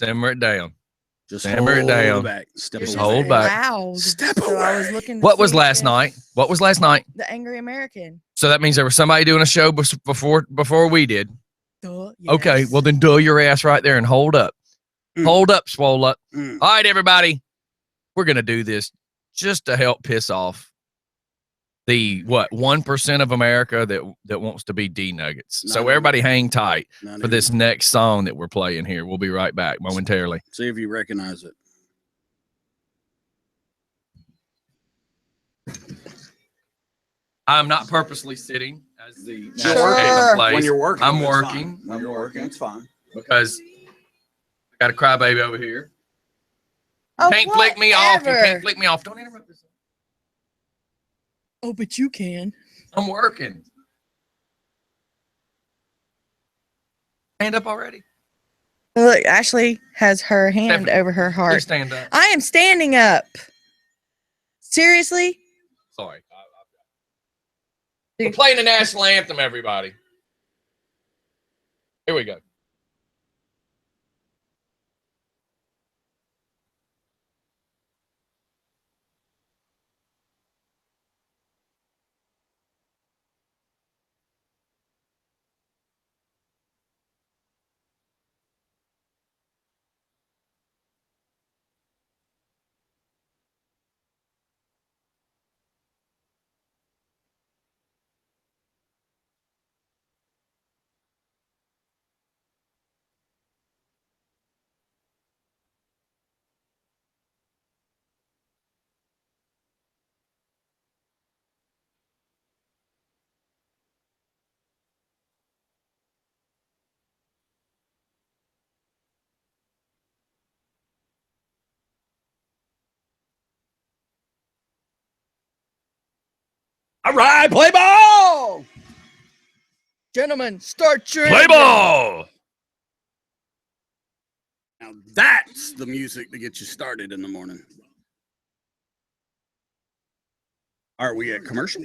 Simmer it down. Just Simmer it down. Back. Just hold back. Loud. Step so away. I was looking. What was last night? What was last night? The Angry American. So that means there was somebody doing a show before we did. Duh, yes. Okay, well then duh your ass right there and hold up. Hold up, swole up. All right, everybody. We're going to do this just to help piss off the 1% of America that wants to be D-Nuggets. So everybody hang tight for this next song that we're playing here. We'll be right back momentarily. See if you recognize it. I'm not purposely sitting as the plays. When you're working. I'm working. When you're working, it's fine. Because I got a crybaby over here. Oh, can't flick me off. You can't flick me off. Don't interrupt this. Oh, but you can. I'm working. Stand up already. Look, Ashley has her hand over her heart. Please stand up. I am standing up. Seriously? Sorry. We're playing the national anthem, everybody. Here we go. All right, play ball! Gentlemen, start your Play ball! Now that's the music to get you started in the morning. Are we at commercial?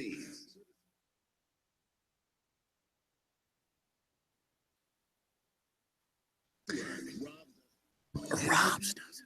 Rob's does it.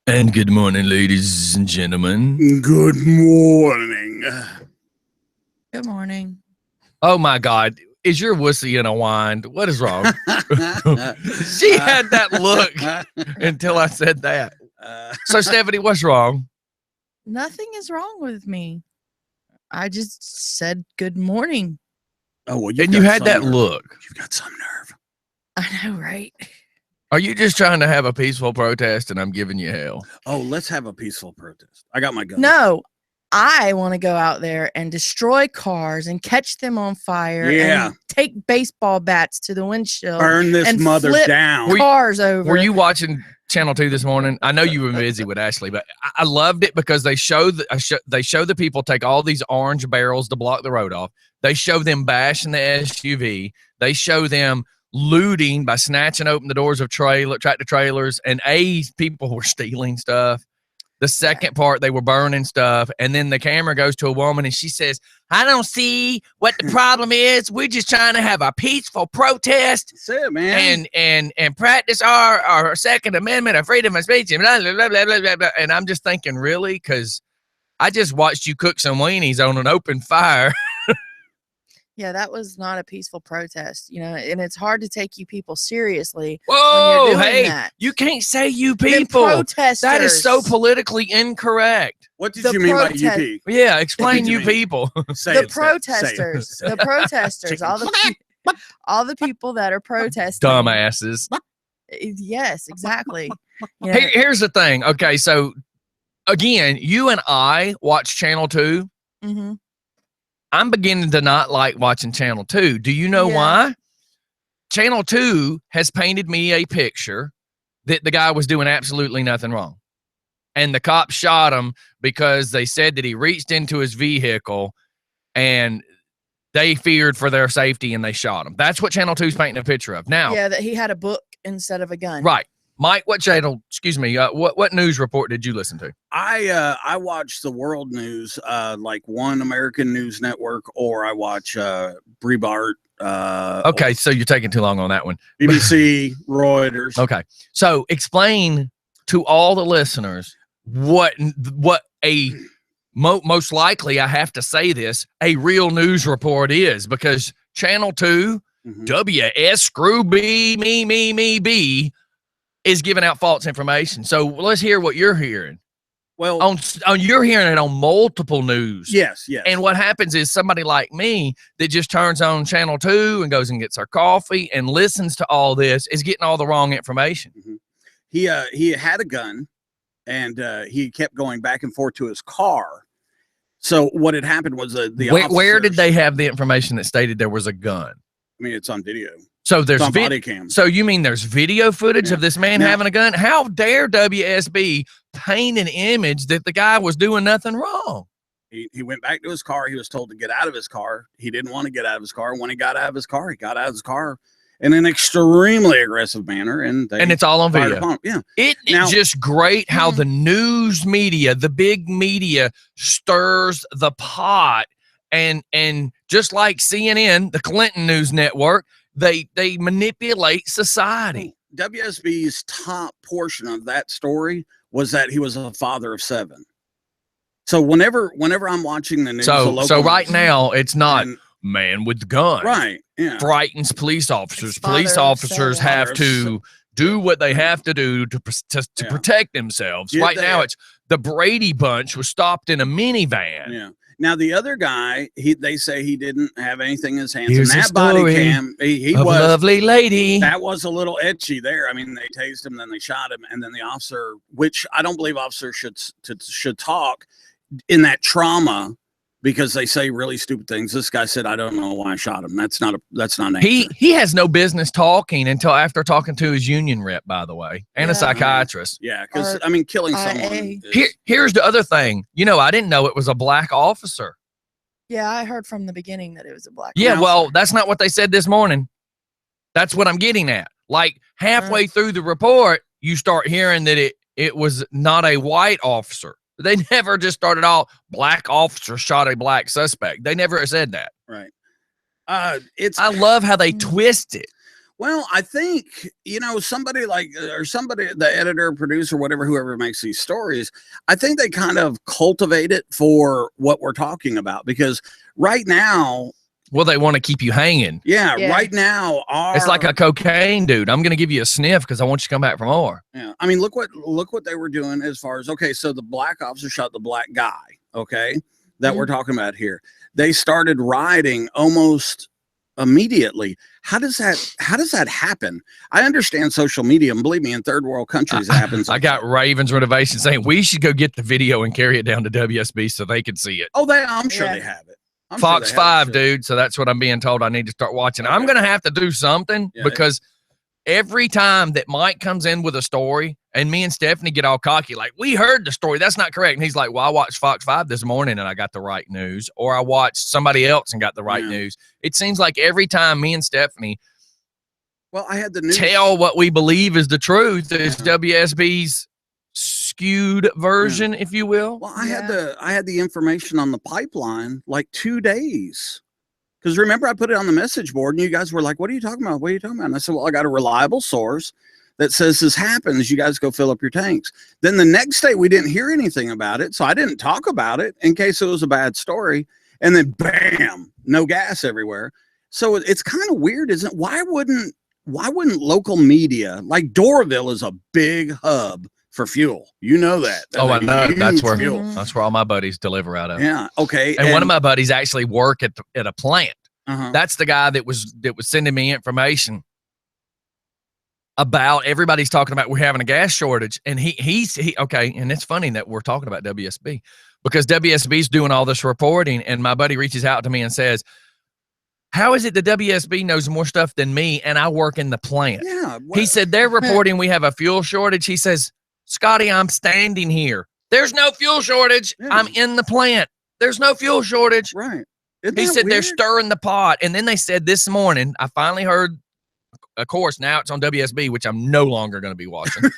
And good morning, ladies and gentlemen. Good morning. Good morning. Oh my God. Is your wussy in a wind? What is wrong? She had that look until I said that. So, Stephanie, what's wrong? Nothing is wrong with me. I just said good morning. Oh, well, And you had that nerve. look. You've got some nerve. I know, right? Are you just trying to have a peaceful protest and I'm giving you hell? Oh, let's have a peaceful protest. I got my gun. No, I want to go out there and destroy cars and catch them on fire. Yeah. And take baseball bats to the windshield. Burn this and mother flip down. Cars over. Were you watching Channel 2 this morning? I know you were busy with Ashley, but I loved it because they show the people take all these orange barrels to block the road off. They show them bashing the SUV. They show them looting by snatching open the doors of tractor trailers, and people were stealing stuff. The second part, they were burning stuff, and then the camera goes to a woman and she says, I don't see what the problem is. We're just trying to have a peaceful protest. That's it, man. And practice our Second Amendment of freedom of speech and blah, blah, blah, blah, blah, blah, blah. And I'm just thinking, really? Because I just watched you cook some weenies on an open fire. Yeah, that was not a peaceful protest, and it's hard to take you people seriously. Whoa, when you're doing hey, that. you can't say you Them people. protesters. That is so politically incorrect. What did you mean by UP? Yeah, explain What you did you mean? people. The protesters, the protesters, all the people that are protesting. Dumbasses. Yes, exactly. Here's the thing. Okay, so again, you and I watch Channel 2. Mm-hmm. I'm beginning to not like watching Channel 2. Do you know why? Channel 2 has painted me a picture that the guy was doing absolutely nothing wrong. And the cops shot him because they said that he reached into his vehicle and they feared for their safety and they shot him. That's what Channel 2 is painting a picture of. Now, yeah, that he had a book instead of a gun. Right. Mike, what channel, excuse me, what news report did you listen to? I watch the world news, like One American News Network, or I watch Breitbart. Okay, so you're taking too long on that one. BBC, Reuters. Okay, so explain to all the listeners what a most likely, I have to say this, a real news report is, because Channel 2, WS screw B, me, is giving out false information. So let's hear what you're hearing. Well, on you're hearing it on multiple news. Yes. And what happens is somebody like me that just turns on Channel 2 and goes and gets our coffee and listens to all this is getting all the wrong information. He had a gun, and he kept going back and forth to his car. So what had happened was where did they have the information that stated there was a gun? I mean, it's on video. So there's body cam. So you mean there's video footage of this man having a gun? How dare WSB paint an image that the guy was doing nothing wrong? He went back to his car. He was told to get out of his car. He didn't want to get out of his car. When he got out of his car, he got out of his car in an extremely aggressive manner. And it's all on video. Yeah. It's just great how the news media, the big media, stirs the pot. And just like CNN, the Clinton News Network, they manipulate society. WSB's top portion of that story was that he was a father of 7. So whenever I'm watching the news, so right now it's not man with gun. Right. Yeah. Frightens police officers. Police officers have to do what they have to do to protect themselves. Right now it's the Brady Bunch was stopped in a minivan. Yeah. Now the other guy, they say he didn't have anything in his hands. Here's and that body cam, he was a lovely lady. That was a little etchy there. I mean, they tased him, then they shot him, and then the officer, which I don't believe officers should talk in that trauma, because they say really stupid things. This guy said, "I don't know why I shot him." That's not an answer. He has no business talking until after talking to his union rep, by the way, and a psychiatrist. Yeah, because I mean, killing someone. Here's the other thing. I didn't know it was a black officer. Yeah, I heard from the beginning that it was a black. Yeah, officer. well, that's not what they said this morning. That's what I'm getting at. Like halfway through the report, you start hearing that it was not a white officer. They never just started all black officer shot a black suspect. They never said that. Right. I love how they twist it. Well, I think, somebody the editor, producer, whoever makes these stories, I think they kind of cultivate it for what we're talking about, because right now, well, they want to keep you hanging. Yeah. Right now, it's like a cocaine dude. I'm going to give you a sniff because I want you to come back for more. Yeah. I mean, look what they were doing as far as, okay, so the black officer shot the black guy, okay, that we're talking about here. They started rioting almost immediately. How does that happen? I understand social media, and believe me, in third world countries, it happens. I got Raven's Renovation saying we should go get the video and carry it down to WSB so they can see it. Oh, I'm sure they have it. Fox 5, dude. So that's what I'm being told I need to start watching. Okay. I'm going to have to do something because every time that Mike comes in with a story and me and Stephanie get all cocky, like, we heard the story, that's not correct. And he's like, well, I watched Fox 5 this morning and I got the right news. Or I watched somebody else and got the right news. It seems like every time me and Stephanie I had the news. Tell what we believe is the truth is WSB's skewed version, if you will. Well, I had the information on the pipeline like 2 days, because remember I put it on the message board and you guys were like, what are you talking about? What are you talking about? And I said, well, I got a reliable source that says this happens. You guys go fill up your tanks. Then the next day we didn't hear anything about it, so I didn't talk about it in case it was a bad story. And then bam, no gas everywhere. So it's kind of weird, isn't it? Why wouldn't local media, like Doraville is a big hub for fuel. You know that. I know. That's where all my buddies deliver out of. Yeah. Okay. And one of my buddies actually work at a plant. That's the guy that was sending me information. about everybody's talking about we're having a gas shortage, and he okay, and it's funny that we're talking about WSB because WSB's doing all this reporting, and my buddy reaches out to me and says, how is it the WSB knows more stuff than me and I work in the plant? Yeah. He said they're reporting we have a fuel shortage. He says, Scotty, I'm standing here. There's no fuel shortage. Yeah. I'm in the plant. There's no fuel shortage. Right. He said they're stirring the pot. And then they said this morning, I finally heard, of course, now it's on WSB, which I'm no longer going to be watching.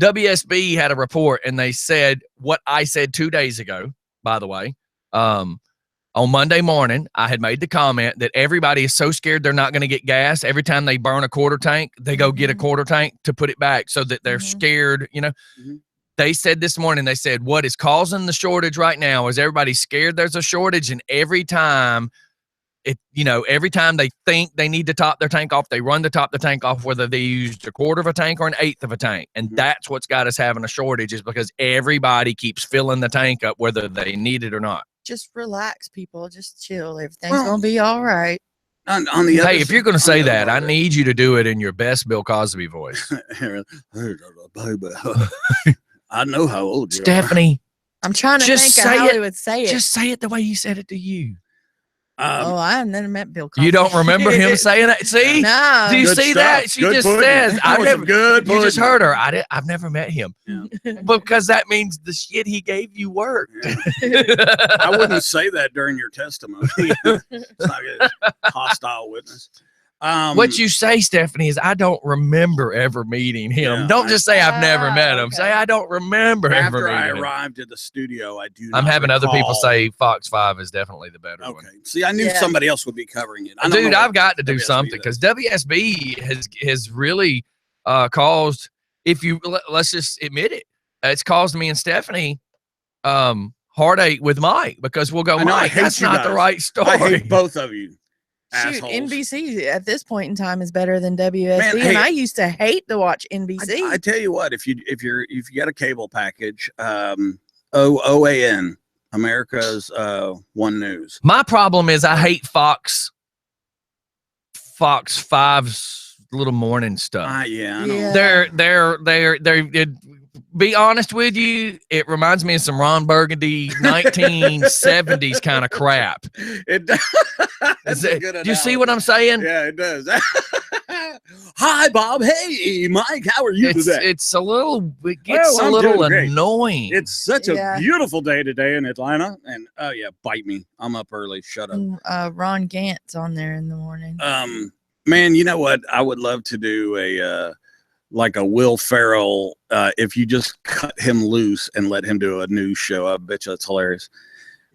WSB had a report, and they said what I said 2 days ago, by the way. On Monday morning, I had made the comment that everybody is so scared they're not going to get gas. Every time they burn a quarter tank, they go get a quarter tank to put it back so that they're scared, you know. They said this morning, they said what is causing the shortage right now is everybody's scared there's a shortage, and every time every time they think they need to top their tank off, they run to top the tank off, whether they used a quarter of a tank or an eighth of a tank. And that's what's got us having a shortage, is because everybody keeps filling the tank up, whether they need it or not. Just relax, people. Just chill. Everything's going to be all right. On the hey, if you're going to say that, I need you to do it in your best Bill Cosby voice. I know how old you are. Stephanie. I'm trying to think of how he would say it. Just say it the way he said it to you. I've never met Bill Cosby. You don't remember him saying that? See? No. Do you Good see stuff. that? She Good just pudding. says, That was some good you just pudding. heard her. I've never met him. Yeah. Because that means the shit he gave you worked. Yeah. I wouldn't say that during your testimony. It's not a hostile witness. What you say, Stephanie, is I don't remember ever meeting him. Yeah, Don't just say I've never met him. okay. Say I don't remember ever after I meeting him. arrived at the studio, I do. I'm not having other people recall. say Fox 5 is definitely the better one. Okay. See, I knew somebody else would be covering it. I don't Dude, know I've what got to do WSB something does. because WSB has really caused, let's just admit it, it's caused me and Stephanie heartache with Mike, because we'll go, I know, I Mike, hate that's you not the guys. right story. I hate both of you. Shoot, Assholes. NBC at this point in time is better than WSB, Man, and hey, I used to hate to watch NBC. I tell you what, if you got a cable package, OAN, America's One News. My problem is I hate Fox 5's little morning stuff. Yeah, I know. Yeah. They're be honest with you, it reminds me of some Ron Burgundy 1970s kind of crap. It does. That's a good Do you see what I'm saying? Yeah, it does. Hi, Bob. Hey, Mike. How are you today? It gets a I'm little doing great. annoying. It's such a Yeah. beautiful day today in Atlanta. And oh yeah, bite me. I'm up early. Shut up. Ron Gant's on there in the morning. Man, you know what? I would love to do like a Will Ferrell, if you just cut him loose and let him do a news show. I bet you that's hilarious.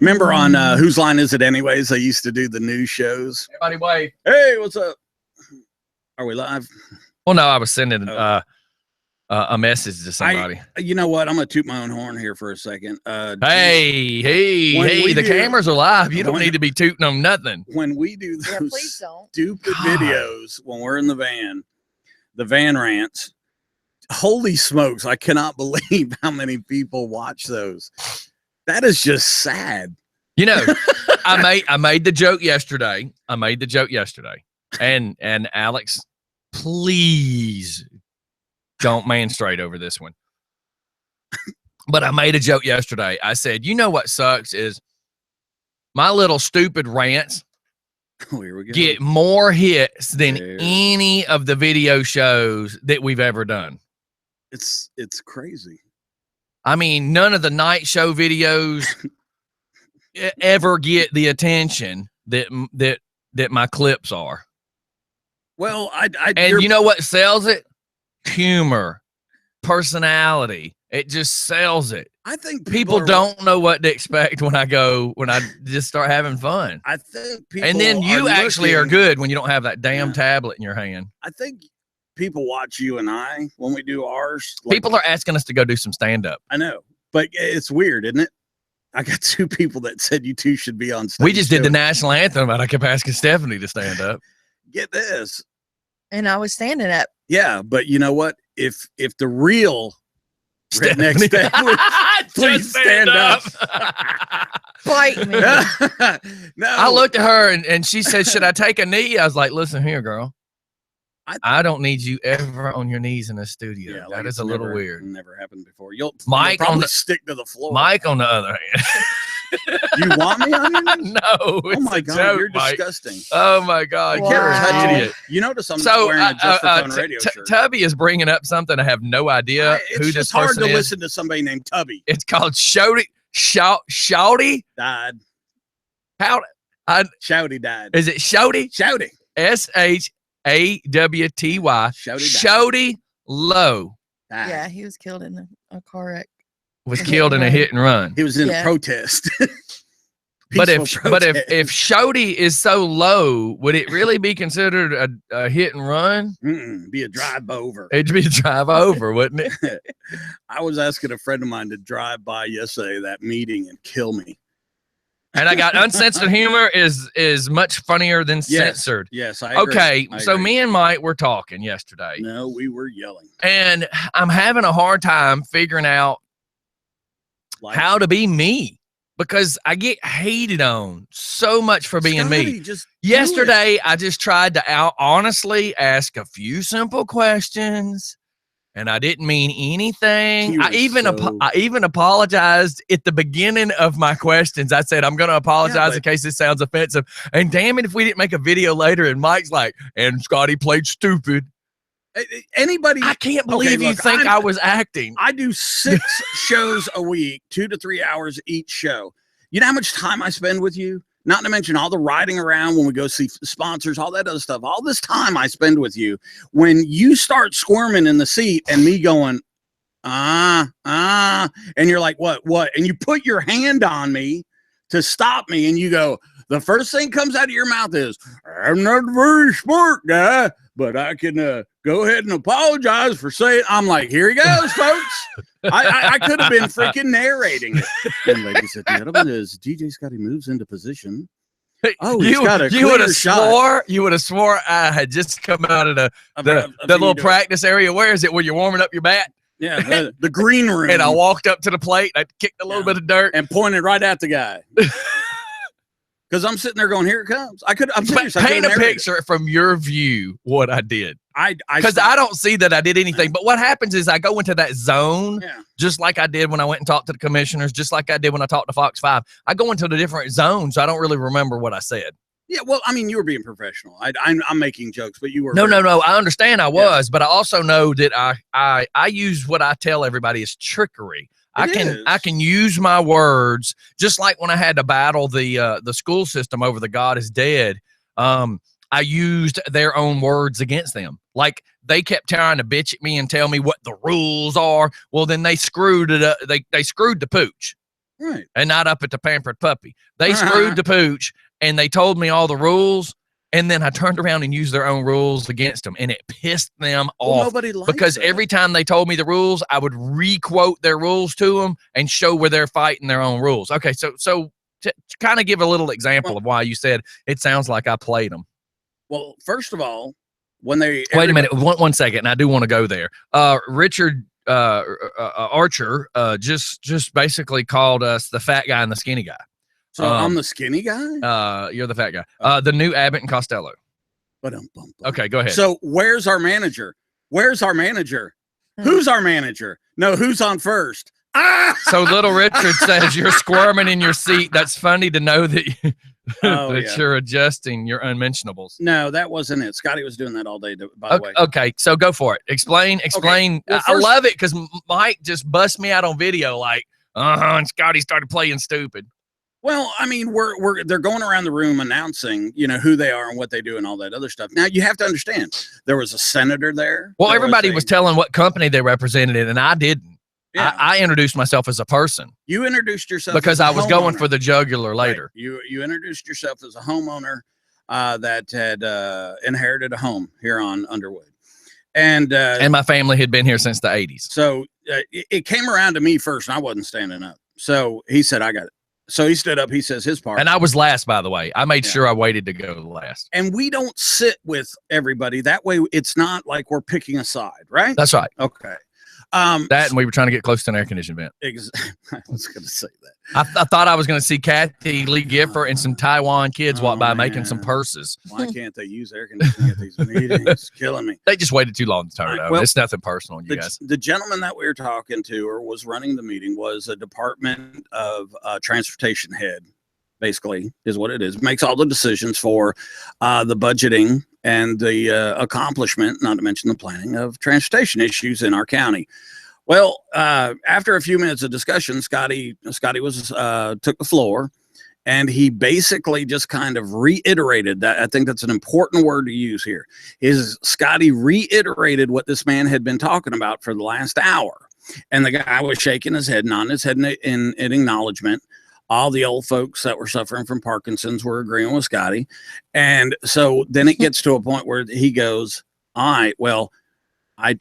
Remember on Whose Line Is It Anyways? They used to do the news shows. Everybody wave. Hey, what's up? Are we live? Well, no, I was sending a message to somebody. You know what? I'm gonna toot my own horn here for a second. Hey, we the do- cameras are live. You don't when- need to be tooting them nothing. When we do Yeah, those please don't. stupid God. videos when we're in the van rants, holy smokes, I cannot believe how many people watch those. That is just sad. You know, I made the joke yesterday. And Alex, please don't manstraight over this one. But I made a joke yesterday. I said, you know what sucks is my little stupid rants Oh, here we go. get more hits than There. any of the video shows that we've ever done. It's crazy. I mean, none of the night show videos ever get the attention that my clips are. Well, And you know what sells it? Humor, personality. It just sells it. I think People don't know what to expect when I just start having fun. I think people And then you actually are looking- good when you don't have that damn Yeah. tablet in your hand. I think people watch you and I when we do ours. Like, People are asking us to go do some stand-up. I know, but it's weird, isn't it? I got two people that said you two should be on stage. We just did the too. national anthem, and I kept asking Stephanie to stand up. Get this. And I was standing up. Yeah, but you know what? If the real redneck Stephanie. step would please Just stand up. Bite me. No, I looked at her and she said, should I take a knee? I was like, listen here, girl. I don't need you ever on your knees in a studio. Yeah, that is a little weird. Never happened before. You'll Mike stick to the floor. Mike, on the other hand. You want me on your knees? No. Oh my God, joke, you're Mike. disgusting. Oh my God, Wow. you're an idiot. You notice I'm not wearing a Just for Fun radio shirt. Tubby is bringing up something I have no idea who this It's hard person to is. listen to somebody named Tubby. It's called Shouty. Shouty. Died. How? Shouty died. Is it Shouty? Shouty. SHAWTY. Shouty Low Died. Yeah, he was killed in a car wreck. was killed in a hit and run. He was in a protest. But if Shouty is so low, would it really be considered a hit and run? Be a drive over. It'd be a drive over, wouldn't it? I was asking a friend of mine to drive by yesterday that meeting and kill me. And I got uncensored humor is much funnier than censored. Yes, I agree. Okay, so agree. me and Mike were talking yesterday. No, we were yelling. And I'm having a hard time figuring out how to be me. Because I get hated on so much for being me. Yesterday, I just tried to honestly ask a few simple questions, and I didn't mean anything. I even apologized at the beginning of my questions. I said, I'm going to apologize in case this sounds offensive. And damn it, if we didn't make a video later, and Mike's like, and Scotty played stupid. Anybody? I can't believe you think I was acting. I do 6 shows a week, 2 to 3 hours each show. You know how much time I spend with you? Not to mention all the riding around when we go see sponsors, all that other stuff. All this time I spend with you. When you start squirming in the seat and me going, and you're like, what? And you put your hand on me to stop me, and you go, the first thing comes out of your mouth is, I'm not a very smart guy, but I can go ahead and apologize for saying. I'm like, here he goes, folks. I could have been freaking narrating it. And ladies and gentlemen, as DJ Scottie moves into position. Oh, you would have swore I had just come out of the little practice area. Where is it? Where you're warming up your bat? Yeah, the green room. And I walked up to the plate. I kicked a little bit of dirt and pointed right at the guy. Because I'm sitting there going, here it comes. I'm serious. Paint a picture from your view what I did. Because I don't see that I did anything. But what happens is I go into that zone, just like I did when I went and talked to the commissioners, just like I did when I talked to Fox 5. I go into the different zones, so I don't really remember what I said. Yeah, well, I mean, you were being professional. I'm making jokes, but you were. No. I understand I was, but I also know that I use what I tell everybody is trickery. I can use my words, just like when I had to battle the school system over the God is dead. I used their own words against them. Like they kept trying to bitch at me and tell me what the rules are. Well, then they screwed it up. They screwed the pooch, right? And not up at the pampered puppy. They screwed the pooch, and they told me all the rules. And then I turned around and used their own rules against them, and it pissed them off. Nobody likes because that. Every time they told me the rules, I would re-quote their rules to them and show where they're fighting their own rules. Okay, so to kind of give a little example of why you said it sounds like I played them. Well, first of all, when they wait a minute, one second, and I do want to go there. Richard Archer just basically called us the fat guy and the skinny guy. So I'm the skinny guy? You're the fat guy. The new Abbott and Costello. Okay, go ahead. So where's our manager? Where's our manager? Who's our manager? No, who's on first? So little Richard says you're squirming in your seat. That's funny to know that, you're adjusting your unmentionables. No, that wasn't it. Scotty was doing that all day, by the way. Okay, so go for it. Explain. Okay. Well, I love it because Mike just bust me out on video like, and Scotty started playing stupid. Well, I mean, they're going around the room announcing, who they are and what they do and all that other stuff. Now, you have to understand, there was a senator there. Well, everybody was telling what company they represented, and I didn't. Yeah. I introduced myself as a person. You introduced yourself because as I was going for the jugular later. Right. You introduced yourself as a homeowner that had inherited a home here on Underwood. And my family had been here since the 80s. So it came around to me first, and I wasn't standing up. So he said, I got it. So he stood up. He says his part. And I was last, by the way. I made sure I waited to go last. And we don't sit with everybody. That way, it's not like we're picking a side, right? That's right. Okay. That, and we were trying to get close to an air conditioning vent. I was going to say that. I thought I was going to see Kathy Lee Gifford and some Taiwan kids walk by making some purses. Why can't they use air conditioning at these meetings? It's killing me. They just waited too long to turn it on. Well, it's nothing personal, you guys. The gentleman that we were talking to or was running the meeting was a Department of Transportation head, basically, is what it is. Makes all the decisions for the budgeting and the accomplishment, not to mention the planning of transportation issues in our county. Well, after a few minutes of discussion, Scotty was took the floor, and he basically just kind of reiterated that. I think that's an important word to use here. Scotty reiterated what this man had been talking about for the last hour, and the guy was shaking his head, nodding his head in acknowledgement. All the old folks that were suffering from Parkinson's were agreeing with Scotty, and so then it gets to a point where he goes, "All right, well, I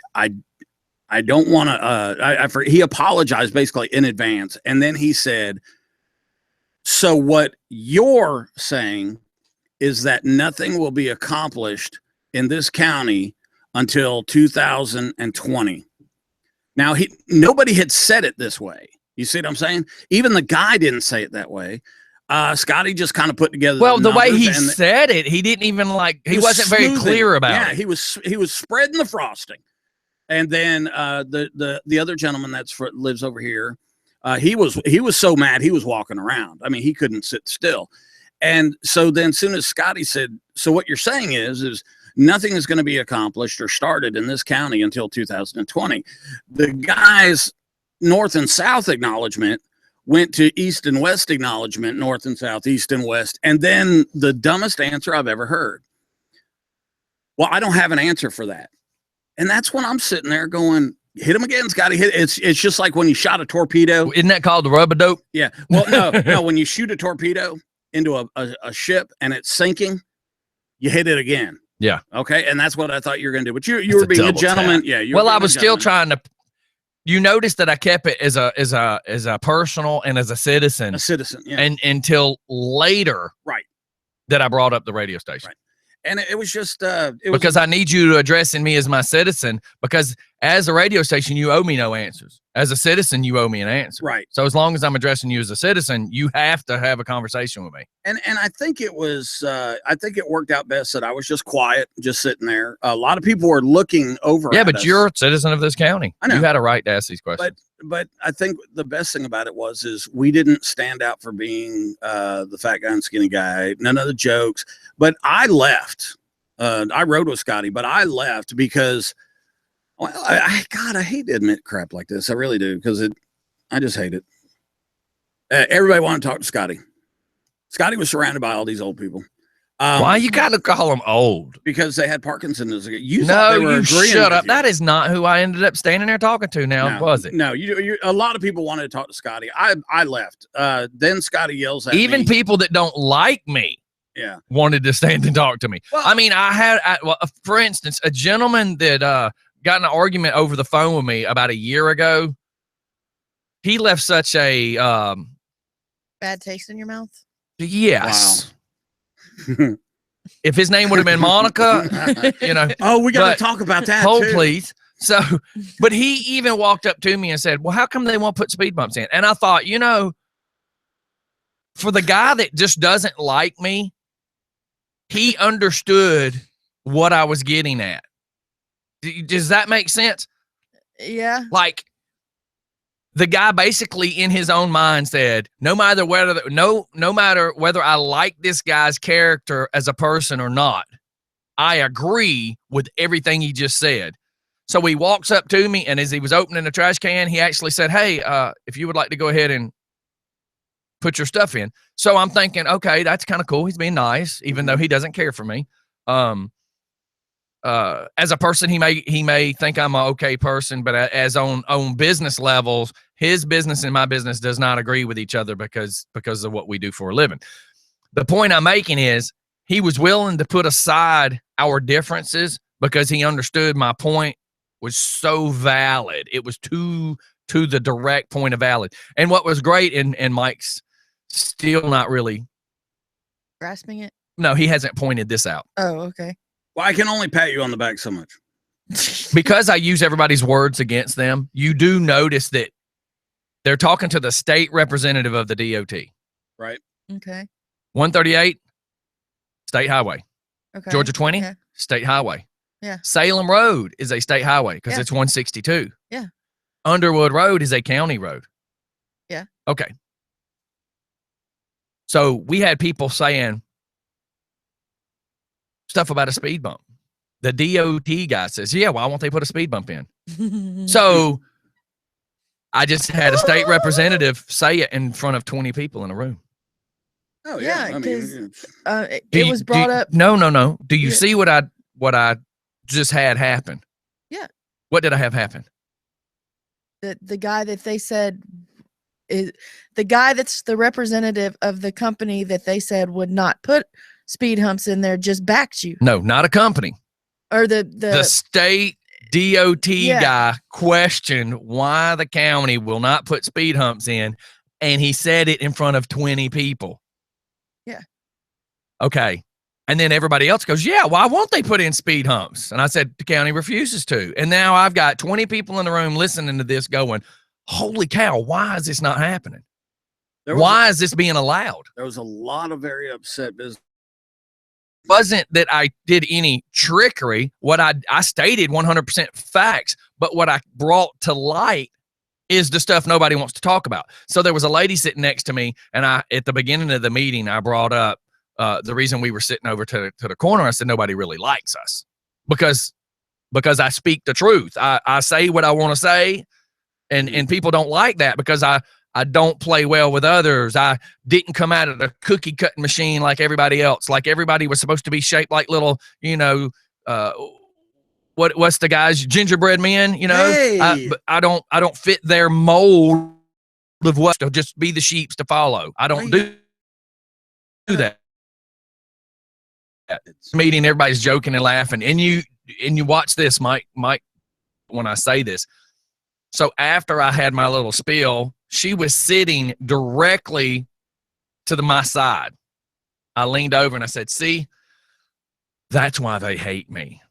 don't want to, he apologized basically in advance." And then he said, "So what you're saying is that nothing will be accomplished in this county until 2020. Now, nobody had said it this way. You see what I'm saying? Even the guy didn't say it that way. Scotty just kind of put together. Well, the way he said it, he didn't even he wasn't very clear about it. Yeah, he was spreading the frosting. And then the other gentleman lives over here, he was so mad he was walking around. I mean, he couldn't sit still. And so then, soon as Scotty said, "So what you're saying is nothing is going to be accomplished or started in this county until 2020." The guy's north and south acknowledgement went to east and west acknowledgement, north and south, east and west, and then the dumbest answer I've ever heard. "Well, I don't have an answer for that." And that's when I'm sitting there going, "Hit him again, Scotty. It's just like when you shot a torpedo." Isn't that called the rubber dope? Yeah. Well, no. When you shoot a torpedo into a ship and it's sinking, you hit it again. Yeah. Okay. And that's what I thought you were going to do. But you were being a gentleman. Tap. Yeah. Well, I was still trying to. You noticed that I kept it as a personal and as a citizen. A citizen. Yeah. And until later, right, that I brought up the radio station. Right. And it was just because I need you to addressing me as my citizen, because as a radio station, you owe me no answers. As a citizen, you owe me an answer. Right. So as long as I'm addressing you as a citizen, you have to have a conversation with me. And I think it was I think it worked out best that I was just quiet, just sitting there. A lot of people were looking over. Yeah, at but us. You're a citizen of this county. I know. You had a right to ask these questions. But I think the best thing about it is we didn't stand out for being the fat guy and skinny guy. None of the jokes. But I left. I rode with Scotty, but I left because, well, I hate to admit crap like this. I really do, because I just hate it. Everybody wanted to talk to Scotty. Scotty was surrounded by all these old people. Why you got to call them old? Because they had Parkinson's. You shut up. That is not who I ended up standing there talking to now, was it? No, a lot of people wanted to talk to Scotty. I left. Then Scotty yells at me. Even people that don't like me. Yeah, wanted to stand and talk to me. Well, I mean, for instance, a gentleman that got in an argument over the phone with me about a year ago. He left such a bad taste in your mouth. Yes. Wow. If his name would have been Monica, Oh, we got to talk about that. Hold, please. So, but he even walked up to me and said, "Well, how come they won't put speed bumps in?" And I thought, for the guy that just doesn't like me, he understood what I was getting at. Does that make sense? Yeah. Like, the guy basically in his own mind said, no matter whether I like this guy's character as a person or not, I agree with everything he just said. So he walks up to me, and as he was opening the trash can, he actually said, "Hey, if you would like to go ahead and put your stuff in." So I'm thinking, okay, that's kind of cool. He's being nice, even though he doesn't care for me. As a person, he may think I'm an okay person, but as on business levels, his business and my business does not agree with each other because of what we do for a living. The point I'm making is he was willing to put aside our differences because he understood my point was so valid. It was to the direct point of valid. And what was great, and Mike's still not really grasping it. No, he hasn't pointed this out. Oh, okay. Well, I can only pat you on the back so much. because I use everybody's words against them, you do notice that they're talking to the state representative of the DOT. Right. Okay. 138, state highway. Okay. Georgia 20, Yeah. state highway. Yeah. Salem Road is a state highway because Yeah. it's 162. Yeah. Underwood Road is a county road. Yeah. Okay. So we had people saying stuff about a speed bump. The DOT guy says, yeah, why won't they put a speed bump in? So I just had a state representative say it in front of 20 people in a room. Oh Yeah, yeah. I mean, it was brought up. No. Do you Yeah. see what I just had happen? Yeah. What did I have happen? The guy that they said is the guy that's the representative of the company that they said would not put speed humps in there just backed you. No, not a company. Or the State DOT Yeah. guy questioned why the county will not put speed humps in, and he said it in front of 20 people. Yeah. Okay. And then everybody else goes, yeah, why won't they put in speed humps? And I said, the county refuses to. And now I've got 20 people in the room listening to this going, holy cow, why is this not happening? Why is this being allowed? There was a lot of very upset business. Wasn't that I did any trickery. What I stated 100% facts, but what I brought to light is the stuff nobody wants to talk about. So there was a lady sitting next to me, and at the beginning of the meeting, I brought up the reason we were sitting over to the corner. I said, nobody really likes us because I speak the truth. I say what I want to say, and people don't like that because I don't play well with others. I didn't come out of the cookie cutting machine like everybody else. Like everybody was supposed to be shaped like little, what's the guys, gingerbread men, Hey. but I don't fit their mold of what to just be the sheeps to follow. I don't do that. Meeting, everybody's joking and laughing, and you watch this, Mike, when I say this. So after I had my little spiel, she was sitting directly to my side. I leaned over and I said, see, that's why they hate me.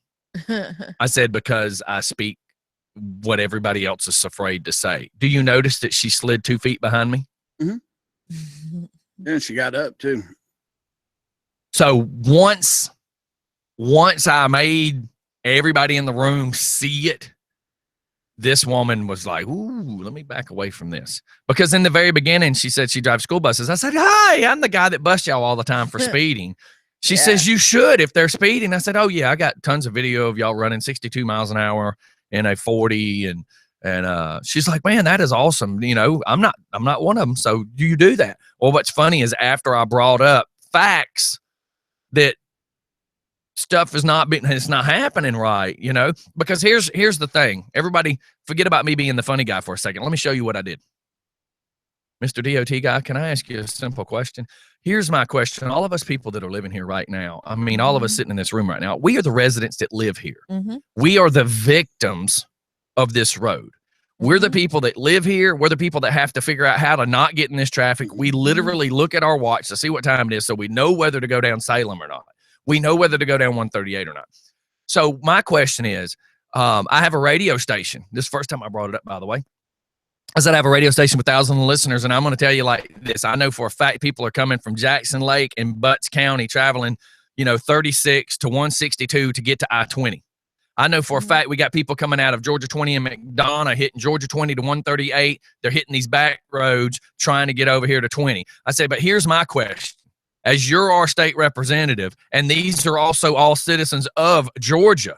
I said, because I speak what everybody else is afraid to say. Do you notice that she slid 2 feet behind me? Mm-hmm. And she got up too. So once I made everybody in the room see it, this woman was like, ooh, let me back away from this. Because in the very beginning, she said she drives school buses. I said, hi, I'm the guy that busts y'all all the time for speeding. She says, you should if they're speeding. I said, oh, yeah, I got tons of video of y'all running 62 miles an hour in a 40. And she's like, man, that is awesome. I'm not one of them. So do you do that? Well, what's funny is after I brought up facts that stuff is it's not happening right, because here's the thing. Everybody forget about me being the funny guy for a second. Let me show you what I did. Mr. DOT guy, can I ask you a simple question? Here's my question. All of us people that are living here right now, I mean, all of us sitting in this room right now, we are the residents that live here. Mm-hmm. We are the victims of this road. We're the people that live here. We're the people that have to figure out how to not get in this traffic. We literally look at our watch to see what time it is so we know whether to go down Salem or not. We know whether to go down 138 or not. So my question is, I have a radio station. This is the first time I brought it up, by the way. I said I have a radio station with thousands of listeners, and I'm going to tell you like this. I know for a fact people are coming from Jackson Lake and Butts County traveling, 36 to 162 to get to I-20. I know for a fact we got people coming out of Georgia 20 and McDonough hitting Georgia 20 to 138. They're hitting these back roads trying to get over here to 20. I said, but here's my question. As you're our state representative, and these are also all citizens of Georgia,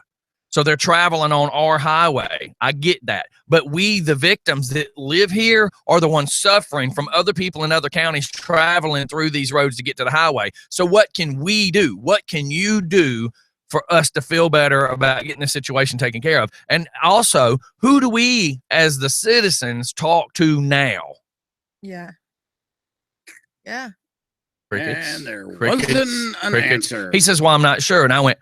so they're traveling on our highway. I get that. But we, the victims that live here, are the ones suffering from other people in other counties traveling through these roads to get to the highway. So what can we do? What can you do for us to feel better about getting this situation taken care of? And also, who do we, as the citizens, talk to now? Yeah. Yeah. Crickets. And there Crickets. wasn't an Crickets. answer. He says, well, I'm not sure. And I went,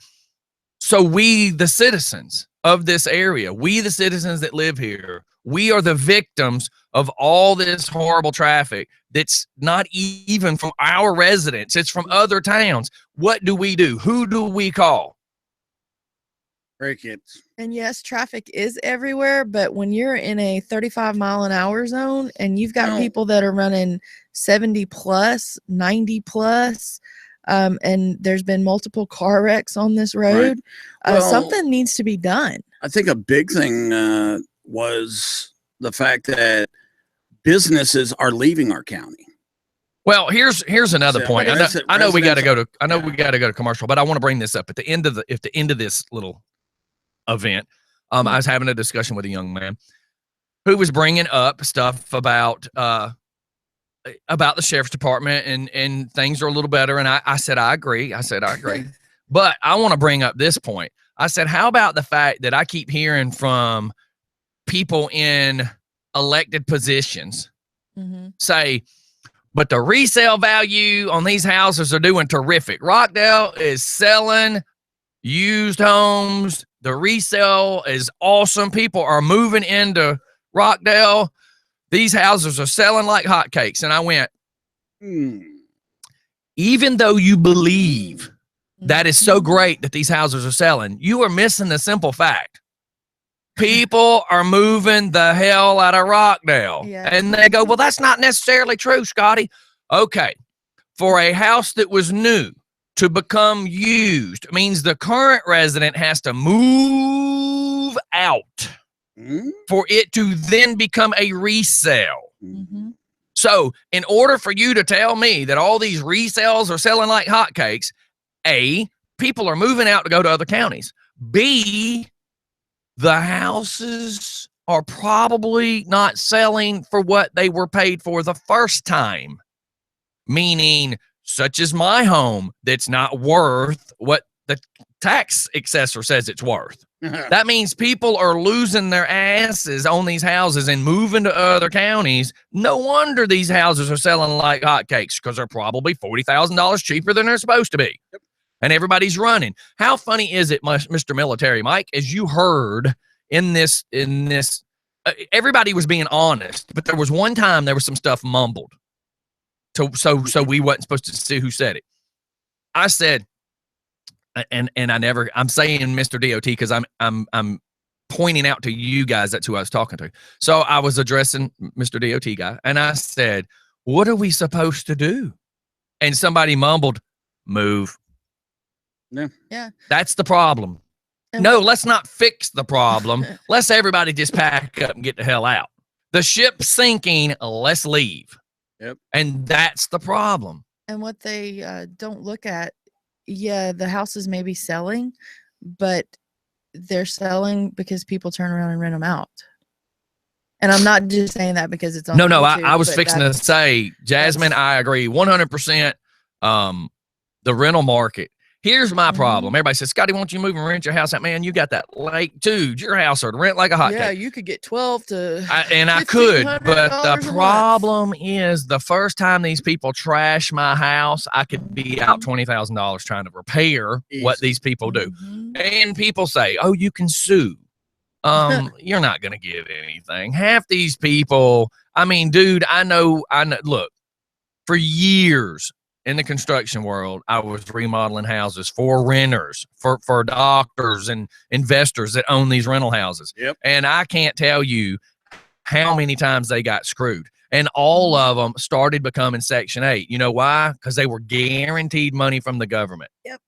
so we, the citizens of this area, we, the citizens that live here, we are the victims of all this horrible traffic that's not even from our residents. It's from other towns. What do we do? Who do we call? Crickets. And yes, traffic is everywhere, but when you're in a 35-mile-an-hour zone and you've got people that are running 70 plus, 90 plus, and there's been multiple car wrecks on this road, something needs to be done. I think a big thing was the fact that businesses are leaving our county. Well, here's another point. I know we got to go to we got to go to commercial, but I want to bring this up at the end of this little event. I was having a discussion with a young man who was bringing up stuff about the sheriff's department and things are a little better. And I said, I agree. But I want to bring up this point. I said, how about the fact that I keep hearing from people in elected positions say, but the resale value on these houses are doing terrific. Rockdale is selling used homes. The resale is awesome. People are moving into Rockdale. These houses are selling like hotcakes. And I went, even though you believe that is so great that these houses are selling, you are missing the simple fact. People are moving the hell out of Rockdale. Yeah. And they go, well, that's not necessarily true, Scotty. Okay. For a house that was new to become used means the current resident has to move out for it to then become a resale. So in order for you to tell me that all these resales are selling like hotcakes, A, people are moving out to go to other counties. B, the houses are probably not selling for what they were paid for the first time. Meaning, such as my home, that's not worth what the tax assessor says it's worth. That means people are losing their asses on these houses and moving to other counties. No wonder these houses are selling like hotcakes, because they're probably $40,000 cheaper than they're supposed to be. Yep. And everybody's running. How funny is it, Mr. Military Mike, as you heard in this, everybody was being honest, but there was one time there was some stuff mumbled. So we wasn't supposed to see who said it. I said, and I'm saying Mr. DOT because I'm pointing out to you guys that's who I was talking to. So I was addressing Mr. DOT guy, and I said, what are we supposed to do? And somebody mumbled, move. Yeah. That's the problem. No, let's not fix the problem. Let's everybody just pack up and get the hell out. The ship's sinking. Let's leave. Yep. And that's the problem. And what they don't look at, the houses may be selling, but they're selling because people turn around and rent them out. And I'm not just saying that because it's on No, YouTube, I was fixing to say, Jasmine, I agree 100%. The rental market. Here's my problem. Everybody says, Scotty, why don't you move and rent your house out? Man, you got that lake too. Your house or rent like a hot cake. You could get 12 to I could, but the problem is the first time these people trash my house, I could be out $20,000 trying to repair what these people do. And people say, oh, you can sue. You're not going to get anything. Half these people, I mean, dude, I know, look, for years, in the construction world, I was remodeling houses for renters, for doctors and investors that own these rental houses. Yep. And I can't tell you how many times they got screwed. And all of them started becoming Section 8. You know why? Because they were guaranteed money from the government. Yep.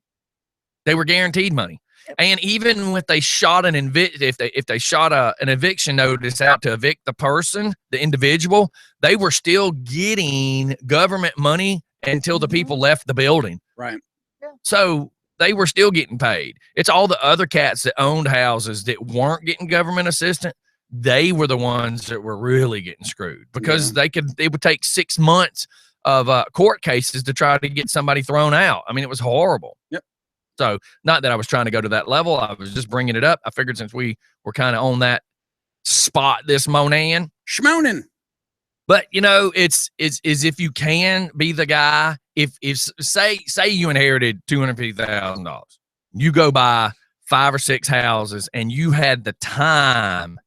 They were guaranteed money. Yep. And even when they shot an if they shot an eviction notice out to evict the person, the individual, they were still getting government money until the people left the building. Right. Yeah. So they were still getting paid. It's all the other cats that owned houses that weren't getting government assistance. They were the ones that were really getting screwed because it would take 6 months of court cases to try to get somebody thrown out. I mean, it was horrible. Yep. So not that I was trying to go to that level. I was just bringing it up. I figured since we were kind of on that spot this morning. Schmonin'. But you know, it's if you can be the guy, if say you inherited $250,000, you go buy 5 or 6 houses and you had the time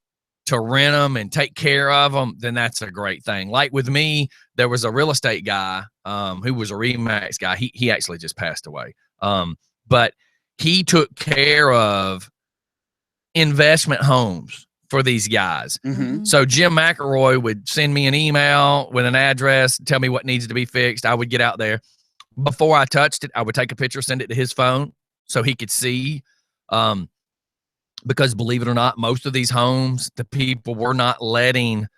to rent them and take care of them, then that's a great thing. Like with me, there was a real estate guy who was a Remax guy. He actually just passed away. But he took care of investment homes for these guys. Mm-hmm. So Jim McElroy would send me an email with an address, tell me what needs to be fixed. I would get out there. Before I touched it, I would take a picture, send it to his phone so he could see. Because believe it or not, most of these homes, the people were not letting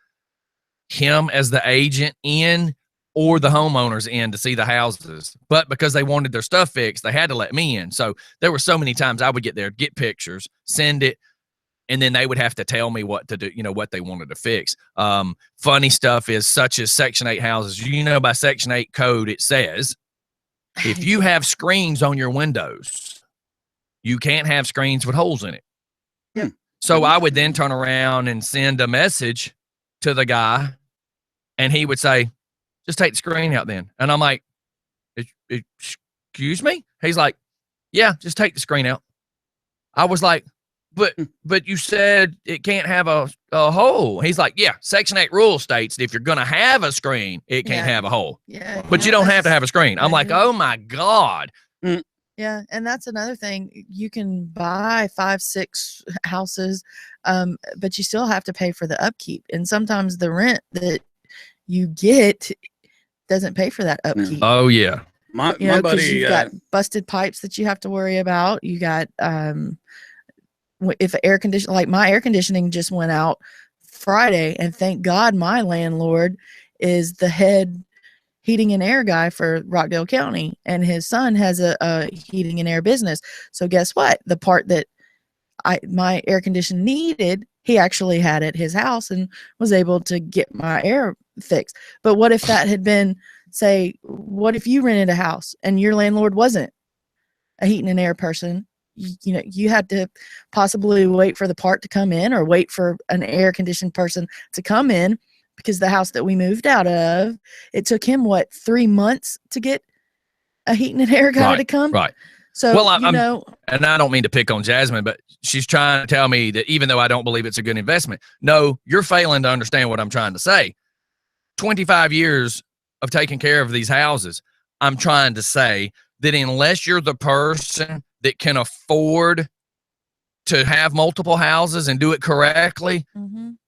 him as the agent in or the homeowners in to see the houses. But because they wanted their stuff fixed, they had to let me in. So there were so many times I would get there, get pictures, send it, and then they would have to tell me what to do, what they wanted to fix. Funny stuff is such as Section 8 houses. By Section 8 code, it says, if you have screens on your windows, you can't have screens with holes in it. Yeah. So I would then turn around and send a message to the guy, and he would say, just take the screen out then. And I'm like, excuse me? He's like, yeah, just take the screen out. I was like, but you said it can't have a hole. He's like, yeah, Section 8 rule states that if you're going to have a screen, it can't have a hole. Yeah. But you don't have to have a screen. I'm like, oh my God. Yeah. And that's another thing. You can buy 5, 6 houses, but you still have to pay for the upkeep. And sometimes the rent that you get doesn't pay for that upkeep. Oh yeah. My buddy, you've got busted pipes that you have to worry about. You got, if air condition, like my air conditioning just went out Friday, and thank God my landlord is the head heating and air guy for Rockdale County, and his son has a heating and air business. So guess what? The part that my air condition needed, he actually had at his house and was able to get my air fixed. But what if that had been, say, what if you rented a house and your landlord wasn't a heating and air person? You had to possibly wait for the part to come in or wait for an air conditioned person to come in, because the house that we moved out of, it took him 3 months to get a heating and air guy to come. Right. So, well, and I don't mean to pick on Jasmine, but she's trying to tell me that even though I don't believe it's a good investment, no, you're failing to understand what I'm trying to say. 25 years of taking care of these houses, I'm trying to say that unless you're the person that can afford to have multiple houses and do it correctly, then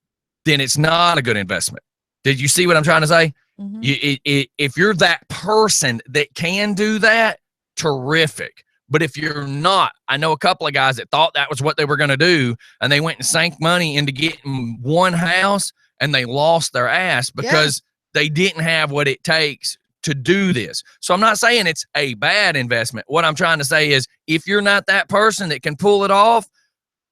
it's not a good investment. Did you see what I'm trying to say? If you're that person that can do that, terrific. But if you're not, I know a couple of guys that thought that was what they were going to do, and they went and sank money into getting one house, and they lost their ass because they didn't have what it takes to do this. So I'm not saying it's a bad investment. What I'm trying to say is, if you're not that person that can pull it off,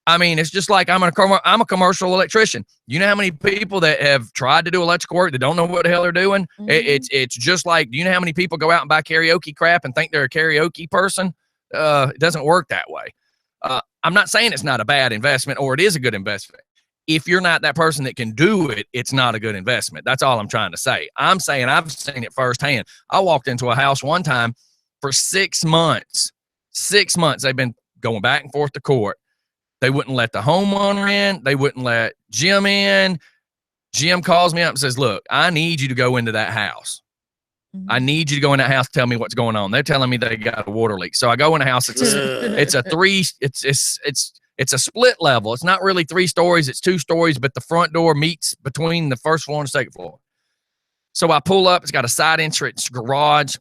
I mean, it's just like I'm a commercial electrician. You know how many people that have tried to do electrical work that don't know what the hell they're doing? It's just like, do you know how many people go out and buy karaoke crap and think they're a karaoke person? It doesn't work that way. I'm not saying it's not a bad investment or it is a good investment. If you're not that person that can do it, it's not a good investment. That's all I'm trying to say. I'm saying I've seen it firsthand. I walked into a house one time for 6 months. 6 months. They've been going back and forth to court. They wouldn't let the homeowner in. They wouldn't let Jim in. Jim calls me up and says, look, I need you to go into that house. I need you to go in that house and tell me what's going on. They're telling me they got a water leak. So I go in the house. It's a split level. It's not really 3 stories. It's 2 stories, but the front door meets between the first floor and the second floor. So I pull up. It's got a side entrance garage.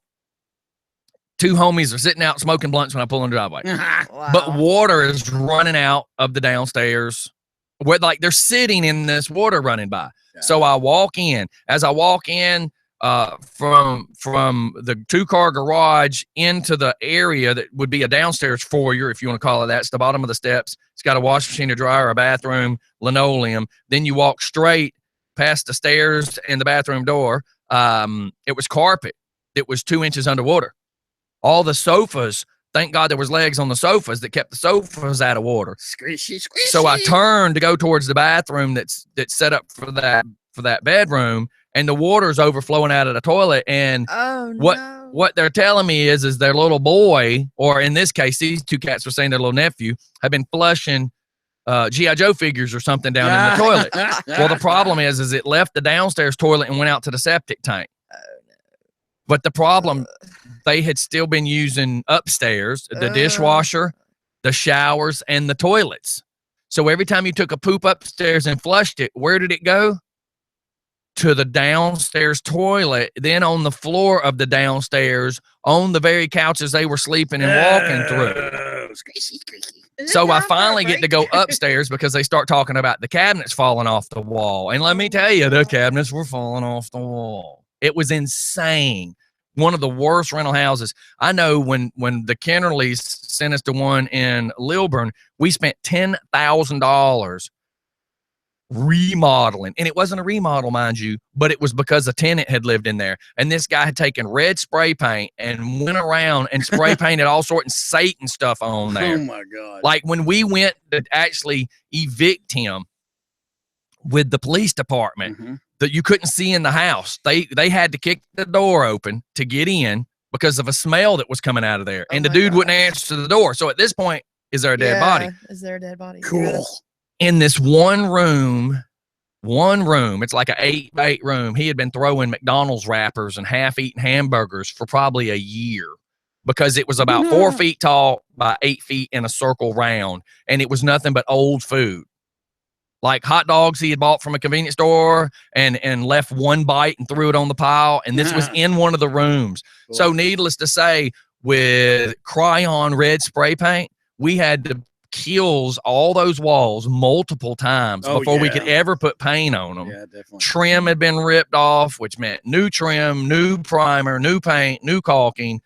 2 homies are sitting out smoking blunts when I pull in the driveway. Wow. But water is running out of the downstairs. They're sitting in this water running by. Yeah. So I walk in. As I walk in from the 2-car garage into the area that would be a downstairs foyer, if you want to call it that. It's the bottom of the steps. It's got a wash machine, a dryer, a bathroom, linoleum. Then you walk straight past the stairs and the bathroom door. It was carpet. It was 2 inches underwater. All the sofas, thank God there was legs on the sofas that kept the sofas out of water. Squishy. So I turned to go towards the bathroom that's set up for that bedroom, and the water's overflowing out of the toilet. And what they're telling me is their little boy, or in this case, these 2 cats were saying their little nephew, have been flushing G.I. Joe figures or something down in the toilet. Well, the problem is it left the downstairs toilet and went out to the septic tank. But the problem, they had still been using upstairs, the dishwasher, the showers, and the toilets. So every time you took a poop upstairs and flushed it, where did it go? To the downstairs toilet, then on the floor of the downstairs, on the very couches they were sleeping and walking through. So I finally get to go upstairs because they start talking about the cabinets falling off the wall. And let me tell you, the cabinets were falling off the wall. It was insane. One of the worst rental houses. I know when the Kennerleys sent us to one in Lilburn, we spent $10,000 remodeling, and it wasn't a remodel, mind you, but it was because a tenant had lived in there, and this guy had taken red spray paint and went around and spray painted all sorts of Satan stuff on there. Oh my God. Like when we went to actually evict him with the police department, that you couldn't see in the house, they had to kick the door open to get in because of a smell that was coming out of there, and the dude wouldn't answer the door. So at this point, is there a dead body? Is there a dead body? Cool. In this one room, it's like an 8x8 room. He had been throwing McDonald's wrappers and half-eaten hamburgers for probably a year because it was about 4 feet tall by 8 feet in a circle round, and it was nothing but old food. Like hot dogs he had bought from a convenience store and left one bite and threw it on the pile, and this was in one of the rooms. Cool. So needless to say, with crayon red spray paint, we had to kills all those walls multiple times before we could ever put paint on them. Yeah, definitely. Trim had been ripped off, which meant new trim, new primer, new paint, new caulking.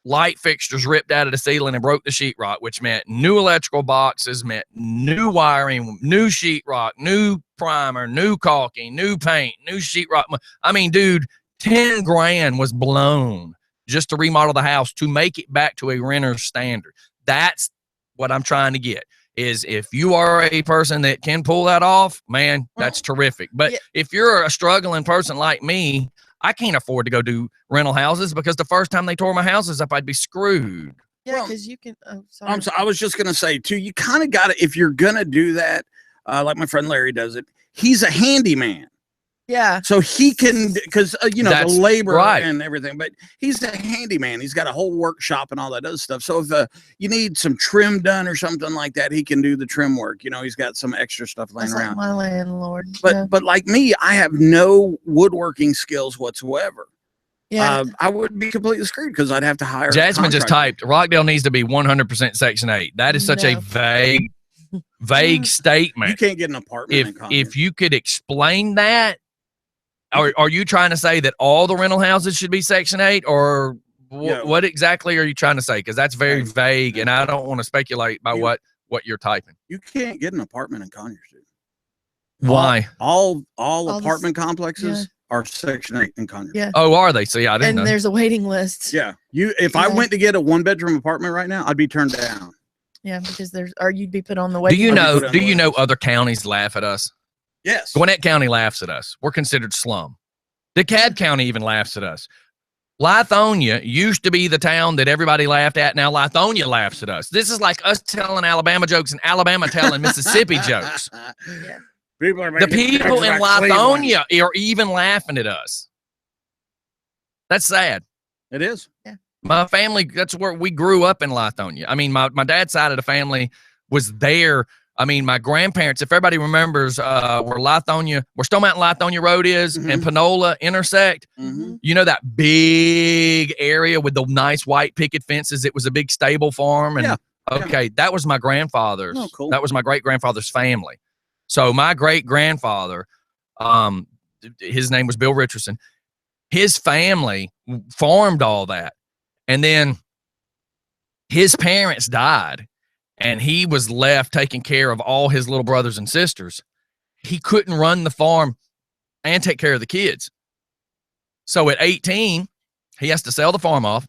Light fixtures ripped out of the ceiling and broke the sheetrock, which meant new electrical boxes, meant new wiring, new sheetrock, new primer, new caulking, new paint, new sheetrock. I mean, dude, 10 grand was blown just to remodel the house to make it back to a renter's standard. That's what I'm trying to get is if you are a person that can pull that off, man, that's terrific. But if you're a struggling person like me, I can't afford to go do rental houses because the first time they tore my houses up, I'd be screwed. Yeah, because you can. I was just going to say, too, you kind of got to, if you're going to do that, like my friend Larry does it, he's a handyman. Yeah. So he can, because, the labor and everything, but he's a handyman. He's got a whole workshop and all that other stuff. So if you need some trim done or something like that, he can do the trim work. He's got some extra stuff laying around. Like my landlord. But like me, I have no woodworking skills whatsoever. Yeah. I would be completely screwed because I'd have to hire. Jasmine just typed, Rockdale needs to be 100% Section 8. That is such a vague statement. You can't get an apartment. If you could explain that. Are you trying to say that all the rental houses should be Section 8, or what exactly are you trying to say? Because that's very vague, and I don't want to speculate by what you're typing. You can't get an apartment in Conyers, dude. Why? All apartment complexes are Section 8 in Conyers. Yeah. Oh, are they? So I didn't know. And there's a waiting list. Yeah. If I went to get a 1-bedroom apartment right now, I'd be turned down. Yeah, because you'd be put on the waiting list. Do you know other counties laugh at us? Yes. Gwinnett County laughs at us. We're considered slum. DeKalb County even laughs at us. Lithonia used to be the town that everybody laughed at. Now Lithonia laughs at us. This is like us telling Alabama jokes and Alabama telling Mississippi jokes. Yeah. The people in Lithonia are even laughing at us. That's sad. It is. Yeah. My family, that's where we grew up in Lithonia. I mean, my dad's side of the family was there. I mean, my grandparents, if everybody remembers where Stone Mountain Lithonia Road is and Panola intersect, you know that big area with the nice white picket fences? It was a big stable farm. And that was my grandfather's. Oh, cool. That was my great-grandfather's family. So my great-grandfather, his name was Bill Richardson. His family farmed all that. And then his parents died. And he was left taking care of all his little brothers and sisters. He couldn't run the farm and take care of the kids. So at 18, he has to sell the farm off.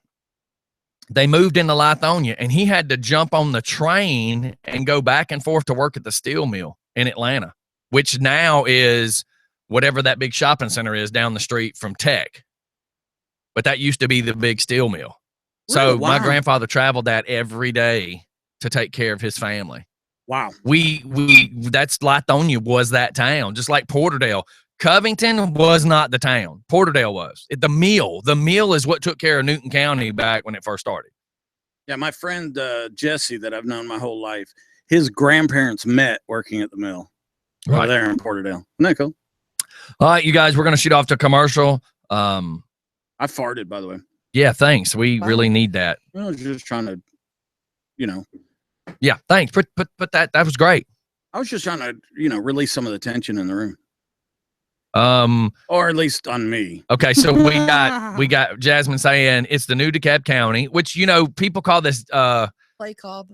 They moved into Lithonia, and he had to jump on the train and go back and forth to work at the steel mill in Atlanta, which now is whatever that big shopping center is down the street from Tech. But that used to be the big steel mill. So my grandfather traveled that every day to take care of his family. Wow. That's Lithonia was that town, just like Porterdale. Covington was not the town. Porterdale was. The mill is what took care of Newton County back when it first started. Yeah, my friend Jesse that I've known my whole life, his grandparents met working at the mill. Right there in Porterdale. Isn't that cool? All right, you guys, we're gonna shoot off to commercial. I farted, by the way. Yeah, thanks. We really need that. I was just trying to, you know. Yeah, thanks. Put that. That was great. I was just trying to, you know, release some of the tension in the room. Or at least on me. Okay, so we got Jasmine saying it's the new DeKalb County, which, you know, people call this clay cob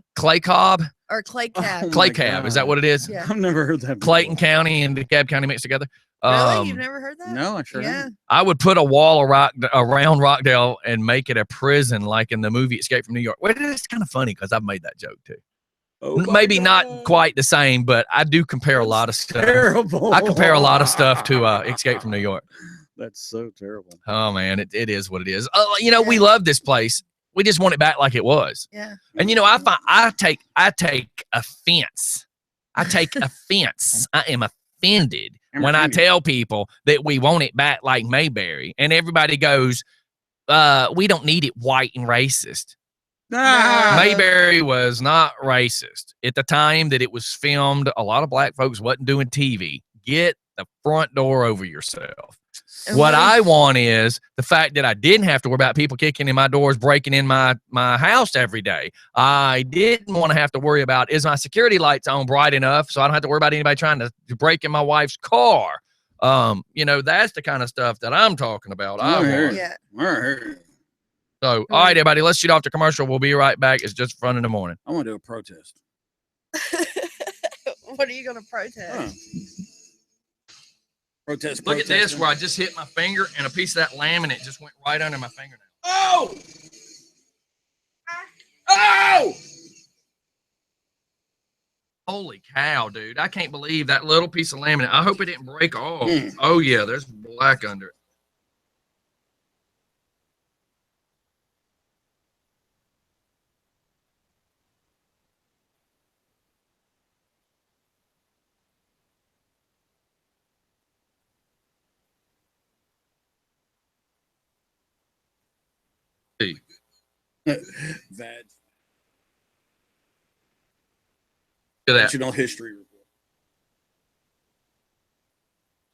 or clay cab. Clay cab. Is that what it is? Yeah. I've never heard that before. Clayton County and DeKalb County mixed together. Really? You've never heard that? No, I sure haven't. I would put a wall around Rockdale and make it a prison like in the movie Escape from New York. Well, it's kind of funny because I've made that joke too. Oh, maybe not quite the same, but I do compare a lot of stuff. Terrible. I compare a lot of stuff to Escape from New York. That's so terrible. Oh man, it is what it is. You know, we love this place. We just want it back like it was. Yeah. And you know, I take offense. I take offense. I am offended when I tell people that we want it back like Mayberry, and everybody goes, "We don't need it white and racist." Mayberry was not racist at the time that it was filmed. A lot of black folks wasn't doing TV. Get the front door over yourself. What I want is the fact that I didn't have to worry about people kicking in my doors, breaking in my house every day. I didn't want to have to worry about, is my security lights on bright enough so I don't have to worry about anybody trying to break in my wife's car. You know, that's the kind of stuff that I'm talking about. Yeah. So, all right, everybody, let's shoot off to commercial. We'll be right back. It's just fun in the morning. I want to do a protest. What are you going to protest? Protest. Look at this, where I just hit my finger and a piece of that laminate just went right under my fingernail. Oh! Oh! Holy cow, dude. I can't believe that little piece of laminate. I hope it didn't break off. Oh, yeah, there's black under it. Bad. Look at that. National history report.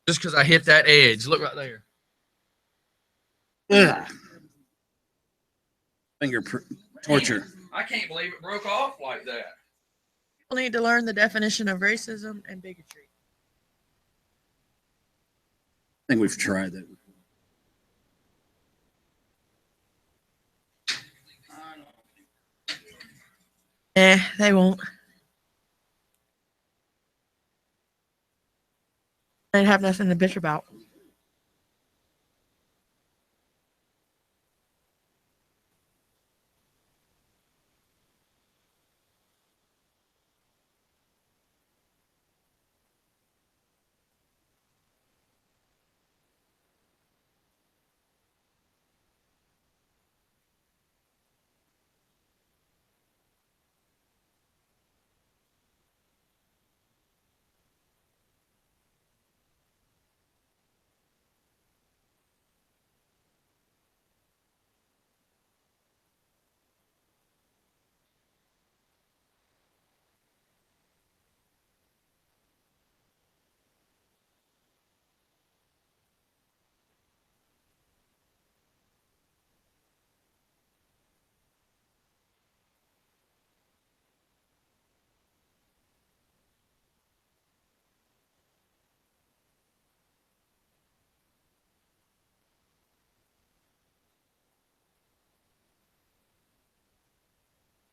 Just because I hit that edge. Look right there. Yeah. Finger torture. I can't believe it broke off like that. People need to learn the definition of racism and bigotry. I think we've tried that before. They won't. They'd have nothing to bitch about.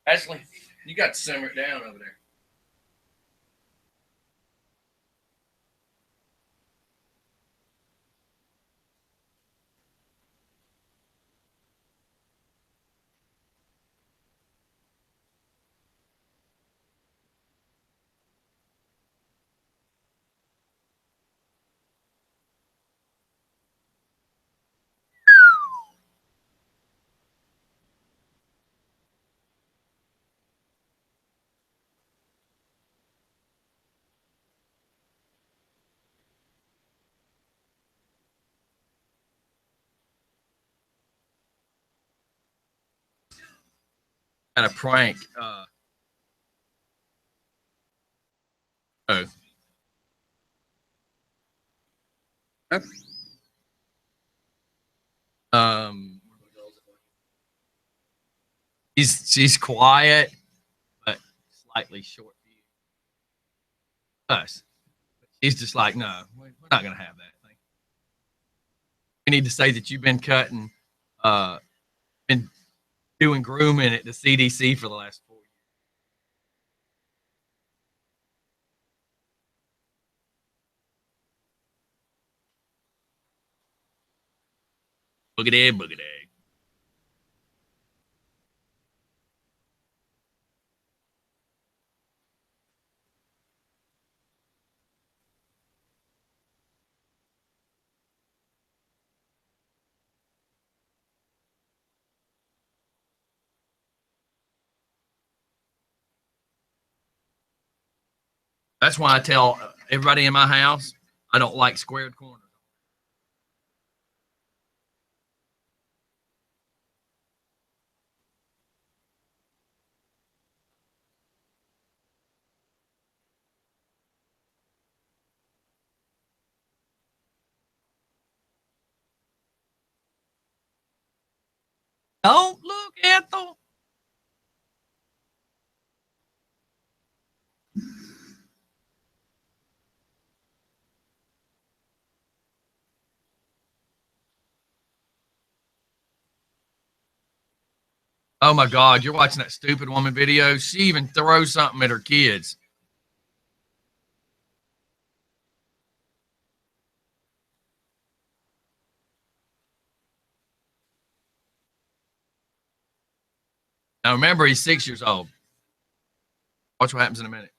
Ashley, you got to simmer it down over there. Got a prank. Oh. Yep. She's quiet, but slightly short fused. Us. She's just like, no, we're not gonna have that thing. We need to say that you've been cutting, been doing grooming at the CDC for the last 4 years. Boogity, boogity. That's why I tell everybody in my house I don't like squared corners. Don't look, Ethel. Oh my God, you're watching that stupid woman video. She even throws something at her kids. Now remember, he's 6 years old. Watch what happens in a minute.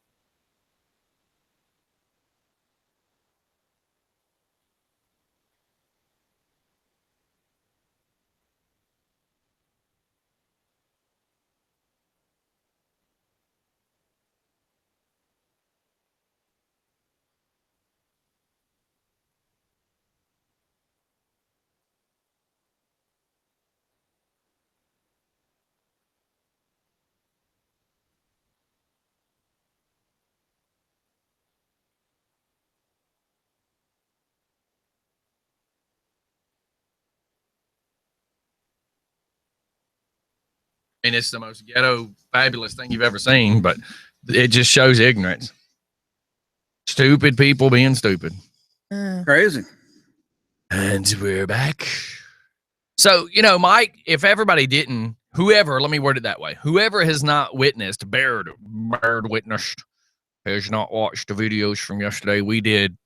And it's the most ghetto, fabulous thing you've ever seen, but it just shows ignorance. Stupid people being stupid. Crazy. And we're back. So, you know, Mike, if everybody didn't, whoever, let me word it that way, whoever has not witnessed, bared witnessed, has not watched the videos from yesterday, we did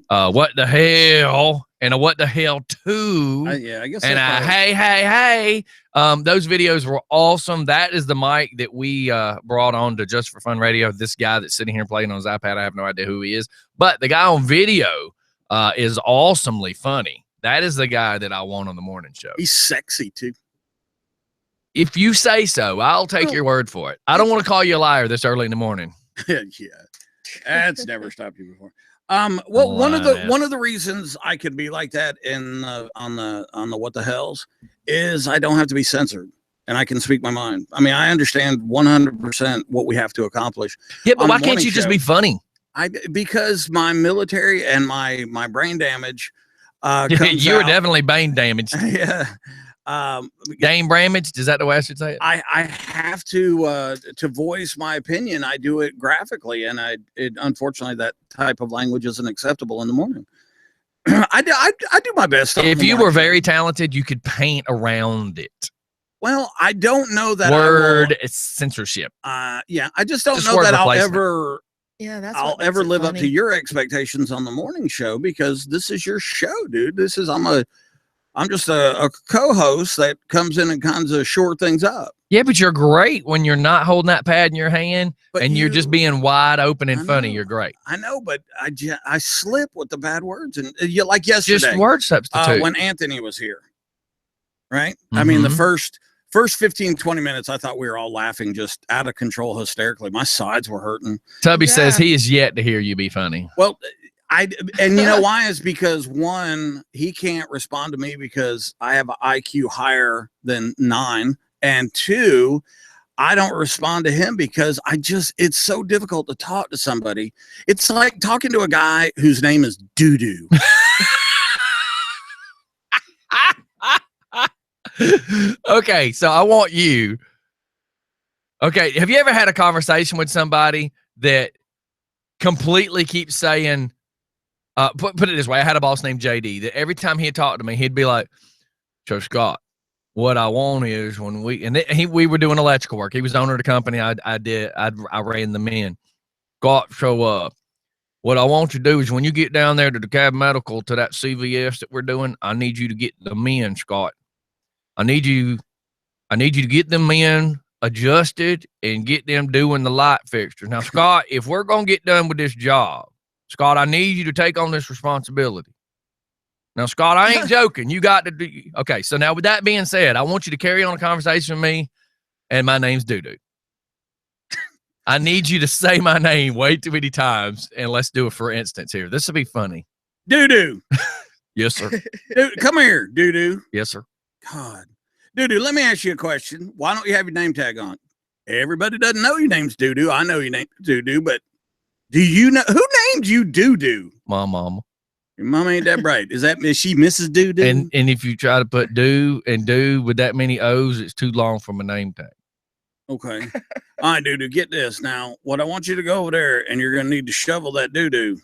what the hell and a what the hell too. Yeah, I guess. And hey. Those videos were awesome. That is the mic that we brought on to Just for Fun Radio. This guy that's sitting here playing on his iPad, I have no idea who he is, but the guy on video is awesomely funny. That is the guy that I want on the morning show. He's sexy too. If you say so, I'll take your word for it. I don't want to call you a liar this early in the morning. Yeah, that's never stopped you before. Well, one of the reasons I could be like that in on the what the hells is I don't have to be censored and I can speak my mind. I mean, I understand 100% what we have to accomplish. Yeah, but why can't you just be funny? Because my military and my brain damage. You were definitely brain damaged. Yeah. Game damaged, is that the way I should say it? I have to voice my opinion. I do it graphically, and unfortunately that type of language isn't acceptable in the morning. I do my best. If you were very talented, you could paint around it. Well, I don't know that word censorship. Yeah, I just don't know that I'll ever. Yeah, I'll ever live up to your expectations on the morning show, because this is your show, dude. I'm just a co-host that comes in and kind of short things up. Yeah, but you're great when you're not holding that pad in your hand and you're just being wide open and funny. You're great. I know, but I slip with the bad words, and like yesterday, just word substitute. When Anthony was here, right? Mm-hmm. I mean, the first 15, 20 minutes, I thought we were all laughing just out of control, hysterically. My sides were hurting. Tubby says he is yet to hear you be funny. Well, and you know why? Is because one, he can't respond to me because I have an IQ higher than 9, and two, I don't respond to him because it's so difficult to talk to somebody. It's like talking to a guy whose name is Doo-Doo. Okay, so I want you. Okay, have you ever had a conversation with somebody that completely keeps saying, put it this way, I had a boss named JD that every time he'd talk to me, he'd be like, so Scott, what I want is when we were doing electrical work. He was the owner of the company. I ran the men. Scott, so what I want you to do is when you get down there to the Cab Medical to that CVS that we're doing, I need you to get the men, Scott. I need you to get them men adjusted and get them doing the light fixtures. Now, Scott, if we're going to get done with this job, Scott, I need you to take on this responsibility. Now, Scott, I ain't joking. You got to do. Okay, so now with that being said, I want you to carry on a conversation with me, and my name's Doo-Doo. I need you to say my name way too many times, and let's do it for instance here. This will be funny. Doo-Doo. Yes, sir. Dude, come here, Doo-Doo. Yes, sir. God. Doo-Doo, let me ask you a question. Why don't you have your name tag on? Everybody doesn't know your name's Doo-Doo. I know your name's Doo-Doo, but do you know who named you Doo-Doo? My mama. Your mama ain't that bright. Is she Mrs. Doo-Doo? And if you try to put do and do with that many O's, it's too long from a name tag. Okay. All right, Doo-Doo, get this. Now, what I want you to go over there, and you're going to need to shovel that Doo-Doo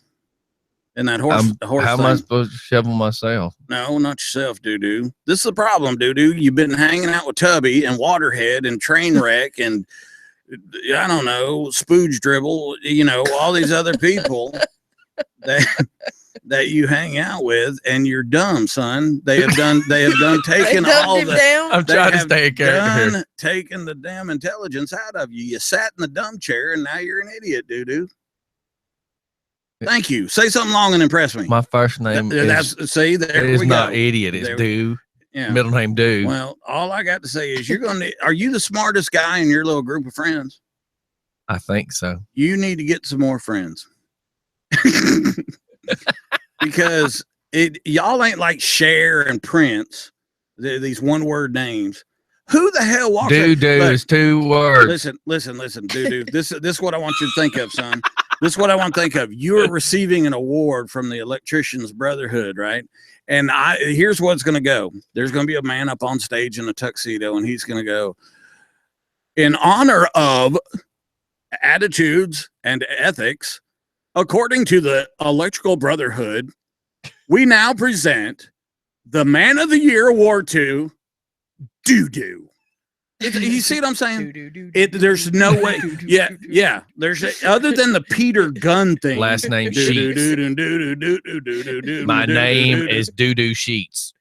in that horse. How am I supposed to shovel myself? No, not yourself, Doo-Doo. This is the problem, Doo-Doo. You've been hanging out with Tubby and Waterhead and Trainwreck and, I don't know, Spooge Dribble, all these other people that you hang out with, and you're dumb, son. They have done taken all the. I'm trying to stay in character here. Taking the damn intelligence out of you. You sat in the dumb chair, and now you're an idiot, Doo-Doo. Thank you. Say something long and impress me. My first name there is we not go. Idiot. It's Do. Yeah. Middle name Do. Well, all I got to say is are you the smartest guy in your little group of friends? I think so. You need to get some more friends. Because y'all ain't like Cher and Prince, these one-word names. Who the hell walks? Do is 2 words. Listen, Doo-Doo. This is what I want you to think of, son. This is what I want to think of. You're receiving an award from the Electricians Brotherhood, right? And here's what's going to go. There's going to be a man up on stage in a tuxedo, and he's going to go, in honor of attitudes and ethics, according to the Electrical Brotherhood, we now present the Man of the Year award to Doo-Doo. You see what I'm saying? There's no way. Yeah. There's other than the Peter Gunn thing. Last name Sheets. My name is Doo-Doo Sheets.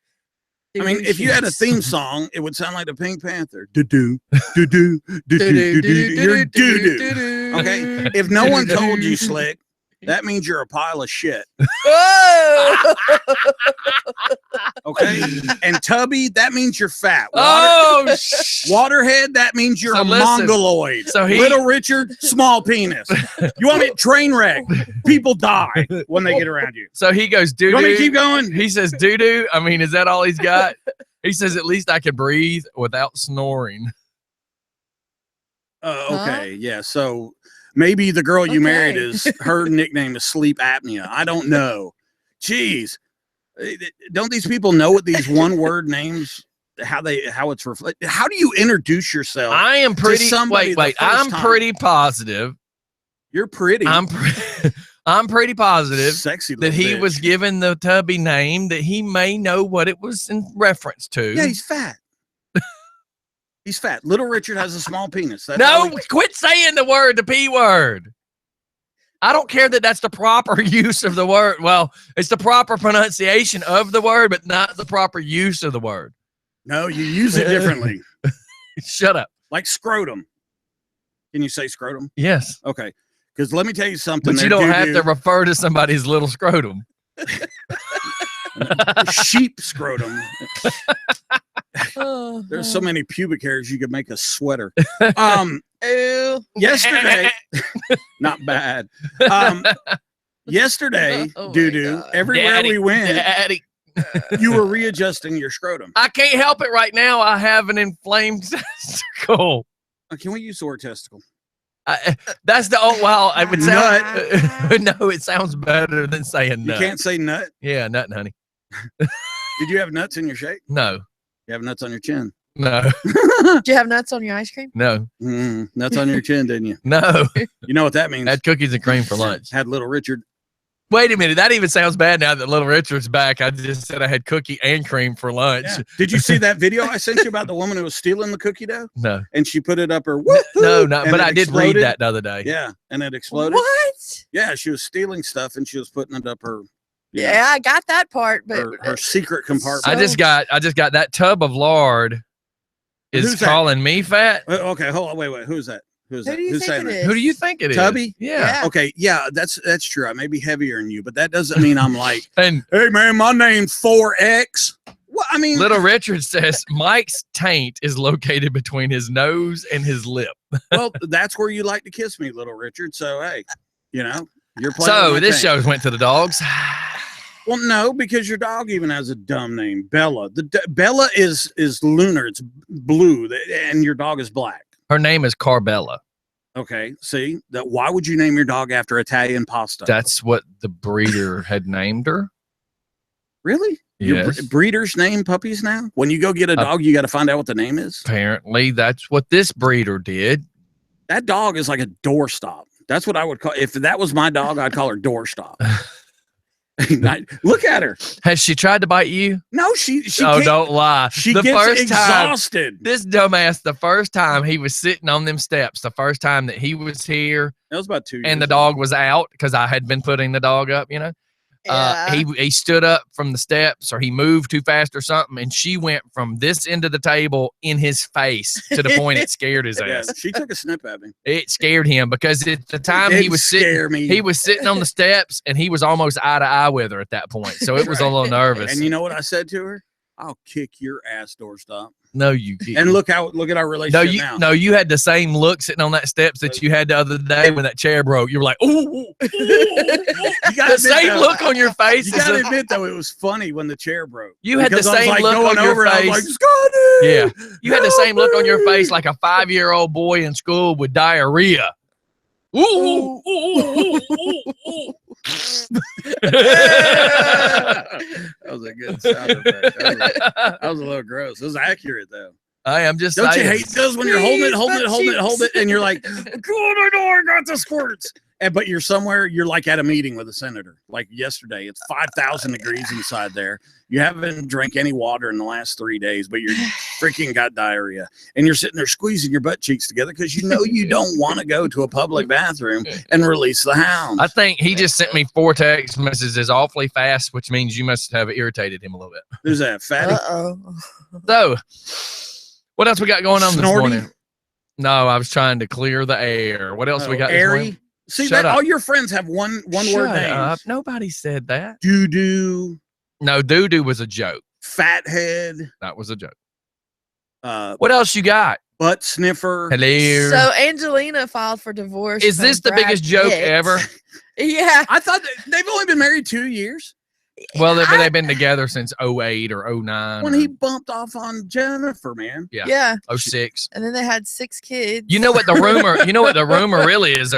I mean, if you had a theme song, it would sound like the Pink Panther. Doo-doo, doo-doo, doo-doo, doo-doo. You're Doo-Doo. Okay? If no one told you, Slick, that means you're a pile of shit. Oh! Okay? And Tubby, that means you're fat. Waterhead, that means you're a mongoloid. So Little Richard, small penis. You want me to train wreck? People die when they get around you. So he goes, Doo-Doo. You want me to keep going? He says, Doo-Doo. I mean, is that all he's got? He says, at least I can breathe without snoring. Okay. Yeah. So maybe the girl you married her nickname is sleep apnea. I don't know. Jeez. Don't these people know what these one-word names, how it's reflected? How do you introduce yourself? I am pretty, wait. I'm pretty positive. You're pretty. I'm pretty positive Sexy that he was given the Tubby name that he may know what it was in reference to. Yeah, he's fat. He's fat. Little Richard has a small penis. Quit saying the P word. I don't care that that's the proper use of the word. Well, it's the proper pronunciation of the word, but not the proper use of the word. No, you use it differently. Shut up. Like scrotum. Can you say scrotum? Yes. Okay. Because let me tell you something. But you don't have to refer to somebody's little scrotum. Sheep scrotum. There's so many pubic hairs you could make a sweater. Yesterday, not bad. Yesterday, Doo-Doo, everywhere we went, you were readjusting your scrotum. I can't help it right now. I have an inflamed testicle. Can we use the word testicle? That's the well. I would say no. It sounds better than saying nut. You can't say nut. Yeah, nut, honey. Did you have nuts in your shake? No. You have nuts on your chin? No. Did you have nuts on your ice cream? No. Nuts on your chin, didn't you? No. You know what that means? Had cookies and cream for lunch. Had Little Richard. Wait a minute. That even sounds bad now that Little Richard's back. I just said I had cookie and cream for lunch. Yeah. Did you see that video I sent you about the woman who was stealing the cookie dough? No. And she put it up her No, but I did read that the other day. Yeah. And it exploded. What? Yeah, she was stealing stuff and she was putting it up her. Yeah, I got that part, but her secret compartment. I just got that tub of lard is calling me fat. Okay, hold on, wait. Who's that? Who's that? Who's saying that? Who do you think it is? Tubby? Yeah. Okay, yeah, that's true. I may be heavier than you, but that doesn't mean I'm like, and hey man, my name's 4X. Well, I mean, Little Richard says Mike's taint is located between his nose and his lip. Well, that's where you like to kiss me, Little Richard. So hey, you're playing. So this show went to the dogs. Well, no, because your dog even has a dumb name, Bella. Bella is lunar. It's blue, and your dog is black. Her name is Carbella. Okay, see that? Why would you name your dog after Italian pasta? That's what the breeder had named her. Really? Yes. Your breeders name puppies now? When you go get a dog, you got to find out what the name is? Apparently, that's what this breeder did. That dog is like a doorstop. That's what I would call. If that was my dog, I'd call her doorstop. Look at her. Has she tried to bite you? No, she oh, don't lie. She the gets first exhausted. This dumbass, the first time he was sitting on them steps, the first time that he was here, that was about 2 years and the dog was out because I had been putting the dog up, Yeah. He stood up from the steps, or he moved too fast or something, and she went from this end of the table in his face to the point it scared his Yeah, ass. she took a snip at me. It scared him because at the time he was sitting on the steps, and he was almost eye to eye with her at that point. So it was a little nervous. And you know what I said to her? I'll kick your ass, doorstop. No, you can't. And look at our relationship now. No, you had the same look sitting on that steps that you had the other day when that chair broke. You were like, ooh. You got the same look on your face. You got to admit, though, it was funny when the chair broke. You had the same look on your face. Like, Scottie! Yeah. You had the same look on your face like a 5-year-old boy in school with diarrhea. Ooh. That was a good sound effect. That was a little gross. It was accurate though. I am just Don't saying. you hate those when you're holding it, and you're like, God, I know I got the squirts. But you're somewhere, you're like at a meeting with a senator. Like yesterday, it's 5,000 degrees inside there. You haven't drank any water in the last 3 days, but you're freaking got diarrhea. And you're sitting there squeezing your butt cheeks together because you know you don't want to go to a public bathroom and release the hound. I think he just sent me 4 text messages awfully fast, which means you must have irritated him a little bit. Who's that, fatty? So, what else we got going on this morning? No, I was trying to clear the air. What else we got this morning? See, that all your friends have one word names. Nobody said that. Doo-doo. No, doo-doo was a joke. Fathead. That was a joke. What else you got? Butt sniffer. Hello. So Angelina filed for divorce. Is this the biggest joke ever? Yeah. I thought they've only been married 2 years. Well, they've been together since 08 or 09. When he bumped off on Jennifer, man. Yeah. 06. And then they had 6 kids. You know what the rumor really is?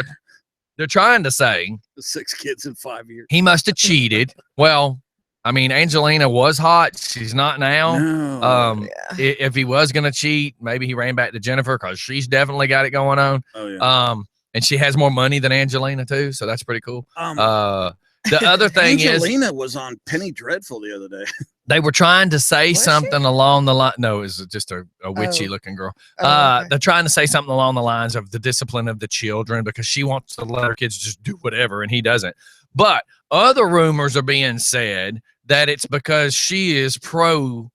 They're trying to say 6 kids in 5 years. He must have cheated. Well, I mean, Angelina was hot. She's not now. No. If he was going to cheat, maybe he ran back to Jennifer because she's definitely got it going on. Oh, yeah. And she has more money than Angelina too. So that's pretty cool. The other thing Angelina was on Penny Dreadful the other day. They were trying to say something along the line. No, it was just a witchy looking girl. Okay. They're trying to say something along the lines of the discipline of the children because she wants to let her kids just do whatever and he doesn't. But other rumors are being said that it's because she is pro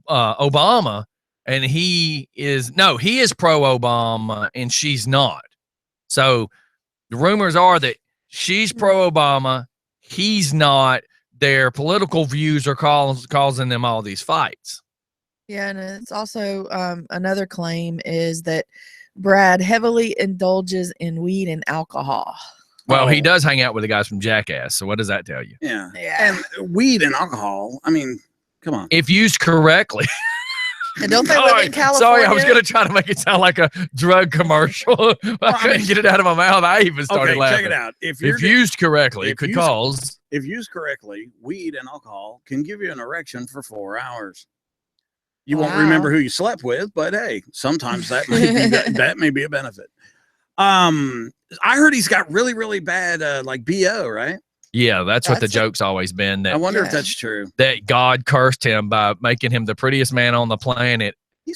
Obama and he is pro Obama and she's not. So the rumors are that she's pro Obama, he's not. Their political views are causing them all these fights. Yeah, and it's also another claim is that Brad heavily indulges in weed and alcohol. Well, he does hang out with the guys from Jackass, so what does that tell you? Yeah. And weed and alcohol, I mean, come on. If used correctly. And don't they live in California? Sorry, I was going to try to make it sound like a drug commercial. I couldn't get it out of my mouth. I even started laughing. Check it out. If used correctly, it could cause. If used correctly, weed and alcohol can give you an erection for 4 hours. You won't remember who you slept with, but hey, sometimes that may be a benefit. I heard he's got really, really bad like BO, right? Yeah, that's what the joke's always been. That I wonder if that's true. That God cursed him by making him the prettiest man on the planet,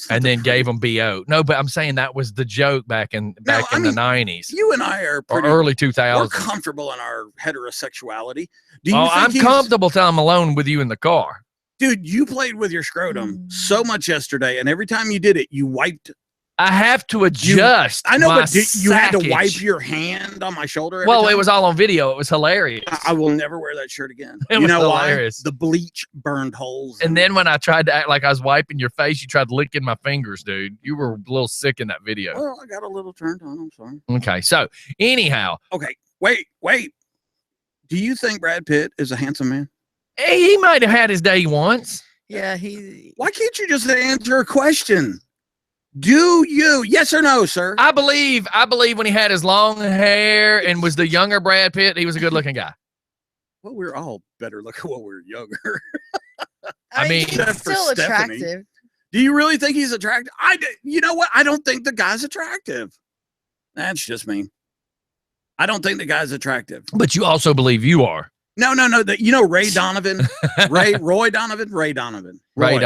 and then gave him BO. No, but I'm saying that was the joke back in the 90s. You and I are or early 2000s. We're comfortable in our heterosexuality. I'm comfortable till I'm alone with you in the car. Dude, you played with your scrotum so much yesterday, and every time you did it, you wiped. I have to adjust. I know, but you had to wipe your hand on my shoulder. Well, it was all on video. It was hilarious. I will never wear that shirt again. You know hilarious. Why? The bleach burned holes. And then when I tried to act like I was wiping your face, you tried licking my fingers, dude. You were a little sick in that video. Well, I got a little turned on. I'm sorry. Okay, so anyhow. Okay, wait. Do you think Brad Pitt is a handsome man? Hey, he might have had his day once. Yeah, Why can't you just answer a question? Do you? Yes or no, sir? I believe when he had his long hair and was the younger Brad Pitt, he was a good-looking guy. Well, we're all better looking when we're younger. I mean, he's still attractive. Do you really think he's attractive? You know what? I don't think the guy's attractive. That's just me. I don't think the guy's attractive. But you also believe you are. No. You know Ray Donovan? Roy Donovan? Ray Donovan. Ray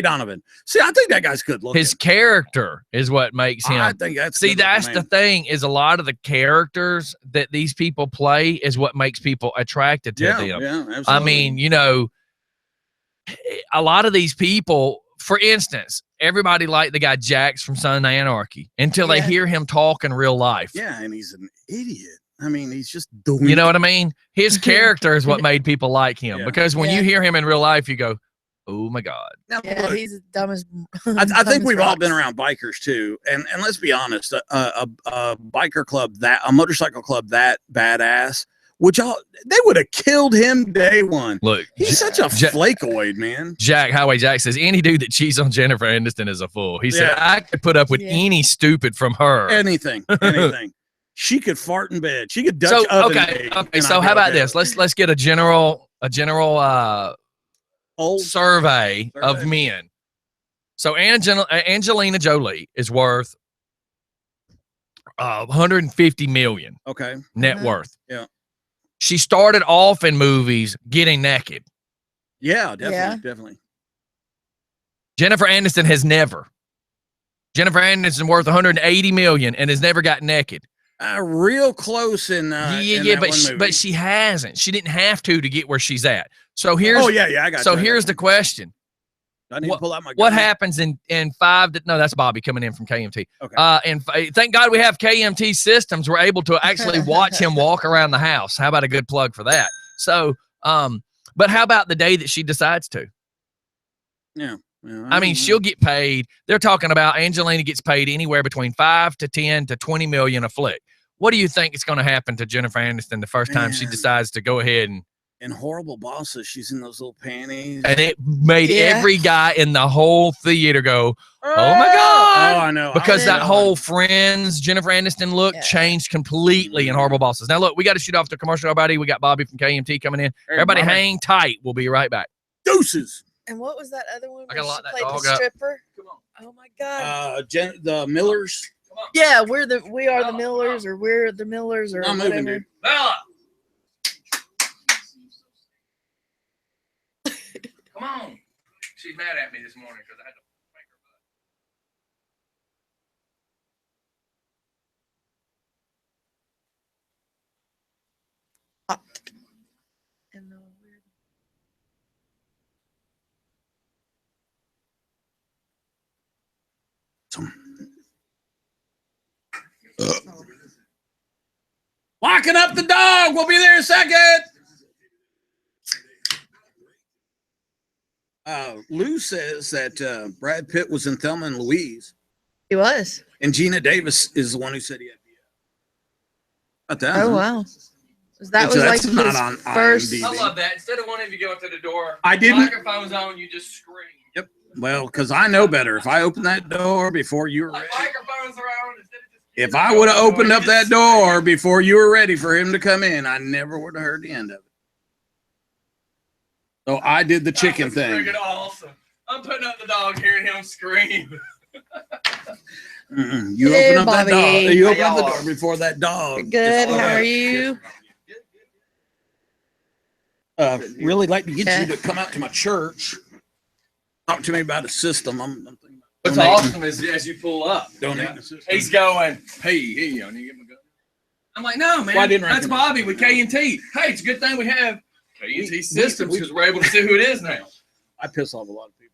Donovan. See, I think that guy's good looking. His character is what makes him. I think that's that's the thing, is a lot of the characters that these people play is what makes people attracted to them. Yeah, absolutely. I mean, you know, a lot of these people, for instance, everybody liked the guy Jax from Son of Anarchy until they hear him talk in real life. Yeah, and he's an idiot. I mean, he's just doing. You know what I mean? His character is what made people like him, because when you hear him in real life, you go, "Oh my God!" Now, look, he's dumb as. I think we've all been around bikers too, and let's be honest, a biker club a motorcycle club that badass, they would have killed him day one. Look, he's such a flakeoid, man. Highway Jack says any dude that cheats on Jennifer Aniston is a fool. He said I could put up with any stupid from her. Anything. She could fart in bed. She could Dutch oven. Okay. So how about this? Let's get a general survey of men. So Angelina Jolie is worth 150 million. Okay. Net worth. Yeah. She started off in movies getting naked. Yeah, definitely. Jennifer Aniston has never. Jennifer Aniston worth 180 million and has never got naked. Real close in but she hasn't. She didn't have to get where she's at. So here's I got. So here's the question. I need to pull out my gun. What happens in 5 to no? That's Bobby coming in from KMT. Okay. And thank God we have KMT systems. We're able to actually watch him walk around the house. How about a good plug for that? So, but how about the day that she decides to? Yeah. I mean, she'll get paid. They're talking about Angelina gets paid anywhere between 5 to 10 to 20 million a flick. What do you think is going to happen to Jennifer Aniston the first time she decides to go ahead and? In Horrible Bosses, she's in those little panties, and it made every guy in the whole theater go, "Oh my God!" Oh, I know, because that whole Friends Jennifer Aniston look changed completely in Horrible Bosses. Now look, we got to shoot off the commercial. Everybody, we got Bobby from KMT coming in. Everybody, hang tight. We'll be right back. Deuces. And what was that other one? I gotta lock that dog the stripper. Up. Come on. Oh my God. The Millers. Come on. Yeah, we are the Millers, or we're the Millers, or I'm whatever. moving, dude. Bella. Come on. She's mad at me this morning because I had to make her butt. And Locking up the dog. We'll be there in a second. Lou says that Brad Pitt was in Thelma and Louise. He was. And Gina Davis is the one who said he had Oh, wow. That was like his first. I love that. Instead of wanting to go up to the door, I didn't. Microphone's on, you just scream. Yep. Well, because I know better. If I open that door before you were ready, Microphones around. if I would have opened up that door before you were ready for him to come in, I never would have heard the end of it. So I did the chicken thing. Awesome. I'm putting up the dog, hearing him scream. You open up that dog. You open up the door before that dog. Good. How are you? Really like to get you to come out to my church. Talk to me about a system. I'm thinking What's awesome is as you pull up, donating a system. he's going, hey, you need to get my gun. I'm like, no, man, that's Bobby with K&T. Hey, it's a good thing we have K&T systems because we're able to see who it is now. I piss off a lot of people.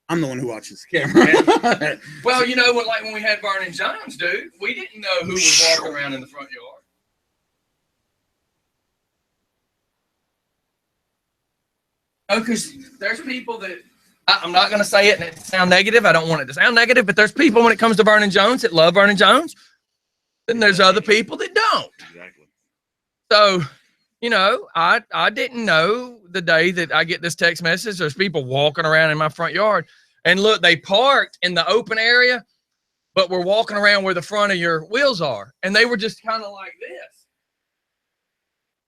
I'm the one who watches the camera. Well, you know what? Like when we had Vernon Jones, dude, we didn't know who was walking around in the front yard. Oh, because there's people that I'm not going to say it and it sound negative. I don't want it to sound negative, but there's people when it comes to Vernon Jones that love Vernon Jones, and there's other people that don't. Exactly. So, you know, I didn't know the day that I get this text message. There's people walking around in my front yard, and look, they parked in the open area, but we're walking around where the front of your wheels are, and they were just kind of like this.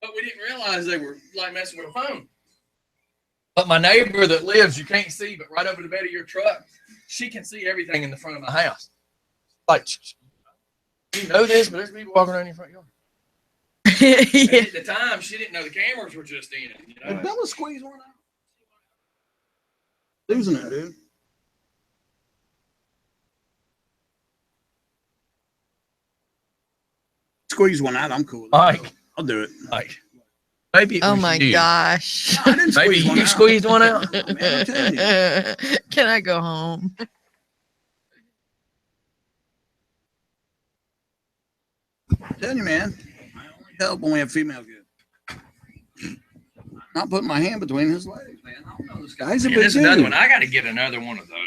But we didn't realize they were like messing with a phone. But my neighbor that lives, you can't see, but right over the bed of your truck, she can see everything in the front of my house. Like, you know this, but there's people walking around in your front yard. Yeah. At the time, she didn't know the cameras were just in. You know? Did Bella squeeze one out? Losing it, dude. Squeeze one out. I'm cool with it. Mike. I'll do it. Mike. Maybe Oh my gosh. I didn't Maybe squeeze one you out. squeezed one out. Man, I'm telling you. Can I go home? I'm telling you, man. I only help when we have female good. Not putting my hand between his legs, man. I don't know this guy. He's a big There's dude. another one. I got to get another one of those.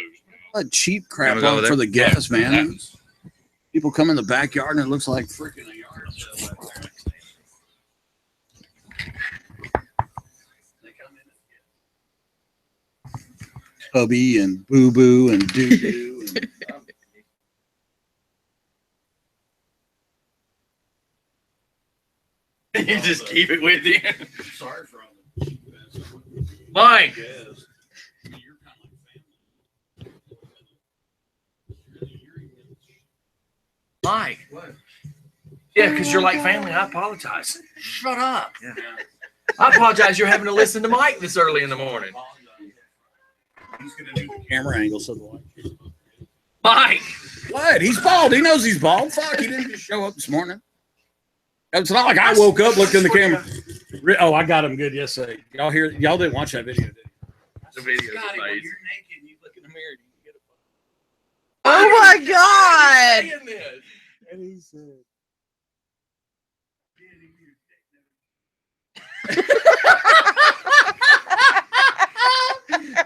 A cheap crap You wanna go on over for there? the guests, Yeah. man. People come in the backyard and it looks like freaking a yard sale. They come in Hubby and Boo Boo and Doo Doo. You just keep it with you. Sorry for all the Mike. Mike. What? Yeah, because you're like family. I apologize. Shut up. Yeah. I apologize. You're having to listen to Mike this early in the morning. He's gonna do the camera angle so the light. Mike. What? He's bald. He knows he's bald. Fuck, he didn't just show up this morning. It's not like I woke up, looked in the camera. Oh, I got him good yesterday. Y'all hear? Y'all didn't watch that video, did you? The video Scottie, when you're naked and you look in the mirror, you get a Oh my God. And he said,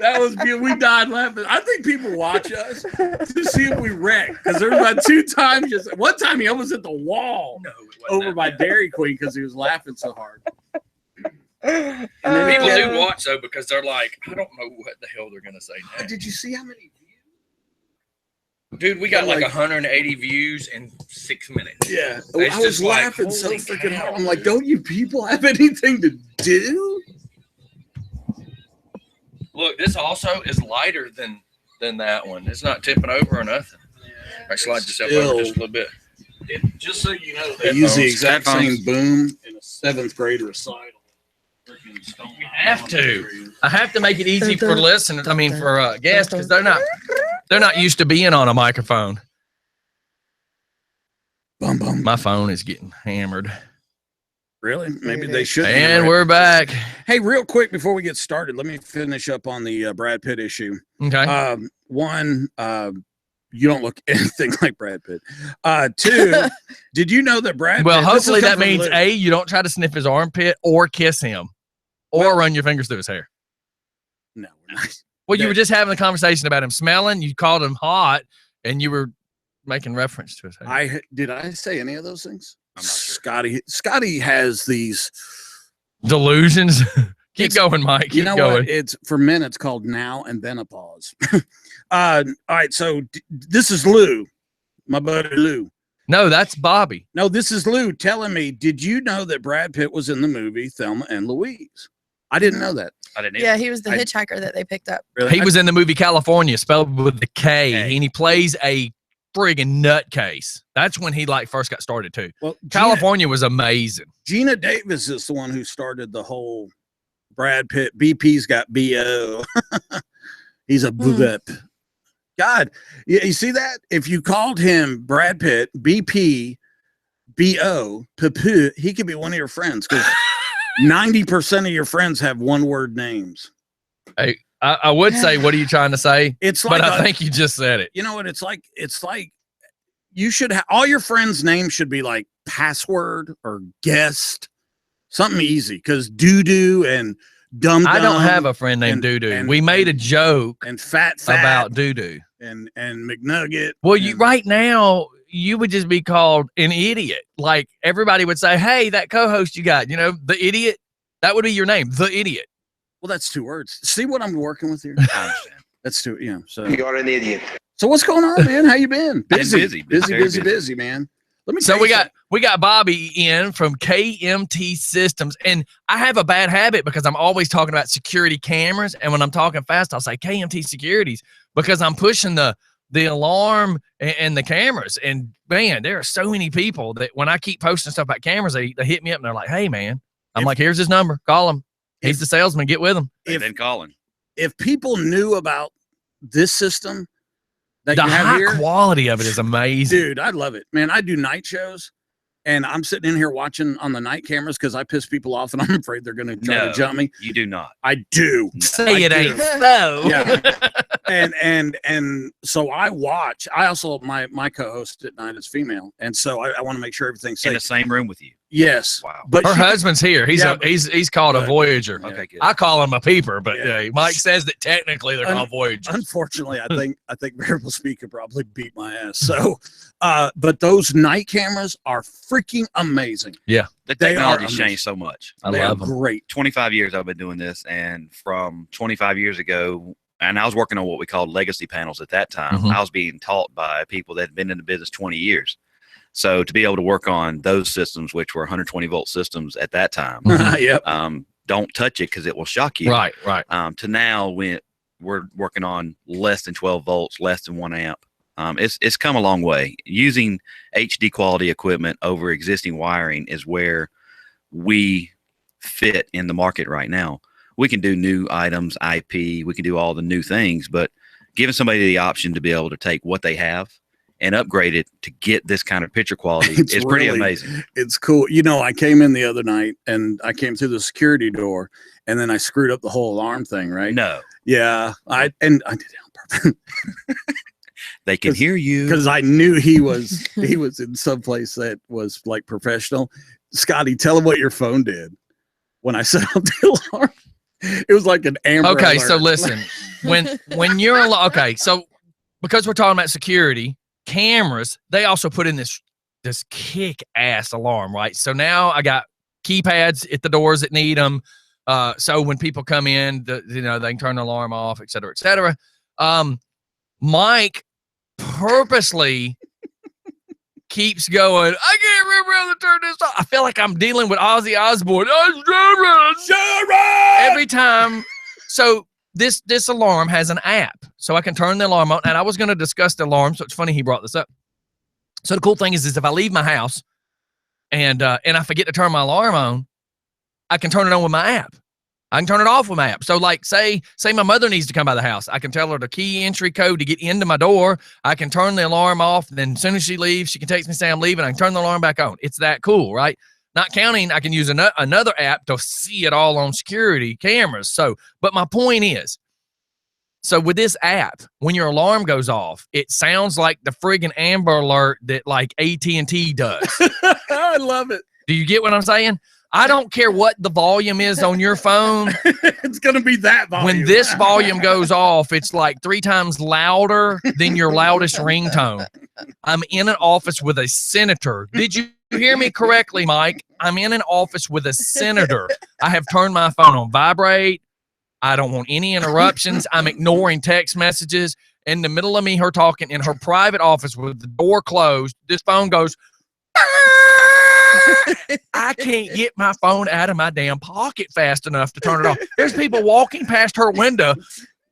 that was good. We died laughing. I think people watch us to see if we wreck because there's about 2 times. Just one time he almost hit the wall over by Dairy Queen because he was laughing so hard. And then people do watch though because they're like, I don't know what the hell they're gonna say next. Did you see how many views? Dude, we got like 180 views in 6 minutes. Yeah, It's I was just like, laughing so holy freaking cow, hard. I'm like, don't you people have anything to do? Look, this also is lighter than that one. It's not tipping over or nothing. I slide yourself over just a little bit. Just so you know, they use the exact same boom in a 7th grade recital. You have to. I have to make it easy for listeners. I mean, for guests, because they're not used to being on a microphone. Bum bum. My phone is getting hammered. Really? Maybe they should. And we're back. Hey, real quick before we get started, let me finish up on the Brad Pitt issue. Okay. One, you don't look anything like Brad Pitt. 2, did you know that Brad? Well, Pitt, hopefully that means A, you don't try to sniff his armpit or kiss him or run your fingers through his hair. No, we're not. Well, you were just having a conversation about him smelling. You called him hot, and you were making reference to his hair. Did I say any of those things? I'm not sure. Scottie has these Delusions. Keep going, Mike. Keep you know going. what? It's for men. It's called now and then a pause. All right. So this is Lou, my buddy Lou. No, that's Bobby. No, this is Lou telling me, did you know that Brad Pitt was in the movie Thelma and Louise? I didn't know that. I didn't. Yeah, he was the hitchhiker that they picked up. Really? He was in the movie California, spelled with the K, and he plays a friggin' nutcase. That's when he like first got started too. Well, California was amazing. Gina Davis is the one who started the whole Brad Pitt. BP's got BO. He's a blip. God, you see that? If you called him Brad Pitt, BP, BO, Papu, he could be one of your friends because 90% of your friends have one-word names. Hey, I would say, what are you trying to say? It's like, but I think you just said it. You know what? It's like you should have all your friends' names should be like password or guest, something easy. Because doo-doo and dum. I don't have a friend named Doo-doo. We made a joke and fat about Doo-doo and McNugget. Well, you right now you would just be called an idiot. Like everybody would say, "Hey, that co-host you got, the idiot." That would be your name, the idiot. Well, that's 2 words. See what I'm working with here? I understand. That's 2. Yeah. So You are an idiot. So what's going on, man? How you been? Busy, busy, man. Let me. So we got Bobby in from KMT Systems, and I have a bad habit because I'm always talking about security cameras, and when I'm talking fast, I'll say KMT Securities because I'm pushing the alarm and the cameras. And man, there are so many people that when I keep posting stuff about cameras, they hit me up and they're like, "Hey, man," I'm like, "Here's his number. Call him. He's the salesman. Get with him." Then calling. If people knew about this system that The you have high here, quality of it is amazing. dude, I love it, man. I do night shows, and I'm sitting in here watching on the night cameras because I piss people off, and I'm afraid they're going to try to jump me. You do not. I do. Say it ain't so. Yeah. and so I watch. I also my co-host at night is female, and so I want to make sure everything's safe. In the same room with you. Yes. Wow. But Her husband's here. He's Yeah, he's called a Voyager. Yeah. Okay, good. I call him a peeper, but Yeah. Mike says that technically they're called Voyagers. Unfortunately, I think variable speed could probably beat my ass. So, but those night cameras are freaking amazing. The They are technology's amazing. changed so much. I They are love them. great. 25 years I've been doing this, and from 25 years ago, and I was working on what we called legacy panels at that time. Mhm. I was being taught by people that had been in the business 20 years. So to be able to work on those systems, which were 120 volt systems at that time, Yep. don't touch it because it will shock you. Right. To now when we're working on less than 12 volts, less than 1 amp. It's come a long way. Using HD quality equipment over existing wiring is where we fit in the market right now. We can do new items, IP, we can do all the new things, but giving somebody the option to be able to take what they have and upgrade it to get this kind of picture quality is pretty amazing. It's cool. I came in the other night and I came through the security door and then I screwed up the whole alarm thing, right? No, Yeah. I did it on purpose. they can hear you. Because I knew he was in some place that was like professional. Scotty, tell him what your phone did when I set up the alarm. It was like an amber Okay, alert. so listen, when you're okay, so because we're talking about security cameras, they also put in this kick ass alarm, right? So now I got keypads at the doors that need them. So when people come in, they can turn the alarm off, et cetera, et cetera. Mike purposely keeps going, I can't remember how to turn this off. I feel like I'm dealing with Ozzy Osbourne. Every time. So this alarm has an app, so I can turn the alarm on. And I was going to discuss the alarm, so it's funny he brought this up. So the cool thing is if I leave my house and I forget to turn my alarm on, I can turn it on with my app. I can turn it off with my app. So like say my mother needs to come by the house. I can tell her the key entry code to get into my door. I can turn the alarm off. Then as soon as she leaves, she can text me, say I'm leaving. I can turn the alarm back on. It's that cool, right? Not counting, I can use another app to see it all on security cameras. So, but my point is, so with this app, when your alarm goes off, it sounds like the friggin' Amber Alert that like AT&T does. I love it. Do you get what I'm saying? I don't care what the volume is on your phone. It's going to be that volume. When this volume goes off, it's like 3 times louder than your loudest ringtone. I'm in an office with a senator. Did you hear me correctly, Mike? I'm in an office with a senator. I have turned my phone on vibrate. I don't want any interruptions. I'm ignoring text messages. In the middle of her talking in her private office with the door closed, this phone goes, I can't get my phone out of my damn pocket fast enough to turn it off. There's people walking past her window.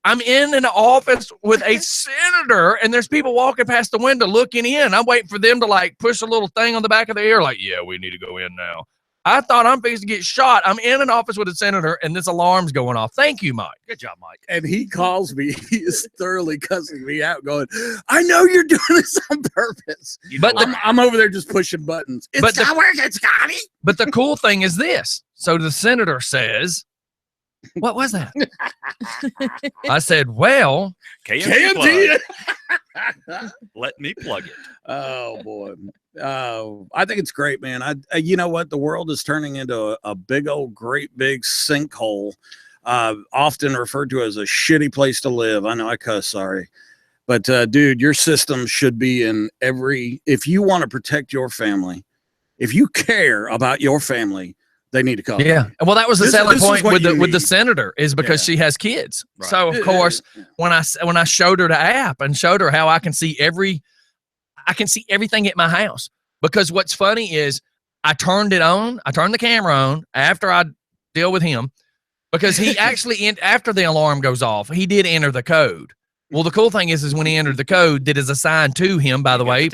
I'm in an office with a senator, and there's people walking past the window looking in. I'm waiting for them to like push a little thing on the back of their ear, like, yeah, we need to go in now. I thought I'm fixing to get shot. I'm in an office with a senator, and this alarm's going off. Thank you, Mike. Good job, Mike. And he calls me. He is thoroughly cussing me out, going, I know you're doing this on purpose. But I'm over there just pushing buttons. It's not working, Scotty. But the cool thing is this. So the senator says, what was that? I said, well, KMT. Let me plug it. Oh, boy. I think it's great, man. You know what? The world is turning into a big old, great big sinkhole, often referred to as a shitty place to live. I know I cuss, sorry. But, dude, your system should be in if you want to protect your family, if you care about your family, they need to come. Yeah. Well, that was the selling point with the senator is because she has kids. Right. So of course, when I showed her the app and showed her how I can see everything at my house, because what's funny is I turned the camera on after I deal with him, because he actually, after the alarm goes off, he did enter the code. Well, the cool thing is when he entered the code that is assigned to him, by the way,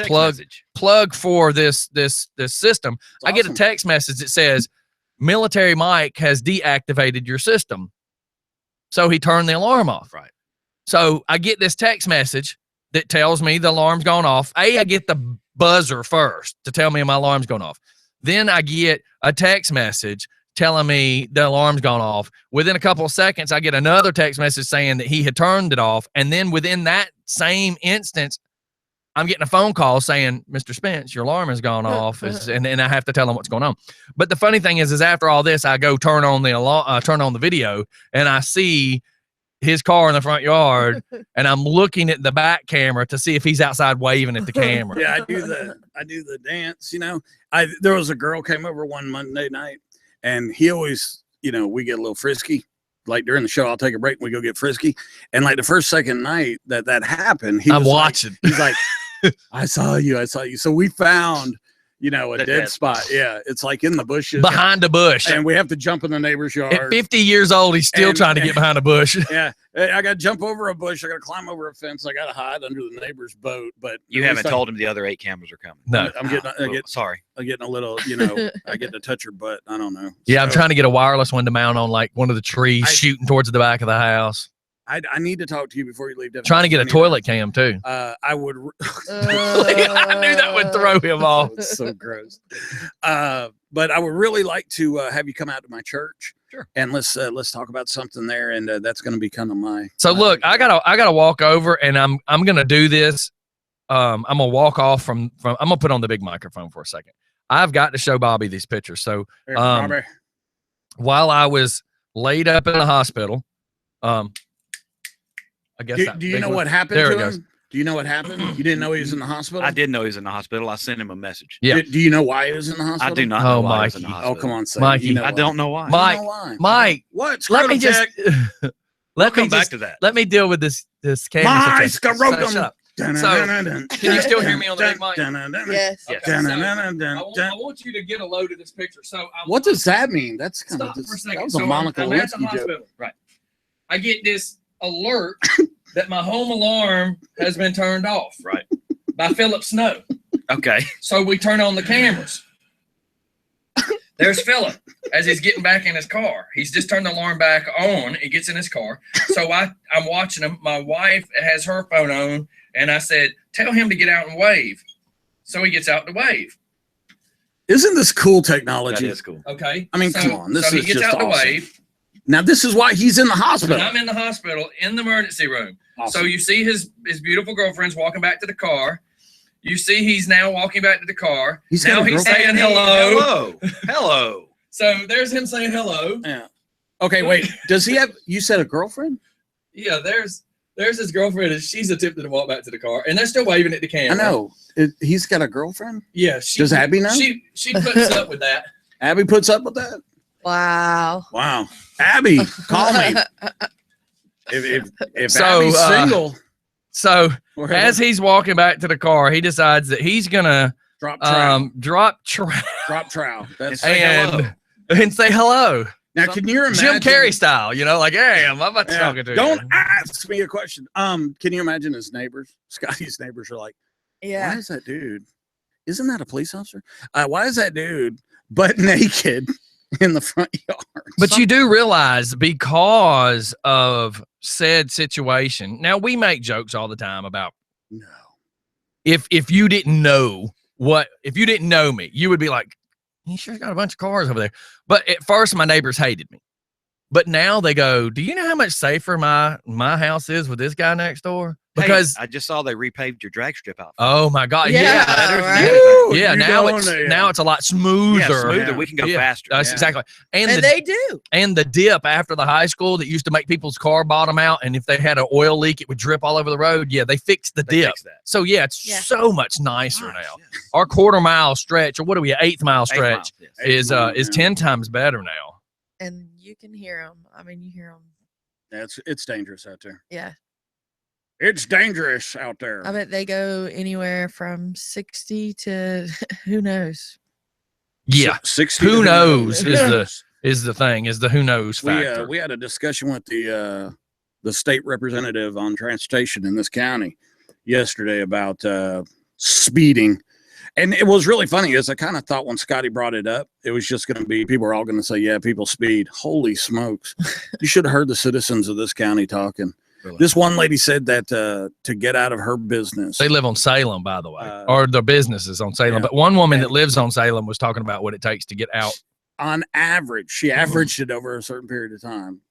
plug for this system. I get a text message that says, militarymike has deactivated your system. So he turned the alarm off. Right. So I get this text message that tells me the alarm's gone off. I get the buzzer first to tell me my alarm's gone off. Then I get a text message telling me the alarm's gone off. Within a couple of seconds, I get another text message saying that he had turned it off. And then within that same instance, I'm getting a phone call saying, Mr. Spence, your alarm has gone off, and I have to tell him what's going on. But the funny thing is after all this, I go turn on the video, and I see his car in the front yard, and I'm looking at the back camera to see if he's outside waving at the camera. Yeah, I do the dance. You know, there was a girl came over one Monday night, and he always, we get a little frisky. Like during the show, I'll take a break and we go get frisky. And like the second night that happened, I'm watching. He's like, I saw you. So we found, a dead spot. Yeah. It's like in the bushes. Behind a bush. And we have to jump in the neighbor's yard. At 50 years old, he's still trying to get behind a bush. Yeah. I got to jump over a bush. I got to climb over a fence. I got to hide under the neighbor's boat. But you haven't told him the other 8 cameras are coming. No. I'm getting a little, I get to touch her butt. I don't know. Yeah. I'm trying to get a wireless one to mount on like one of the trees shooting towards the back of the house. I need to talk to you before you leave. Trying to get a toilet cam too. I would. I knew that would throw him off. It's so gross. But I would really like to have you come out to my church. Sure. And let's talk about something there, and that's going to be kind of my. So look, I gotta walk over, and I'm gonna do this. I'm gonna walk off from. I'm gonna put on the big microphone for a second. I've got to show Bobby these pictures. So while I was laid up in the hospital, I guess. Do you know what happened to him? Do you know what happened? You didn't know he was in the hospital? I did know he was in the hospital. I sent him a message. Yeah. Do you know why he was in the hospital? I do not know why he was in Mikey. the hospital. Oh, come on, say Mikey. I don't know why. Mike. What? Let me just. Back to that. Let me deal with this camera. My scrotum. So, can you still hear me on the big mic? Yes. Okay, so, I want you to get a load of this picture. So what does that mean? That's kind of that that was a Monica Lewinsky joke. Right. I get this alert that my home alarm has been turned off. Right. By Philip Snow. Okay. So we turn on the cameras. There's Philip as he's getting back in his car. He's just turned the alarm back on. He gets in his car. So I'm watching him. My wife has her phone on, and I said, tell him to get out and wave. So he gets out to wave. Isn't this cool technology? That is cool. Okay. I mean, come on. This is he gets just out to awesome. wave. Now, this is why he's in the hospital. And I'm in the hospital in the emergency room. Awesome. So you see his beautiful girlfriend's walking back to the car. You see he's now walking back to the car. He's saying hello. Hello. So there's him saying hello. Yeah. Okay, wait. Does he have, you said a girlfriend? Yeah, there's There's his girlfriend, and she's attempting to walk back to the car, and they're still waving at the camera. I know. He's got a girlfriend? Yeah. Does Abby know? She puts up with that. Abby puts up with that? Wow. Wow. Abby, call me. If So, Abby's single. So as he's walking back to the car, he decides that he's gonna drop trow. Drop trow. Drop trow. That's and say hello. Now, can you imagine Jim Carrey style? You know, like, hey, I'm about to talk to you. Don't ask me a question. Can you imagine his neighbors? Scotty's neighbors are like, yeah. Why is that dude? Isn't that a police officer? Why is that dude butt naked in the front yard? But you do realize because of said situation. Now we make jokes all the time about if you didn't know if you didn't know me, you would be like, he sure got a bunch of cars over there. But at first my neighbors hated me. But now they go, do you know how much safer my house is with this guy next door? Because I just saw they repaved your drag strip out. Oh my God. Yeah. Yeah. Now it's a lot smoother. Yeah, smoother. We can go faster. That's exactly. And they do. And the dip after the high school that used to make people's car bottom out, and if they had an oil leak, it would drip all over the road. Yeah, they fixed the dip. So yeah, it's so much nicer now. Yes. Our quarter-mile stretch, or what are we, 8th mile stretch, is 10 times better now. And you can hear them. I mean, you hear them. Yeah, it's dangerous out there. Yeah. It's dangerous out there. I bet they go anywhere from 60 to who knows. Yeah, 60. Who knows is the thing, is the who knows factor. We had a discussion with the state representative on transportation in this county yesterday about speeding. And it was really funny, is I kind of thought when Scotty brought it up, it was just going to be, people are all going to say, yeah, people speed. Holy smokes. You should have heard the citizens of this county talking. Really? This one lady said that to get out of her business. They live on Salem, by the way, or their business is on Salem. Yeah. But one woman that lives on Salem was talking about what it takes to get out. On average, she averaged it over a certain period of time.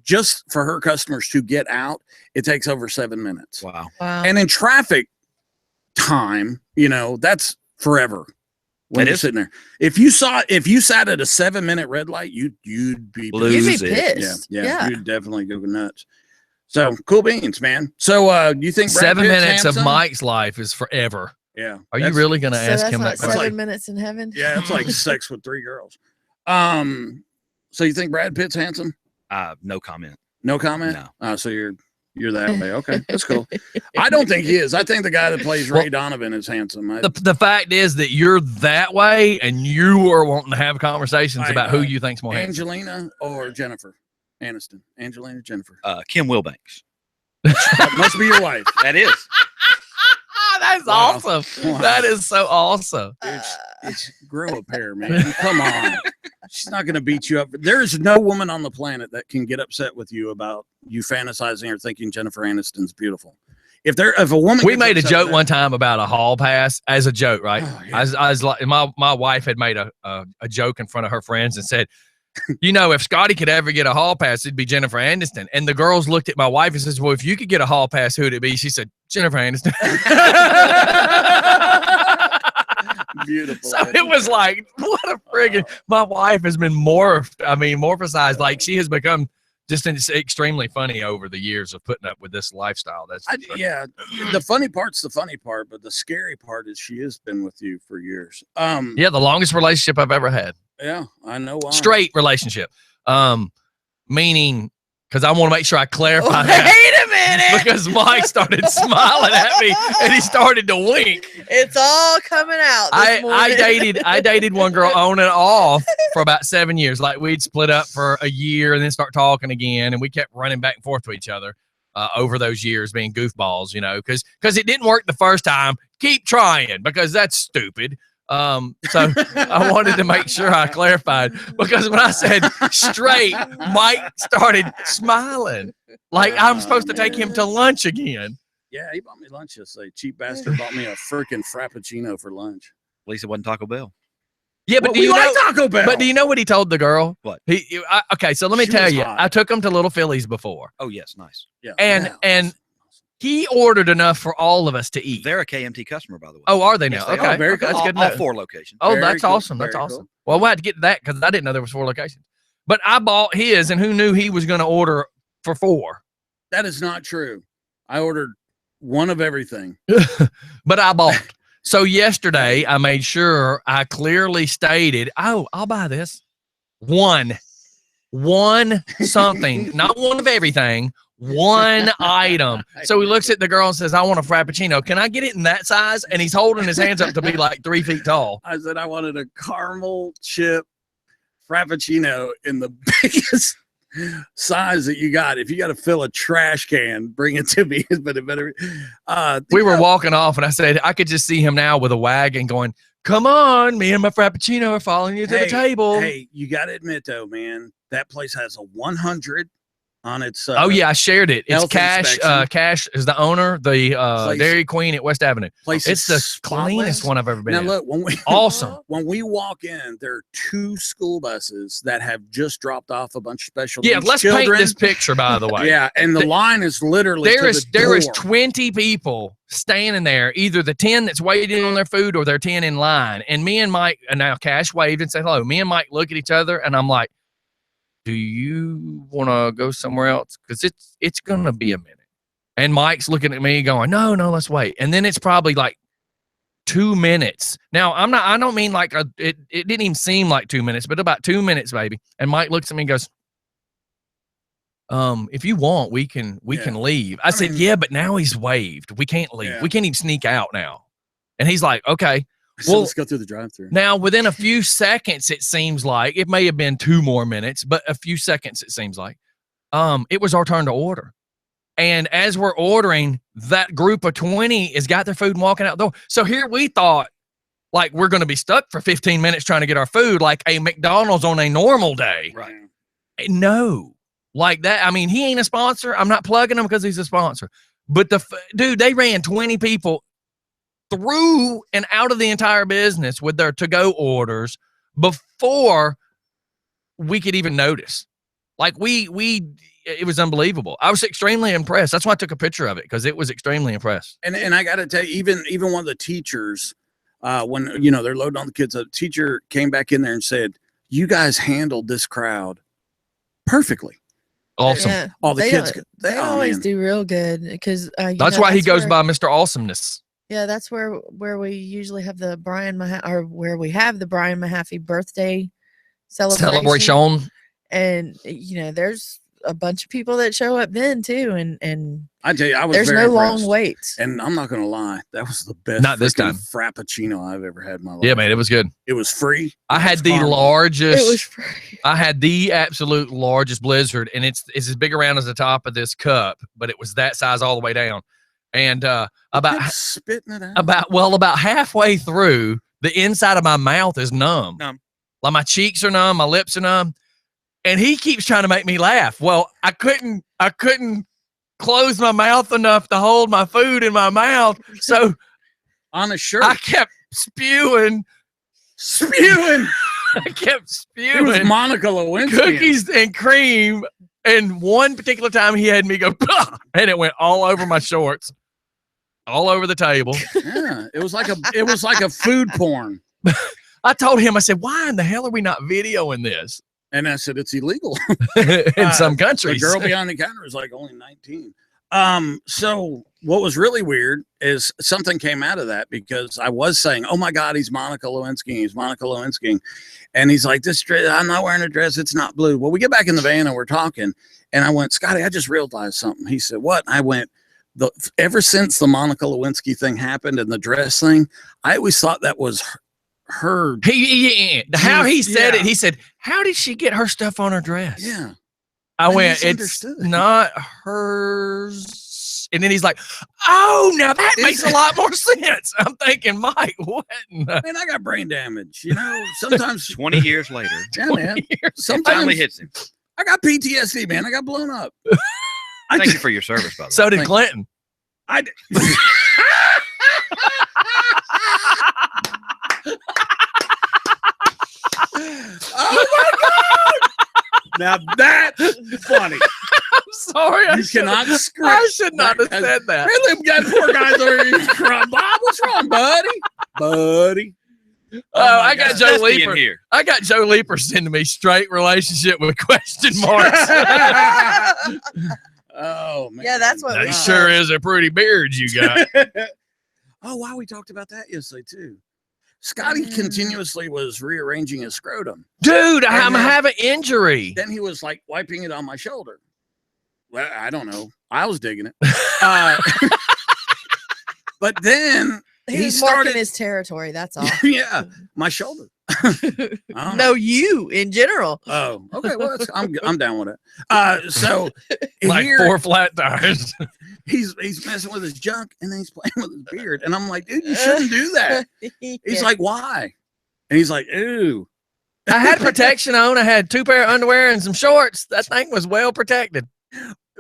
Just for her customers to get out, it takes over 7 minutes. Wow. And in traffic time, that's forever. When you're sitting there, if you sat at a 7-minute red light, you'd be pissed. Yeah, you'd definitely go nuts. So cool beans, man. So you think Brad 7 minutes handsome? of Mike's life is forever? Yeah. Are you really going to ask him that question? 7 minutes in heaven. Yeah, it's like sex with 3 girls. So you think Brad Pitt's handsome? No comment. No comment. No. So you're that way. Okay, that's cool. I don't think he is. I think the guy that plays Ray Donovan is handsome. The fact is that you're that way, and you are wanting to have conversations about who you think's more handsome. Angelina or Jennifer Aniston? Angelina, Jennifer. Kim Wilbanks. That must be your wife. That is. That's awesome. Wow. That is so awesome. It's grow a pair, man. Come on. She's not going to beat you up. There is no woman on the planet that can get upset with you about you fantasizing or thinking Jennifer Aniston's beautiful. If a woman, we made a joke one time about a hall pass as a joke, right? Oh, yeah. I was like, my wife had made a joke in front of her friends and said, if Scotty could ever get a hall pass, it'd be Jennifer Aniston. And the girls looked at my wife and says, well, if you could get a hall pass, who'd it be? She said, Jennifer Aniston. Beautiful. So it was like, what a friggin', my wife has been morphosized. Like, she has become just extremely funny over the years of putting up with this lifestyle. The funny part's the funny part, but the scary part is she has been with you for years. The longest relationship I've ever had. Yeah, I know why. Straight relationship. Meaning, because I want to make sure I clarify that. Wait a minute. Because Mike started smiling at me and he started to wink. It's all coming out. I dated one girl on and off for about 7 years. Like, we'd split up for a year and then start talking again, and we kept running back and forth to each other over those years, being goofballs, because it didn't work the first time. Keep trying, because that's stupid. So I wanted to make sure I clarified, because when I said straight, Mike started smiling like I'm supposed to take him to lunch again. Yeah, he bought me lunch yesterday. Cheap bastard bought me a freaking Frappuccino for lunch. At least it wasn't Taco Bell. Yeah, but do you know Taco Bell? But do you know what he told the girl? What? Okay, so let me tell you. I took him to Little Phillies before. Oh yes, nice. Yeah, and he ordered enough for all of us to eat. They're a KMT customer, by the way. Oh, are they now? Yes, okay, very good. That's good. All 4 locations. Oh, that's awesome. That's awesome. Cool. Well, we'll have to get to that, because I didn't know there was 4 locations. But I bought his, and who knew he was going to order for 4? That is not true. I ordered one of everything. But I bought. So yesterday, I made sure I clearly stated, oh, I'll buy this. One something, not one of everything, one item. So he looks at the girl and says, I want a Frappuccino. Can I get it in that size? And he's holding his hands up to be like 3 feet tall. I said I wanted a caramel chip Frappuccino in the biggest size that you got. If you got to fill a trash can, bring it to me. But it better. We were walking off, and I said I could just see him now with a wagon going, "Come on, me and my Frappuccino are following you to the table." Hey, you got to admit though, man, that place has a 100 on its. Oh yeah, I shared it. It's Cash. inspection. Cash is the owner, the Dairy Queen at West Avenue. It's the cleanest one I've ever been. Now in. look, when we Awesome. When we walk in, there are 2 school buses that have just dropped off a bunch of special Yeah, needs let's children. paint this picture. By the way, Yeah, and the line is literally there is door. 20 people standing there, either the 10 that's waiting on their food or their 10 in line. And me and Mike, and now Cash waved and said hello. Me and Mike look at each other, and I'm like, do you want to go somewhere else? Because it's going to be a minute. And Mike's looking at me going, no, let's wait. And then it's probably like 2 minutes. Now, I don't mean like it didn't even seem like 2 minutes, but about 2 minutes, baby. And Mike looks at me and goes, if you want, we can leave. I said, yeah, but now he's waved. We can't leave. Yeah. We can't even sneak out now. And he's like, okay. So Well, let's go through the drive-thru. now, within a few seconds, it seems like it may have been 2 more minutes, but a few seconds, it seems like it was our turn to order. And as we're ordering, that group of 20 has got their food and walking out the door. So here we thought like we're going to be stuck for 15 minutes trying to get our food like a McDonald's on a normal day. Right. No, like that. I mean, he ain't a sponsor. I'm not plugging him because he's a sponsor. But dude, they ran 20 people through and out of the entire business with their to-go orders before we could even notice. Like it was unbelievable. I was extremely impressed. That's why I took a picture of it, because it was extremely impressed. And I got to tell you, even one of the teachers, when they're loading on the kids, a teacher came back in there and said, "You guys handled this crowd perfectly." Awesome. Yeah, All the kids, they always do real good, because that's why he goes by Mr. Awesomeness. Yeah, that's where we usually have the Brian Mahaffey birthday celebration. And there's a bunch of people that show up then too, and I tell you, I was there's very no impressed. long waits. And I'm not gonna lie, that was the best. Not this time. Frappuccino I've ever had in my life. Yeah, man, it was good. It was free. I had the It largest. was free. I had the absolute largest Blizzard, and it's as big around as the top of this cup, but it was that size all the way down. And about spitting it out. About halfway through, the inside of my mouth is numb. Like my cheeks are numb, my lips are numb. And he keeps trying to make me laugh. Well, I couldn't close my mouth enough to hold my food in my mouth. So on a shirt, I kept spewing. I kept spewing. It was Monica Lewinsky. Cookies and cream. And one particular time he had me go, and it went all over my shorts, all over the table. Yeah, it was like a food porn. I told him, I said, why in the hell are we not videoing this? And I said, it's illegal in some countries. The girl behind the counter was like only 19. So what was really weird is something came out of that, because I was saying, oh my God, he's Monica Lewinsky. And he's like, this dress, I'm not wearing a dress. It's not blue. Well, we get back in the van and we're talking, and I went, Scotty, I just realized something. He said, what? I went, ever since the Monica Lewinsky thing happened and the dress thing, I always thought that was her. How he said it, he said, how did she get her stuff on her dress? Yeah. I went, it's not hers. And then he's like, oh, now that makes a lot more sense. I'm thinking, Mike, what? Man, I got brain damage. Sometimes 20 years later. Yeah, man. Sometimes finally hits him. I got PTSD, man. I got blown up. Thank you for your service, by the way. So did Clinton. I did. Oh my God! Now that's funny. I'm sorry. You cannot script. I should not have said that. Hey, them got poor guys over here crying. Bob, what's wrong, buddy? Oh, I got Joe Leeper here. I got Joe Leeper sending me straight relationship with question marks. Oh man. Yeah, that's what That we sure said. is a pretty beard you got. Oh wow, we talked about that yesterday too. Scotty continuously was rearranging his scrotum. Dude, And I'm then- having injury. Then he was like wiping it on my shoulder. Well, I don't know. I was digging it. But then He was marking his territory. That's all. yeah, my shoulder. No, you in general. Oh, okay. Well, I'm down with it. So Like here 4 flat tires. he's messing with his junk and then he's playing with his beard, and I'm like, dude, you shouldn't do that. He's like, why? And he's like, ooh. I had protection on. I had 2 pair of underwear and some shorts. That thing was well protected.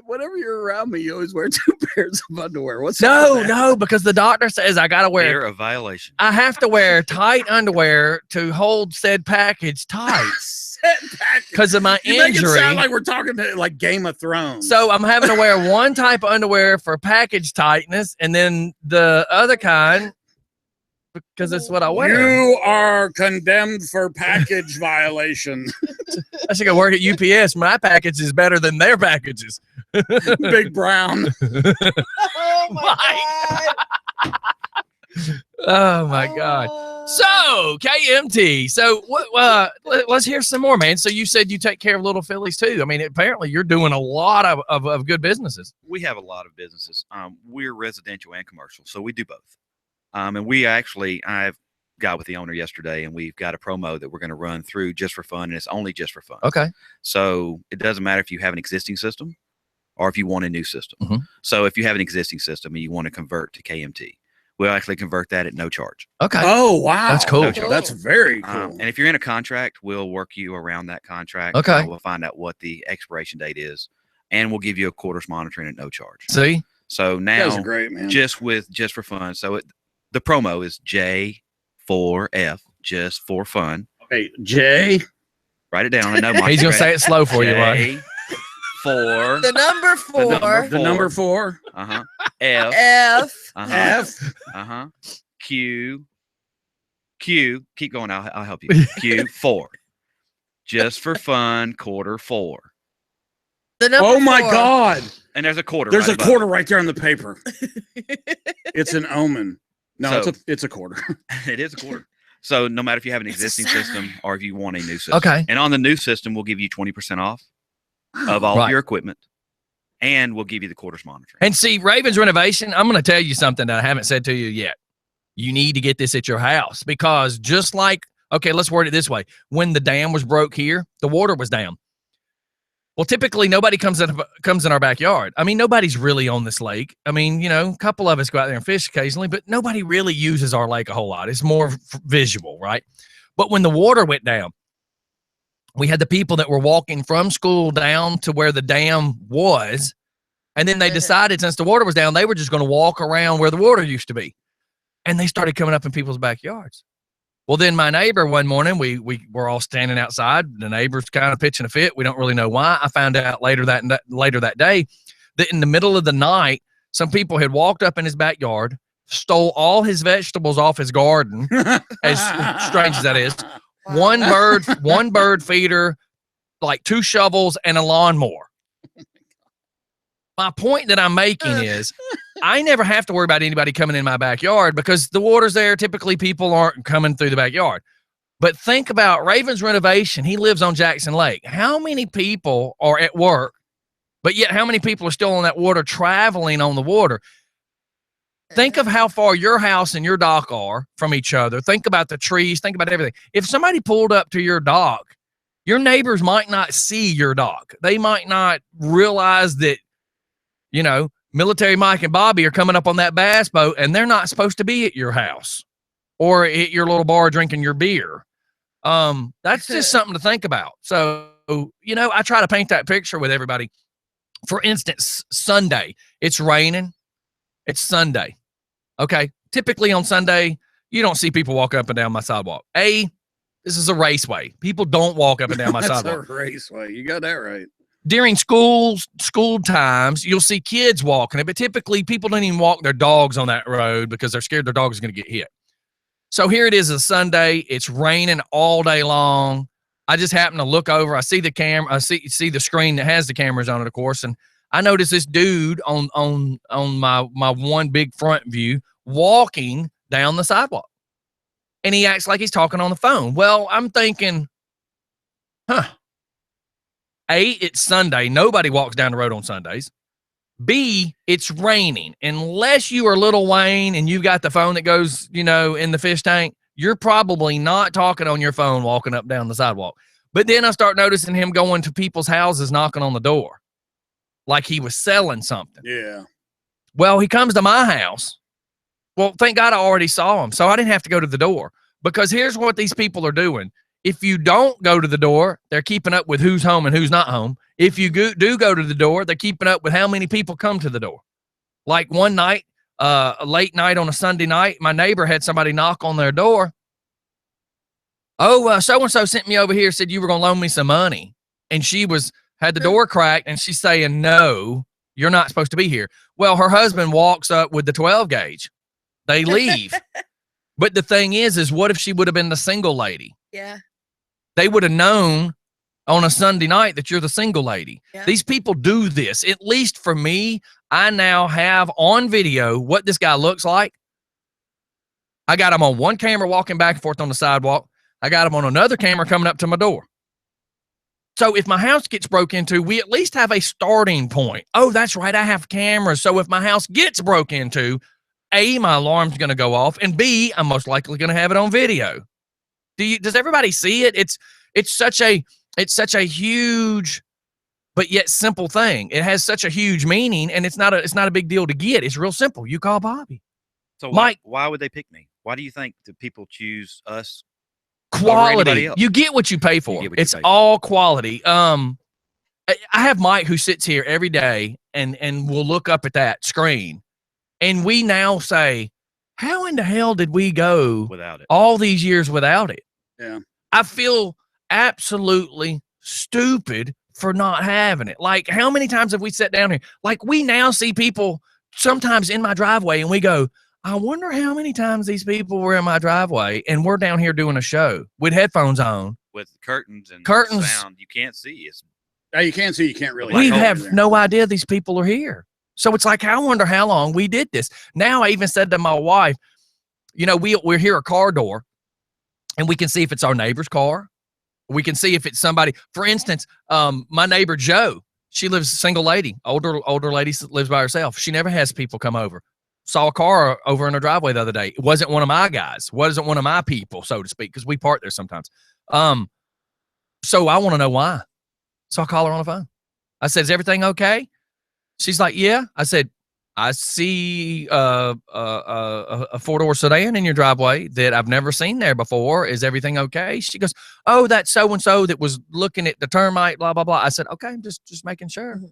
Whenever you're around me, you always wear 2 pairs of underwear. What's No, because the doctor says I gotta wear. They're a violation. I have to wear tight underwear to hold said package tight because of my You make it injury. sound like we're talking to like Game of Thrones. So I'm having to wear one type of underwear for package tightness, and then the other kind because it's what I wear. you are condemned for package violation. I should go work at UPS. My package is better than their packages. Big Brown. Oh my Oh my God. So KMT. So let's hear some more, man. So you said you take care of little fillies too. I mean, apparently you're doing a lot of good businesses. We have a lot of businesses. We're residential and commercial, so we do both. And we actually, I've got with the owner yesterday, and we've got a promo that we're going to run through just for fun, and it's only just for fun. Okay. So it doesn't matter if you have an existing system or if you want a new system. Mhm. So if you have an existing system and you want to convert to KMT, we'll actually convert that at no charge. Okay. Oh wow, That's cool. That's very cool. And if you're in a contract, we'll work you around that contract. Okay. We'll find out what the expiration date is, and we'll give you a quarters monitoring at no charge. See? So You guys now, are great, man. just for fun. So the promo is J4F, just for fun. Okay, Jay. Write it down. I know Mike. He's gonna say it slow for you, right? J4. The number 4. The number 4. Uh-huh. F. F. Uh-huh. F. Uh-huh. Q. Keep going. I'll help you. Q4. Just for fun, quarter 4. The number Oh my 4. God. And there's a quarter. There's right a above quarter right there on the paper. It's an omen. No, So- it's a quarter. it is a quarter. So no matter if you have an It's a existing sign. system or if you want a new system. Okay. And on the new system, we'll give you 20% off of all Right. of your equipment, and we'll give you the quarters monitoring. And see, Ravens Renovation, I'm going to tell you something that I haven't said to you yet. You need to get this at your house because just like, okay, let's word it this way. When the dam was broke here, the water was down. Well, typically nobody comes in our backyard. I mean, nobody's really on this lake. I mean, you know, a couple of us go out there and fish occasionally, but nobody really uses our lake a whole lot. It's more visual, right? But when the water went down, we had the people that were walking from school down to where the dam was. And then they decided since the water was down, they were just going to walk around where the water used to be. And they started coming up in people's backyards. Well, then my neighbor one morning, we were all standing outside. The neighbor's kind of pitching a fit. We don't really know why. I found out later that day that in the middle of the night, some people had walked up in his backyard, stole all his vegetables off his garden, as strange as that is. Wow. One bird feeder, like 2 shovels and a lawnmower. My point that I'm making is I never have to worry about anybody coming in my backyard because the water's there. Typically, people aren't coming through the backyard. But think about Ravens Renovation. He lives on Jackson Lake. How many people are at work, but yet how many people are still on that water traveling on the water? Think of how far your house and your dock are from each other. Think about the trees. Think about everything. If somebody pulled up to your dock, your neighbors might not see your dock. They might not realize that, you know, Military Mike and Bobby are coming up on that bass boat and they're not supposed to be at your house or at your little bar drinking your beer. That's just something to think about. So, you know, I try to paint that picture with everybody. For instance, Sunday, it's raining. It's Sunday. Okay. Typically on Sunday, you don't see people walk up and down my sidewalk. This is a raceway. People don't walk up and down my That's sidewalk. a raceway. You got that right. During school times, you'll see kids walking it, but typically people don't even walk their dogs on that road because they're scared their dog is going to get hit. So here it is a Sunday. It's raining all day long. I just happen to look over. I see the camera. I see the screen that has the cameras on it, of course, and I noticed this dude on my one big front view walking down the sidewalk, and he acts like he's talking on the phone. Well, I'm thinking, A, it's Sunday. Nobody walks down the road on Sundays. B, it's raining. Unless you are Lil Wayne and you've got the phone that goes, in the fish tank, you're probably not talking on your phone walking up down the sidewalk. But then I start noticing him going to people's houses, knocking on the door like he was selling something. Yeah. Well, he comes to my house. Well, thank God I already saw him, so I didn't have to go to the door, because here's what these people are doing. If you don't go to the door, they're keeping up with who's home and who's not home. If you do go to the door, they're keeping up with how many people come to the door. Like one night, a late night on a Sunday night, my neighbor had somebody knock on their door. Oh, so-and-so sent me over here, said you were going to loan me some money. And she had the door cracked, and she's saying, no, you're not supposed to be here. Well, her husband walks up with the 12 gauge. They leave. But the thing is what if she would have been the single lady? Yeah. They would have known on a Sunday night that you're the single lady. Yeah. These people do this. At least for me, I now have on video what this guy looks like. I got him on one camera walking back and forth on the sidewalk. I got him on another camera coming up to my door. So if my house gets broke into, we at least have a starting point. Oh, that's right, I have cameras. So if my house gets broke into, A, my alarm's going to go off, and B, I'm most likely going to have it on video. Does everybody see it? It's such a huge but yet simple thing. It has such a huge meaning, and it's not a big deal to get. It's real simple. You call Bobby. So Mike, why would they pick me? Why do you think that people choose us? Quality. You get what you pay for. It's all quality. I have Mike who sits here every day and will look up at that screen, and we now say, how in the hell did we go without it all these years without it? Yeah. I feel absolutely stupid for not having it. Like, how many times have we sat down here? Like, we now see people sometimes in my driveway, and we go, I wonder how many times these people were in my driveway, and we're down here doing a show with headphones on. With curtains and sound. You can't see. You can't see. You can't really. We have no idea these people are here. So it's like, I wonder how long we did this. Now I even said to my wife, we're here a car door, and we can see if it's our neighbor's car. We can see if it's somebody. For instance, my neighbor Joe, she lives, single lady, older lady, lives by herself. She never has people come over. Saw a car over in her driveway the other day. It wasn't one of my guys. Wasn't one of my people, so to speak, because we park there sometimes. So I want to know why. So I call her on the phone. I said, is everything okay? She's like, yeah. I said, I see a four-door sedan in your driveway that I've never seen there before. Is everything okay? She goes, oh, that's so-and-so that was looking at the termite, blah, blah, blah. I said, okay, just making sure. Mm-hmm.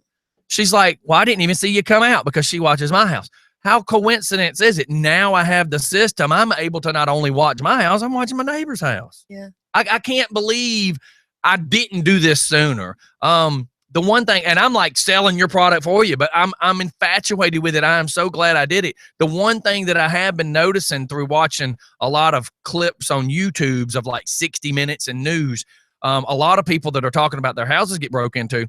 She's like, well, I didn't even see you come out because she watches my house. How coincidence is it? Now I have the system. I'm able to not only watch my house, I'm watching my neighbor's house. Yeah. I can't believe I didn't do this sooner. The one thing, and I'm like selling your product for you, but I'm infatuated with it. I am so glad I did it. The one thing that I have been noticing through watching a lot of clips on YouTube's of like 60 Minutes and news, a lot of people that are talking about their houses get broke into,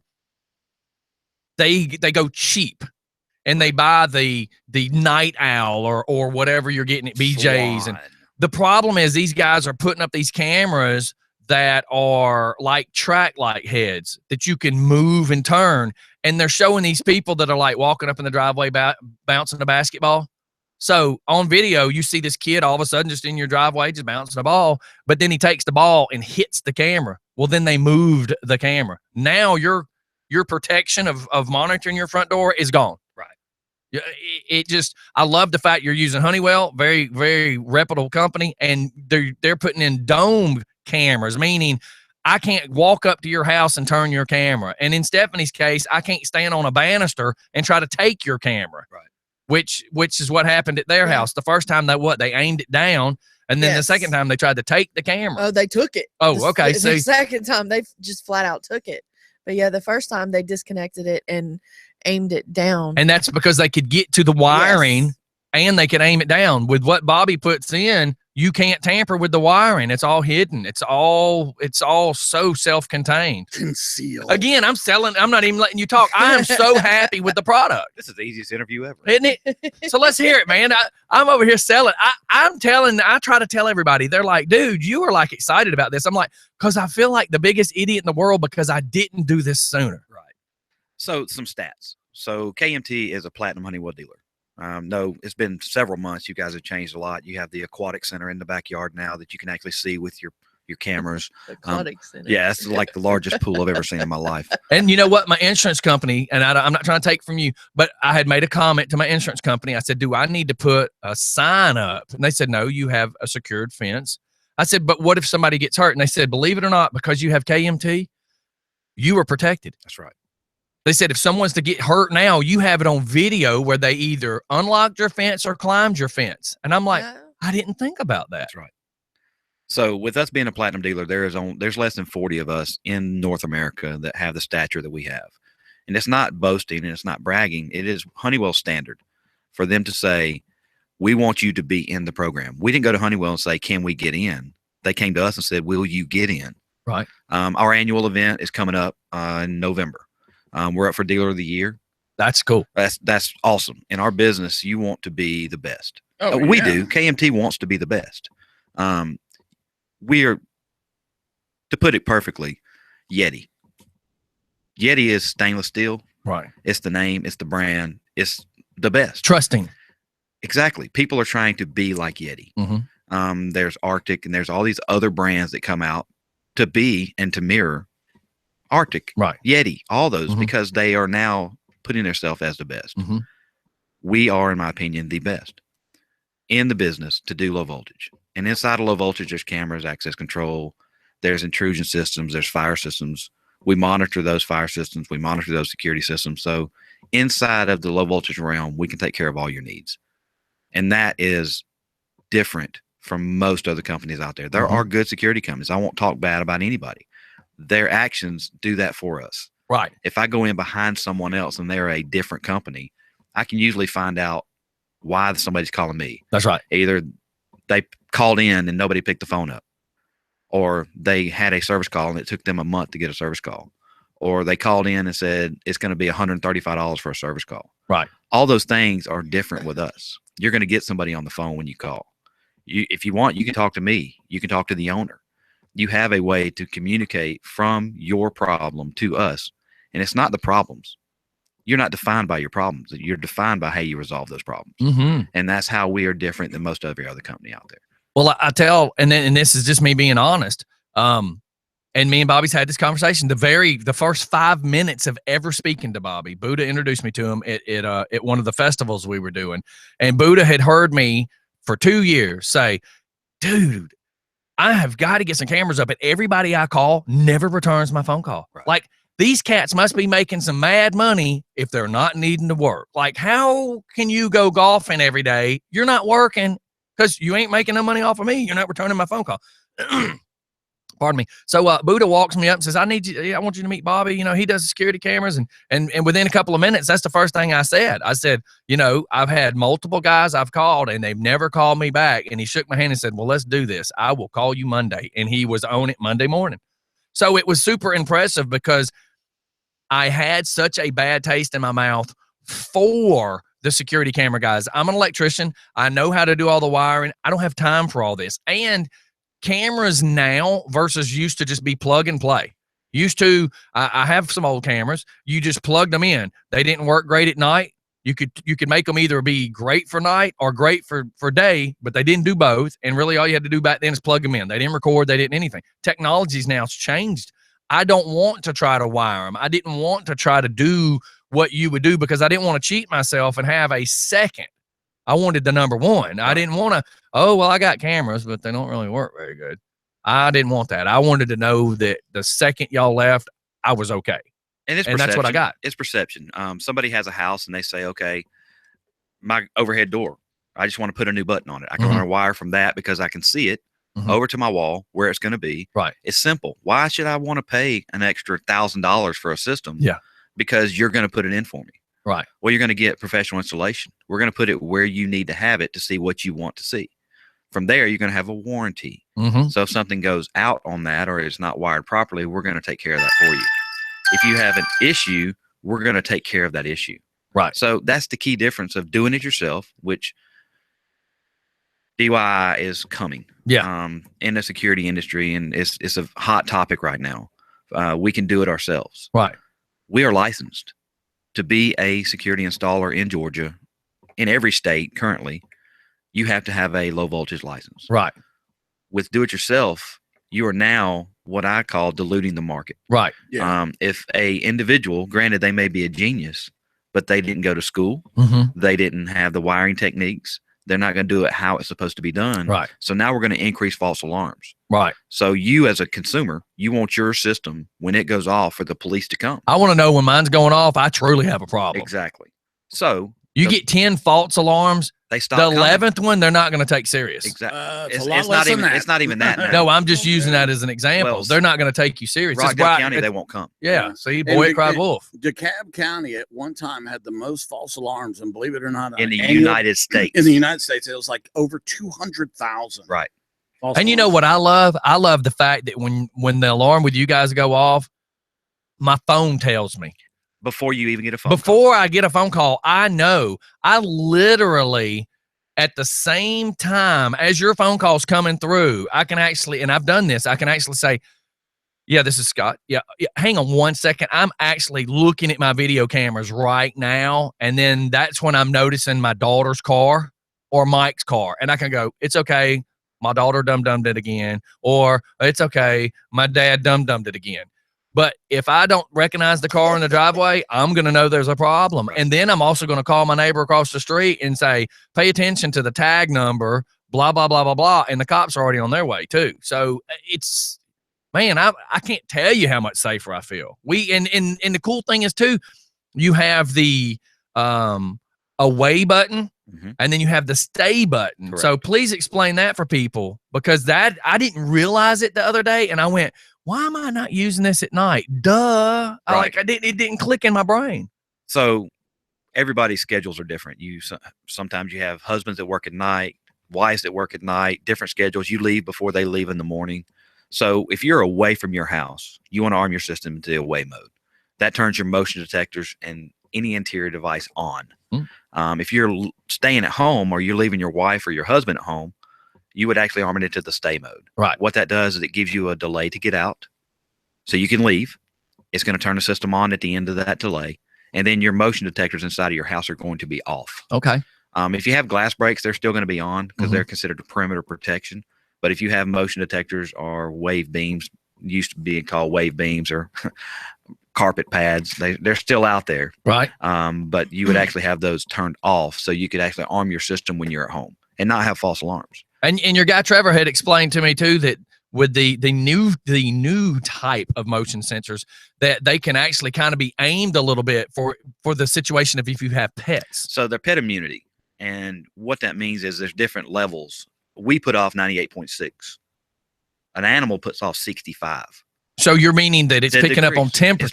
they go cheap and they buy the Night Owl or whatever you're getting at BJ's. And the problem is these guys are putting up these cameras that are like track light heads that you can move and turn. And they're showing these people that are like walking up in the driveway, bouncing a basketball. So on video, you see this kid all of a sudden just in your driveway, just bouncing a ball, but then he takes the ball and hits the camera. Well, then they moved the camera. Now your protection of monitoring your front door is gone. Right. I love the fact you're using Honeywell, very, very reputable company. And they're putting in dome cameras, meaning I can't walk up to your house and turn your camera. And in Stephanie's case, I can't stand on a banister and try to take your camera. Right. Which is what happened at their house. The first time they aimed it down, and then the second time they tried to take the camera. Oh, they took it. Oh, okay. So the second time they just flat out took it. But yeah, the first time they disconnected it and aimed it down. And that's because they could get to the wiring and they could aim it down. With what Bobby puts in, You can't tamper with the wiring. It's all hidden. It's all so self-contained. Concealed. Again, I'm not even letting you talk. I am so happy with the product. This is the easiest interview ever. Isn't it? So let's hear it, man. I'm over here selling. I try to tell everybody. They're like, dude, you are like excited about this. I'm like, because I feel like the biggest idiot in the world because I didn't do this sooner. Right. So some stats. So KMT is a Platinum Honeywell dealer. No, it's been several months. You guys have changed a lot. You have the aquatic center in the backyard now that you can actually see with your cameras. Aquatic center. Yeah, it's like the largest pool I've ever seen in my life. And you know what? My insurance company, and I'm not trying to take from you, but I had made a comment to my insurance company. I said, do I need to put a sign up? And they said, no, you have a secured fence. I said, but what if somebody gets hurt? And they said, believe it or not, because you have KMT, you are protected. That's right. They said, if someone's to get hurt now, you have it on video where they either unlocked your fence or climbed your fence. And I'm like, I didn't think about that. That's right. So with us being a Platinum dealer, there's less than 40 of us in North America that have the stature that we have. And it's not boasting and it's not bragging. It is Honeywell standard for them to say, we want you to be in the program. We didn't go to Honeywell and say, can we get in? They came to us and said, will you get in? Right. Our annual event is coming up in November. We're up for Dealer of the Year. That's cool. That's awesome. In our business, you want to be the best. Oh, We yeah. do. KMT wants to be the best. We are, to put it perfectly, Yeti. Yeti is stainless steel. Right. It's the name. It's the brand. It's the best. Trusting. Exactly. People are trying to be like Yeti. Mm-hmm. There's Arctic and there's all these other brands that come out to be and to mirror Arctic, Right. Yeti, all those, Mhm. because they are now putting themselves as the best. Mm-hmm. We are, in my opinion, the best in the business to do low voltage. And inside of low voltage, there's cameras, access control, there's intrusion systems, there's fire systems. We monitor those fire systems. We monitor those security systems. So inside of the low voltage realm, we can take care of all your needs. And that is different from most other companies out there. There Mhm. are good security companies. I won't talk bad about anybody. Their actions do that for us. Right. If I go in behind someone else and they're a different company, I can usually find out why somebody's calling me. That's right. Either they called in and nobody picked the phone up, or they had a service call and it took them a month to get a service call, or they called in and said it's going to be $135 for a service call. Right. All those things are different with us. You're going to get somebody on the phone when you call. If you want, you can talk to me. You can talk to the owner. You have a way to communicate from your problem to us. And it's not the problems. You're not defined by your problems. You're defined by how you resolve those problems. Mm-hmm. And that's how we are different than most every other company out there. Well, I tell, and this is just me being honest. And me and Bobby's had this conversation. The first 5 minutes of ever speaking to Bobby, Buddha introduced me to him at one of the festivals we were doing. And Buddha had heard me for 2 years say, dude, I have got to get some cameras up, and everybody I call never returns my phone call. Right. Like, these cats must be making some mad money if they're not needing to work. Like, how can you go golfing every day? You're not working because you ain't making no money off of me. You're not returning my phone call. Pardon me. So Buddha walks me up and says, I want you to meet Bobby. You know, he does security cameras. And within a couple of minutes, that's the first thing I said. I said, you know, I've had multiple guys I've called and they've never called me back. And he shook my hand and said, well, let's do this. I will call you Monday. And he was on it Monday morning. So it was super impressive because I had such a bad taste in my mouth for the security camera guys. I'm an electrician. I know how to do all the wiring. I don't have time for all this. And cameras now versus used to just be plug and play. Used to, I have some old cameras. You just plugged them in. They didn't work great at night. You could make them either be great for night or great for day, but they didn't do both. And really all you had to do back then is plug them in. They didn't record. They didn't anything. Technology's now changed. I don't want to try to wire them. I didn't want to try to do what you would do because I didn't want to cheat myself and have a second. I wanted the number one. I didn't want to, oh, well, I got cameras, but they don't really work very good. I didn't want that. I wanted to know that the second y'all left, I was okay. And that's what I got. It's perception. Somebody has a house and they say, okay, my overhead door, I just want to put a new button on it. I can run a wire from that because I can see it over to my wall where it's going to be. Right. It's simple. Why should I want to pay an extra $1,000 for a system? Yeah. Because you're going to put it in for me. Right. Well, you're going to get professional installation. We're going to put it where you need to have it to see what you want to see. From there, you're going to have a warranty. So if something goes out on that or it's not wired properly, we're going to take care of that for you. If you have an issue, we're going to take care of that issue. Right. So that's the key difference of doing it yourself, which DIY is coming. Yeah. In the security industry, and it's a hot topic right now. We can do it ourselves. Right. We are licensed to be a security installer in Georgia. In every state currently, you have to have a low voltage license. Right. With do it yourself, you are now what I call diluting the market. Right. Yeah. If a individual, granted they may be a genius, but they didn't go to school, they didn't have the wiring techniques, they're not going to do it how it's supposed to be done. Right. So now we're going to increase false alarms. Right. So you as a consumer, you want your system when it goes off for the police to come. I want to know when mine's going off, I truly have a problem. Exactly. So you get 10 false alarms. They stop. The 11th one, they're not going to take serious. Exactly. It's a lot less than that. It's not even that. Now. No, I'm just using that as an example. Well, they're not going to take you serious. Rockdale County, they won't come. Yeah. See, boy, it cried wolf. DeKalb County at one time had the most false alarms, and believe it or not, In the United States. In the United States, it was like over 200,000. Right. And you know what I love? I love the fact that when the alarm with you guys go off, my phone tells me. Before you even get a phone Before I get a phone call, I know. I literally, at the same time as your phone call's coming through, I can actually, and I've done this, I can actually say, yeah, this is Scott. Yeah, hang on one second. I'm actually looking at my video cameras right now. And then that's when I'm noticing my daughter's car or Mike's car. And I can go, it's okay. My daughter dum-dummed it again. Or it's okay. My dad dum-dummed it again. But if I don't recognize the car in the driveway, I'm going to know there's a problem. And then I'm also going to call my neighbor across the street and say, pay attention to the tag number, blah, blah, blah, blah, blah. And the cops are already on their way too. So it's, man, I can't tell you how much safer I feel. And the cool thing is too, you have the away button and then you have the stay button. Correct. So please explain that for people, because that I didn't realize it the other day. And I went, why am I not using this at night? Duh. Right. It didn't click in my brain. So everybody's schedules are different. Sometimes you have husbands that work at night, wives that work at night, different schedules. You leave before they leave in the morning. So if you're away from your house, you want to arm your system into the away mode. That turns your motion detectors and any interior device on. If you're staying at home or you're leaving your wife or your husband at home, you would actually arm it into the stay mode. Right. What that does is it gives you a delay to get out so you can leave. It's going to turn the system on at the end of that delay. And then your motion detectors inside of your house are going to be off. Okay. If you have glass breaks, they're still going to be on because they're considered a perimeter protection. But if you have motion detectors or wave beams, used to be called wave beams or carpet pads, they're still out there. Right. But you would actually have those turned off so you could actually arm your system when you're at home and not have false alarms. And your guy Trevor had explained to me too that with the new type of motion sensors that they can actually kind of be aimed a little bit for the situation of if you have pets. So they're pet immunity, and what that means is there's different levels. We put off 98.6. An animal puts off 65. So you're meaning that it's The picking up degrees. on temperature.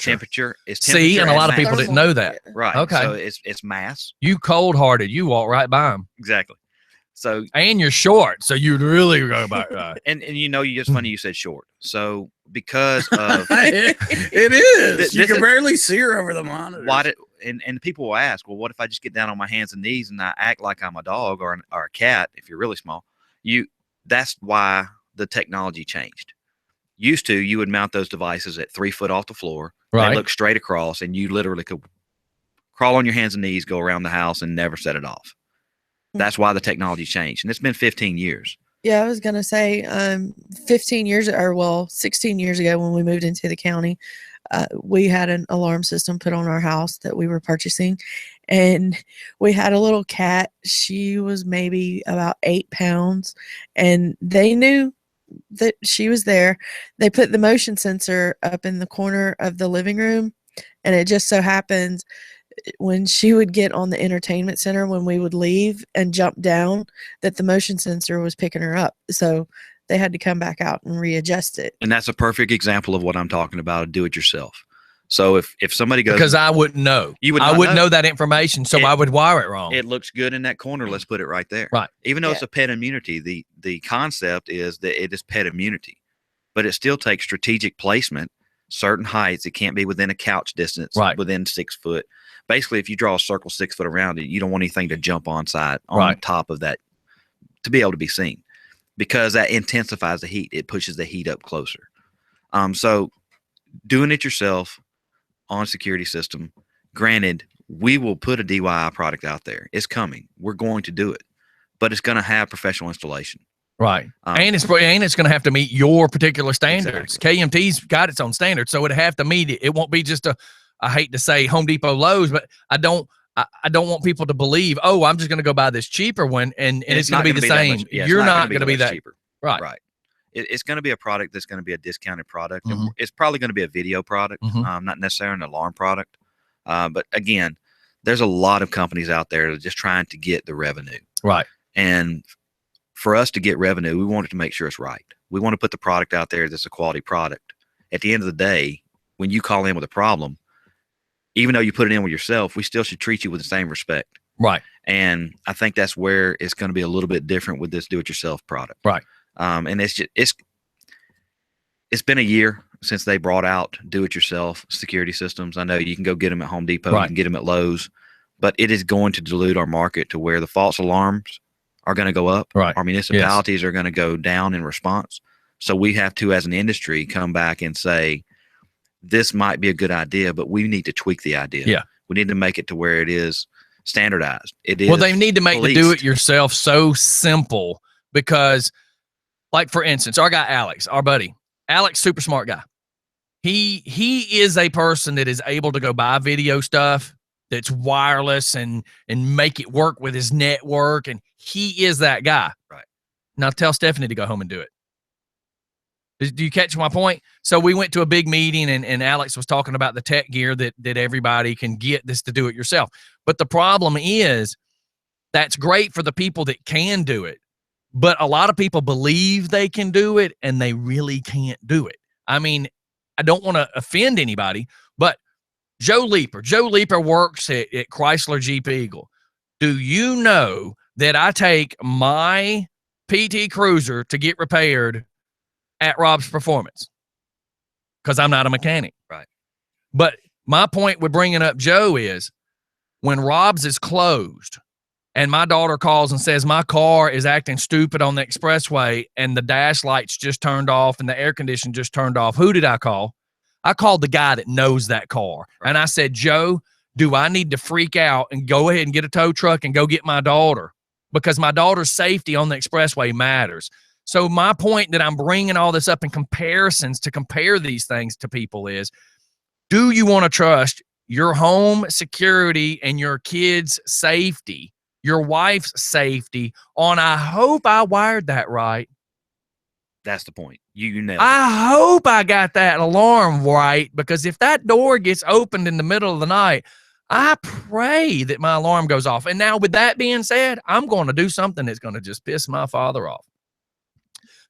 It's temperature. See, and a lot of mass. people didn't know that. Right. Okay. So it's mass. You cold-hearted, you walk right by them. Exactly. So and you're short, so you'd really go by. and you know, it's funny you said short. So because of it is, you can is, barely see her over the monitor. And people will ask, well, what if I just get down on my hands and knees and I act like I'm a dog or a cat? If you're really small, that's why the technology changed. Used to, you would mount those devices at 3 foot off the floor. Right. They look straight across, and you literally could crawl on your hands and knees, go around the house, and never set it off. That's why the technology changed, and it's been 15 years. Yeah, I was going to say 16 years ago when we moved into the county, we had an alarm system put on our house that we were purchasing, and we had a little cat. She was maybe about 8 pounds, and they knew that she was there. They put the motion sensor up in the corner of the living room, and it just so happens when she would get on the entertainment center when we would leave and jump down that the motion sensor was picking her up. So they had to come back out and readjust it. And that's a perfect example of what I'm talking about, do it yourself. So if somebody goes, because I wouldn't know, I wouldn't know that information, so I would wire it wrong. It looks good in that corner. Let's put it right there. Right. Even though it's a pet immunity, the concept is that it is pet immunity, but it still takes strategic placement, certain heights. It can't be within a couch distance, within 6 foot. Basically, if you draw a circle 6 foot around it, you don't want anything to jump on top of that to be able to be seen, because that intensifies the heat. It pushes the heat up closer. So doing it yourself on security system, granted, we will put a DIY product out there. It's coming. We're going to do it, but it's going to have professional installation. Right. And it's going to have to meet your particular standards. Exactly. KMT's got its own standards, so it'd have to meet it. It won't be just I hate to say Home Depot, Lowe's, but I don't want people to believe, oh, I'm just going to go buy this cheaper one and it's going to be the same. You're not going to be that cheaper. Right. It's going to be a product that's going to be a discounted product. And it's probably going to be a video product, not necessarily an alarm product. But again, there's a lot of companies out there that are just trying to get the revenue. Right. And for us to get revenue, we want it to make sure it's right. We want to put the product out there that's a quality product. At the end of the day, when you call in with a problem, even though you put it in with yourself, we still should treat you with the same respect. Right. And I think that's where it's going to be a little bit different with this do-it-yourself product. Right. And it's been a year since they brought out do-it-yourself security systems. I know you can go get them at Home Depot, you can get them at Lowe's, but it is going to dilute our market to where the false alarms are going to go up. Right. Our municipalities are going to go down in response. So we have to, as an industry, come back and say, this might be a good idea, but we need to tweak the idea. Yeah. We need to make it to where it is standardized. It is. Well, they need to make the do-it-yourself so simple, because, like, for instance, our guy Alex, our buddy Alex, super smart guy. He is a person that is able to go buy video stuff that's wireless and make it work with his network, and he is that guy. Right. Now tell Stephanie to go home and do it. Do you catch my point? So we went to a big meeting and Alex was talking about the tech gear that everybody can get this to do it yourself. But the problem is that's great for the people that can do it. But a lot of people believe they can do it and they really can't do it. I mean, I don't want to offend anybody, but Joe Leeper works at Chrysler Jeep Eagle. Do you know that I take my PT Cruiser to get repaired at Rob's Performance? Because I'm not a mechanic. Right. But my point with bringing up Joe is when Rob's is closed and my daughter calls and says my car is acting stupid on the expressway and the dash lights just turned off and the air conditioner just turned off, who did I call? I called the guy that knows that car. Right. And I said, Joe, do I need to freak out and go ahead and get a tow truck and go get my daughter? Because my daughter's safety on the expressway matters. So my point that I'm bringing all this up in comparisons to compare these things to people is, do you want to trust your home security and your kids' safety, your wife's safety on, I hope I wired that right? That's the point. You nailed it. I hope I got that alarm right, because if that door gets opened in the middle of the night, I pray that my alarm goes off. And now with that being said, I'm going to do something that's going to just piss my father off.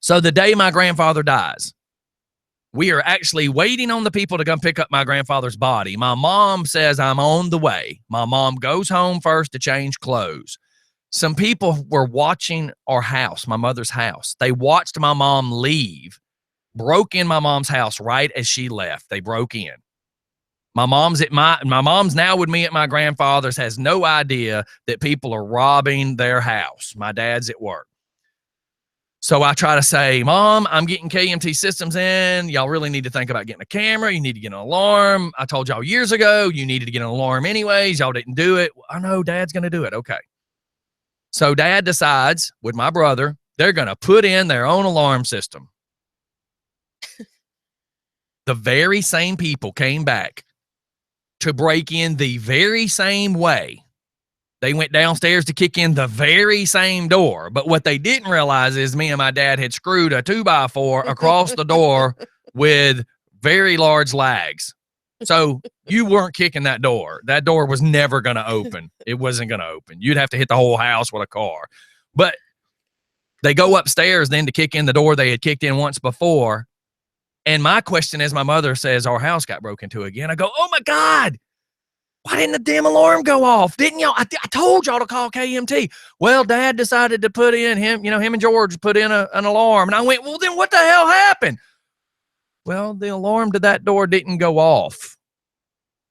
So the day my grandfather dies, we are actually waiting on the people to come pick up my grandfather's body. My mom says I'm on the way. My mom goes home first to change clothes. Some people were watching our house, my mother's house. They watched my mom leave, broke in my mom's house right as she left. They broke in. My mom's now with me at my grandfather's, has no idea that people are robbing their house. My dad's at work. So I try to say, Mom, I'm getting KMT systems in. Y'all really need to think about getting a camera. You need to get an alarm. I told y'all years ago you needed to get an alarm anyways. Y'all didn't do it. I know Dad's going to do it. Okay. So Dad decides with my brother, they're going to put in their own alarm system. The very same people came back to break in the very same way. They went downstairs to kick in the very same door. But what they didn't realize is me and my dad had screwed a 2x4 across the door with very large lags. So you weren't kicking that door. That door was never going to open. It wasn't going to open. You'd have to hit the whole house with a car. But they go upstairs then to kick in the door they had kicked in once before. And my question is, my mother says our house got broken into again. I go, oh my God, why didn't the damn alarm go off? Didn't y'all? I told y'all to call KMT. Well, Dad decided to put in him and George put in an alarm. And I went, well, then what the hell happened? Well, the alarm to that door didn't go off.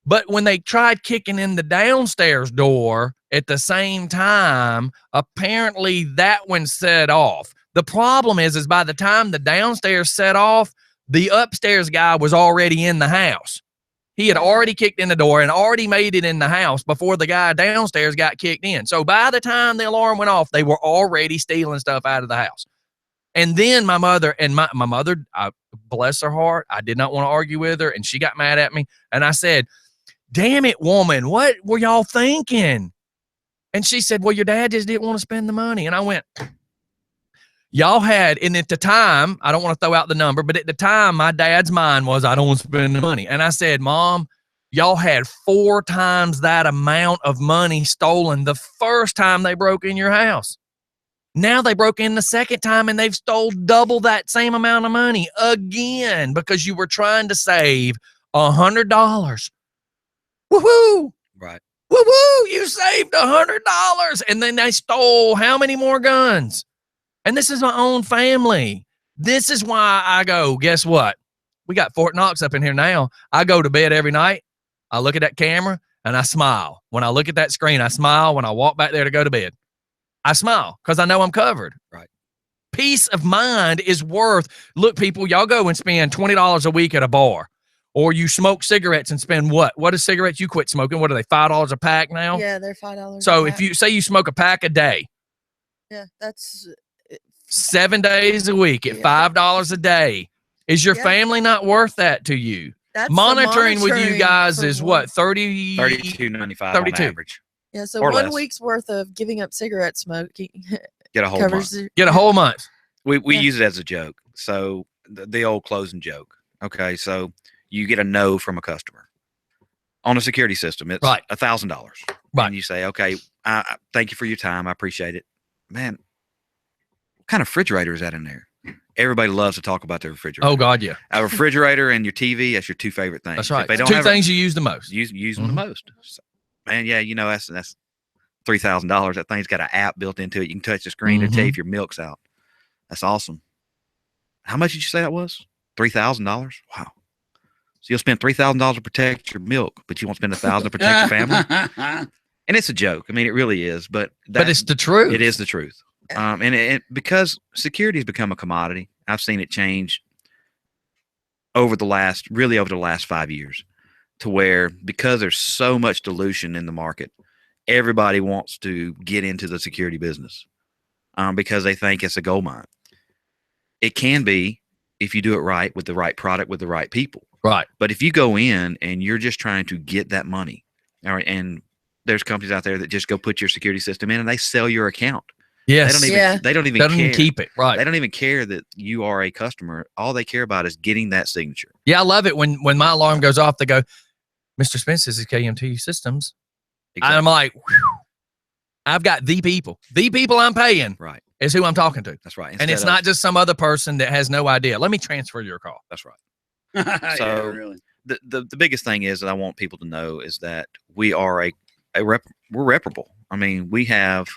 But when they tried kicking in the downstairs door at the same time, apparently that one set off. The problem is by the time the downstairs set off, the upstairs guy was already in the house. He had already kicked in the door and already made it in the house before the guy downstairs got kicked in. So by the time the alarm went off, they were already stealing stuff out of the house. And then my mother, bless her heart, I did not want to argue with her, and she got mad at me. And I said, damn it, woman, what were y'all thinking? And she said, well, your dad just didn't want to spend the money. And I went, y'all had, and at the time, I don't want to throw out the number, but at the time, my dad's mind was, I don't want to spend the money. And I said, Mom, y'all had 4 times that amount of money stolen the first time they broke in your house. Now they broke in the second time and they've stole double that same amount of money again because you were trying to save $100. Woohoo! Right. Woo-woo! You saved $100. And then they stole how many more guns? And this is my own family. This is why I go, guess what? We got Fort Knox up in here now. I go to bed every night. I look at that camera and I smile. When I look at that screen, I smile. When I walk back there to go to bed, I smile because I know I'm covered. Right. Peace of mind is worth, look, people, y'all go and spend $20 a week at a bar. Or you smoke cigarettes and spend what? What is cigarettes? You quit smoking. What are they, $5 a pack now? Yeah, they're $5. So if you say you smoke a pack a day. Yeah, that's 7 days a week at $5 a day. Is your family not worth that to you? That's monitoring with you guys is what, $32.95 on average. Yeah, so or 1 less. week's worth of giving up cigarette smoke Get a whole month. Get a whole month. We use it as a joke. So the old closing joke. Okay, so you get a no from a customer on a security system. It's right. $1,000. Right. And you say, okay, thank you for your time. I appreciate it. Man, what kind of refrigerator is that in there? Everybody loves to talk about their refrigerator. Oh God, yeah. A refrigerator and your TV, that's your 2 favorite things. That's right. If they don't 2 things you use the most. Use them the most. So, man, yeah, you know, that's $3,000. That thing's got an app built into it. You can touch the screen and tell you if your milk's out. That's awesome. How much did you say that was? $3,000? Wow. So you'll spend $3,000 to protect your milk, but you won't spend $1,000 to protect your family. And it's a joke. I mean, it really is, but it's the truth. It is the truth. And because security has become a commodity, I've seen it change over the last 5 years, to where, because there's so much dilution in the market, everybody wants to get into the security business because they think it's a gold mine. It can be if you do it right, with the right product, with the right people. Right. But if you go in and you're just trying to get that money, all right, and there's companies out there that just go put your security system in and they sell your account. Yes. They don't even care. Keep it. Right. They don't even care that you are a customer. All they care about is getting that signature. Yeah, I love it when my alarm goes off. They go, Mr. Spence, this is KMT Systems. Exactly. I'm like, whew, I've got the people I'm paying. Right. Is who I'm talking to. That's right. And it's not just some other person that has no idea. Let me transfer your call. That's right. So yeah, really. the biggest thing is that I want people to know is that we are we're reparable. I mean, we have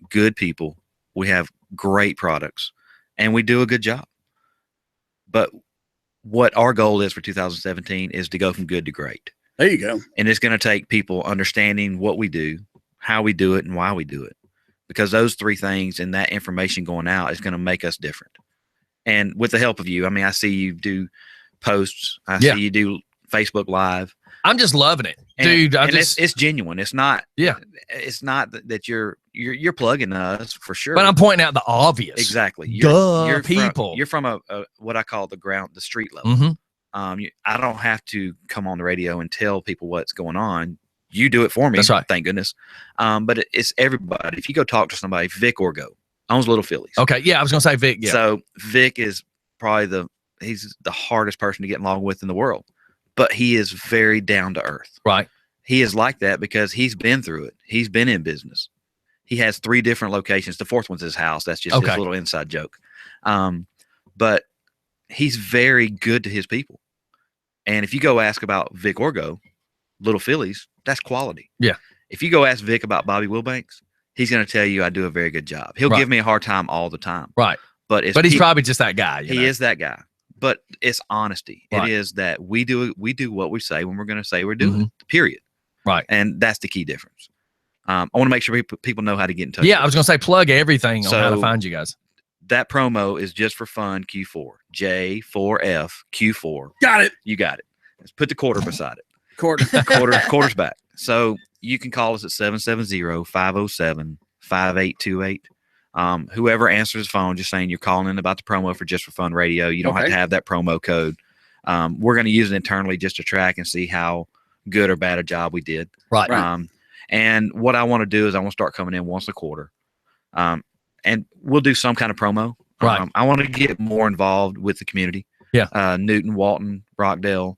good people, we have great products, and we do a good job. But what our goal is for 2017 is to go from good to great. There you go. And it's going to take people understanding what we do, how we do it, and why we do it. Because those 3 things and that information going out is going to make us different. And with the help of you, I mean, I see you do posts. I see you do Facebook Live. I'm just loving it, dude. It's genuine. It's not. Yeah. It's not that you're plugging us for sure. But I'm pointing out the obvious. Exactly. You're people. You're from a what I call the street level. Mm-hmm. I don't have to come on the radio and tell people what's going on. You do it for me. That's right. Thank goodness. But it's everybody. If you go talk to somebody, Vic Orgo owns Little Phillies. Okay. Yeah, I was gonna say Vic. Yeah. So Vic is probably he's the hardest person to get along with in the world, but he is very down to earth. Right. He is like that because he's been through it. He's been in business. He has 3 different locations. The 4th one's his house. That's just his little inside joke. But he's very good to his people. And if you go ask about Vic Orgo, Little Phillies, that's quality. Yeah. If you go ask Vic about Bobby Wilbanks, he's going to tell you I do a very good job. He'll give me a hard time all the time. Right. But he's probably just that guy. He is that guy. But it's honesty. Right. It is that we do what we say when we're going to say we're doing it, period. Right. And that's the key difference. I want to make sure people know how to get in touch. Yeah, I was going to say plug everything on how to find you guys. That promo is just for fun, Q4. J4F Q4. Got it. You got it. Let's put the quarter beside it. Quarter's back. So you can call us at 770-507-5828. Whoever answers the phone, just saying you're calling in about the promo for Just for Fun Radio. You don't have to have that promo code. We're going to use it internally just to track and see how good or bad a job we did. Right. And what I want to do is I want to start coming in once a quarter. And we'll do some kind of promo. Right. I want to get more involved with the community. Yeah. Newton, Walton, Rockdale.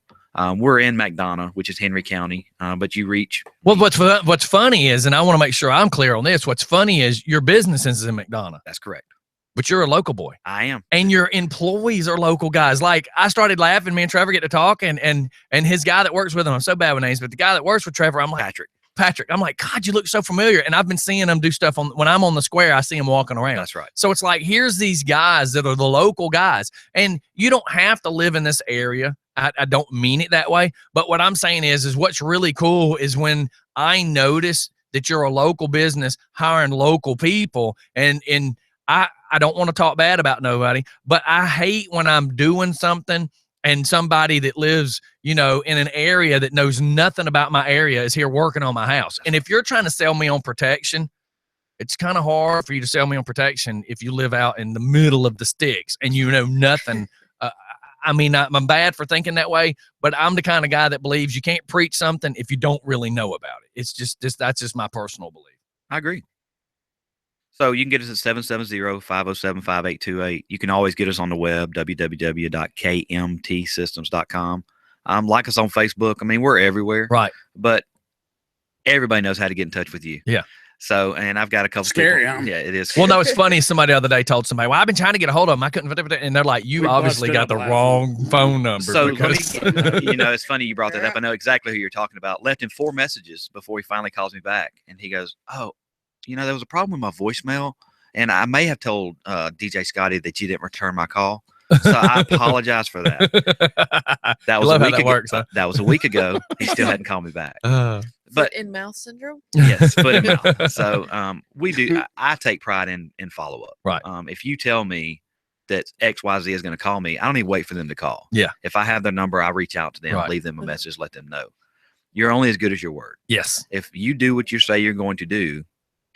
We're in McDonough, which is Henry County, but you reach. Well, what's funny is, and I want to make sure I'm clear on this. What's funny is your business is in McDonough. That's correct. But you're a local boy. I am. And your employees are local guys. Like, I started laughing. Me and Trevor get to talk, and his guy that works with him, I'm so bad with names, but the guy that works with Trevor, I'm like, Patrick. I'm like, God, you look so familiar. And I've been seeing him do stuff when I'm on the square, I see him walking around. That's right. So it's like, here's these guys that are the local guys. And you don't have to live in this area. I don't mean it that way. But what I'm saying is what's really cool is when I notice that you're a local business hiring local people. And I don't want to talk bad about nobody, but I hate when I'm doing something and somebody that lives, in an area that knows nothing about my area is here working on my house. And if you're trying to sell me on protection, it's kind of hard for you to sell me on protection if you live out in the middle of the sticks and you know nothing. I'm bad for thinking that way, but I'm the kind of guy that believes you can't preach something if you don't really know about it. It's that's just my personal belief. I agree. So you can get us at 770-507-5828. You can always get us on the web, www.kmtsystems.com. Like us on Facebook. I mean, we're everywhere. Right. But everybody knows how to get in touch with you. Yeah. So, and I've got a couple scary, people. huh? Yeah, it is scary. Well, no, it's funny. Somebody the other day told somebody, well, I've been trying to get a hold of them. I couldn't. And they're like, you obviously got the wrong phone number. So, it's funny you brought that up. I know exactly who you're talking about. Left him 4 messages before he finally calls me back. And he goes, oh, there was a problem with my voicemail. And I may have told DJ Scottie that you didn't return my call. So I apologize for that. That was a week ago. Works, huh? That was a week ago. He still hadn't called me back. But foot and mouth syndrome? Yes, foot and mouth. So we do. I take pride in follow up. Right. If you tell me that XYZ is going to call me, I don't even wait for them to call. Yeah. If I have their number, I reach out to them, Right. leave them a message, let them know. You're only as good as your word. Yes. If you do what you say you're going to do,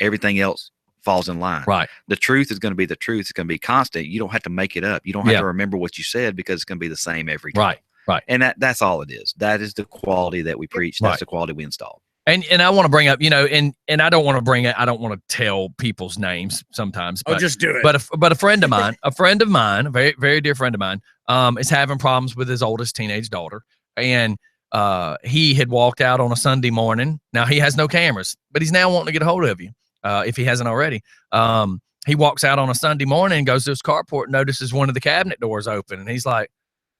everything else falls in line. Right. The truth is going to be the truth. It's going to be constant. You don't have to make it up. You don't have to remember what you said because it's going to be the same every time. Right. Right. And that's all it is. That is the quality that we preach. That's the quality we install. And I want to bring up, and I don't want to bring it. I don't want to tell people's names sometimes. But, just do it. But a friend of mine, a very, very dear friend of mine, is having problems with his oldest teenage daughter. And he had walked out on a Sunday morning. Now he has no cameras, but he's now wanting to get a hold of you. If he hasn't already. He walks out on a Sunday morning and goes to his carport and notices one of the cabinet doors open. And he's like,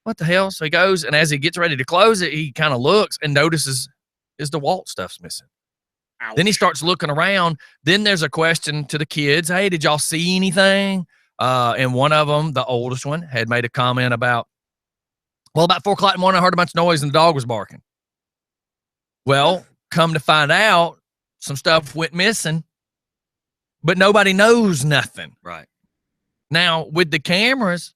what the hell? So he goes, and as he gets ready to close it, he kind of looks and notices is the DeWalt stuff's missing. Ouch. Then he starts looking around. Then there's a question to the kids. Hey, did y'all see anything? And one of them, the oldest one, had made a comment about 4 o'clock in the morning, I heard a bunch of noise and the dog was barking. Well, come to find out, some stuff went missing. But nobody knows nothing. Right. Now, with the cameras,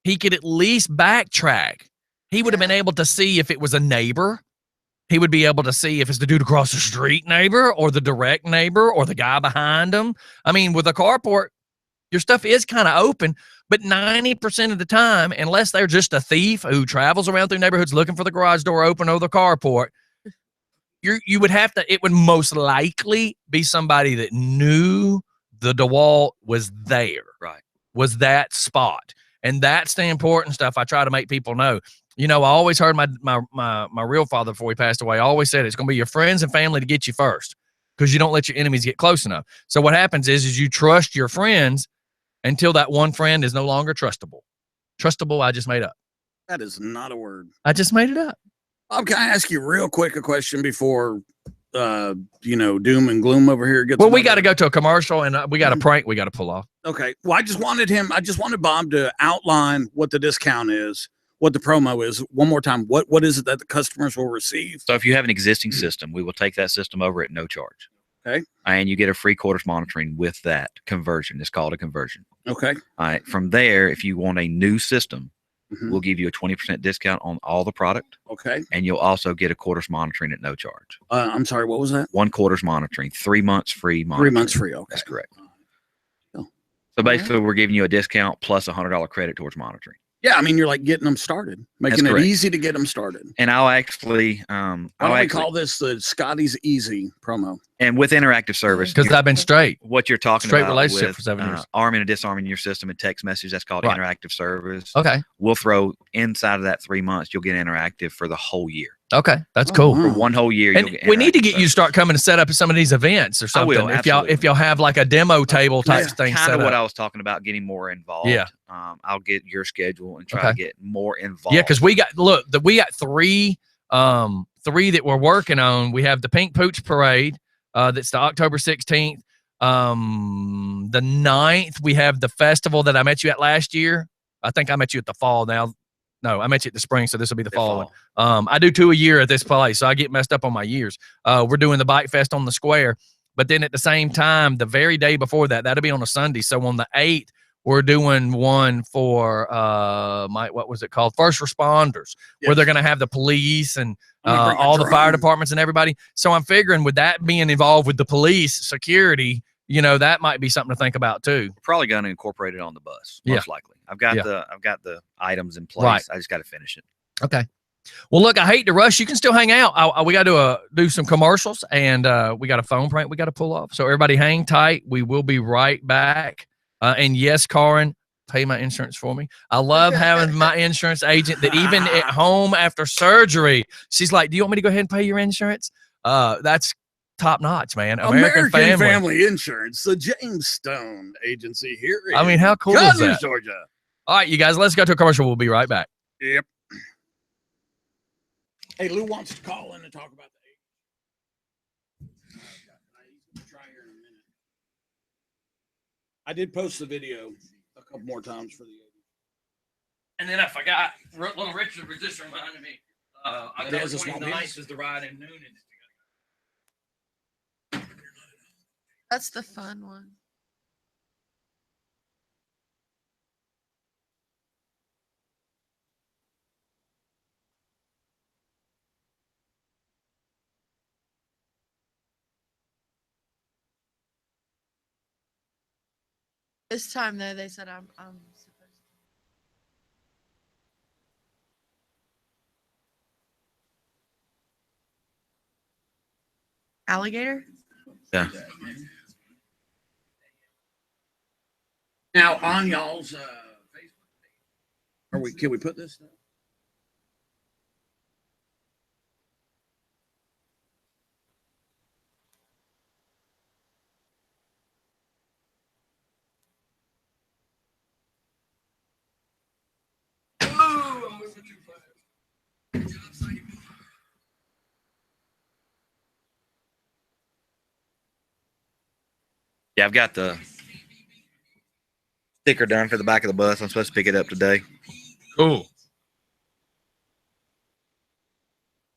he could at least backtrack. He would have been able to see if it was a neighbor. He would be able to see if it's the dude across the street neighbor or the direct neighbor or the guy behind him. I mean, with a carport, your stuff is kind of open, but 90% of the time, unless they're just a thief who travels around through neighborhoods looking for the garage door open or the carport, you would have to, it would most likely be somebody that knew the DeWalt was there. Right. Was that spot. And that's the important stuff I try to make people know. I always heard my real father before he passed away always said it's going to be your friends and family to get you first because you don't let your enemies get close enough. So what happens is you trust your friends until that one friend is no longer trustable. Trustable, I just made up. That is not a word. I just made it up. Can I ask you real quick a question before, doom and gloom over here gets. Well, we got to go to a commercial, and we got a prank we got to pull off. Okay. Well, I just wanted Bob to outline what the discount is, what the promo is. One more time. What is it that the customers will receive? So if you have an existing system, we will take that system over at no charge. Okay. And you get a free quarters monitoring with that conversion. It's called a conversion. Okay. All right. From there, if you want a new system, we'll give you a 20% discount on all the product. Okay. And you'll also get a quarters monitoring at no charge. I'm sorry, what was that? 1 quarters monitoring, 3 months free monitoring. 3 months free. Okay. That's correct. Oh. So basically, we're giving you a discount plus $100 credit towards monitoring. Yeah, I mean, you're like getting them started, making it easy to get them started. And I'll actually, why don't we call this the Scottie's Easy promo? And with interactive service, because I've been straight. What you're talking straight about relationship with, for 7 years. Arming and disarming your system and text message, that's called interactive service. Okay. We'll throw inside of that 3 months, you'll get interactive for the whole year. Okay, that's cool. For 1 whole year, and we need to get you to start coming to set up some of these events or something. I will, if y'all have like a demo table type thing set up. Kind of what I was talking about, getting more involved. Yeah. I'll get your schedule and try to get more involved. Yeah, because we got three that we're working on. We have the Pink Pooch Parade. That's the October 16th. The 9th, we have the festival that I met you at last year. I think I met you at the fall now. No, I met you at the spring, so this will be the fall one. I do 2 a year at this place, so I get messed up on my years. We're doing the Bike Fest on the square, but then at the same time, the very day before that, that'll be on a Sunday. So on the 8th, we're doing one for what was it called? First responders, where they're going to have the police and all the fire departments and everybody. So I'm figuring with that being involved with the police security, that might be something to think about too. We're probably going to incorporate it on the bus, most likely. I've got the items in place. Right. I just got to finish it. Okay. Well, look, I hate to rush. You can still hang out. We got to do some commercials, and we got a phone prank we got to pull off. So everybody hang tight. We will be right back. And yes, Karin, pay my insurance for me. I love having my insurance agent that even at home after surgery, she's like, do you want me to go ahead and pay your insurance? That's top notch, man. American Family Insurance, the James Stone agency here. I mean, how cool is that? Georgia. All right, you guys, let's go to a commercial. We'll be right back. Yep. Hey, Lou wants to call in and talk about the try here in a minute. I did post the video a couple more times for the 80s. And then I forgot, little Richard was just reminding me, October 29th is the ride in Noonan. That's the fun one. This time though, they said I'm supposed to. Alligator? Yeah. Now on y'all's Facebook page, can we put this down? Yeah, I've got the sticker done for the back of the bus. I'm supposed to pick it up today. Cool.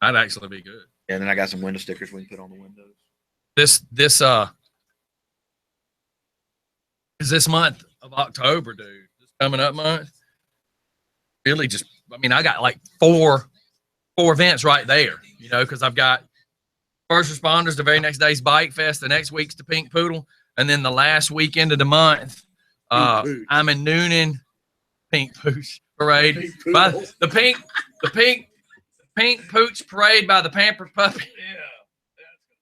That'd actually be good. And then I got some window stickers we can put on the windows. This is this month of October, dude. This coming up month. Really just, I mean, I got like four events right there, because I've got First Responders, the very next day's Bike Fest, the next week's the Pink Poodle, and then the last weekend of the month, I'm in Noonan, Pink Pooch Parade. The Pink Pooch Parade by the Pampered Puppy. Yeah.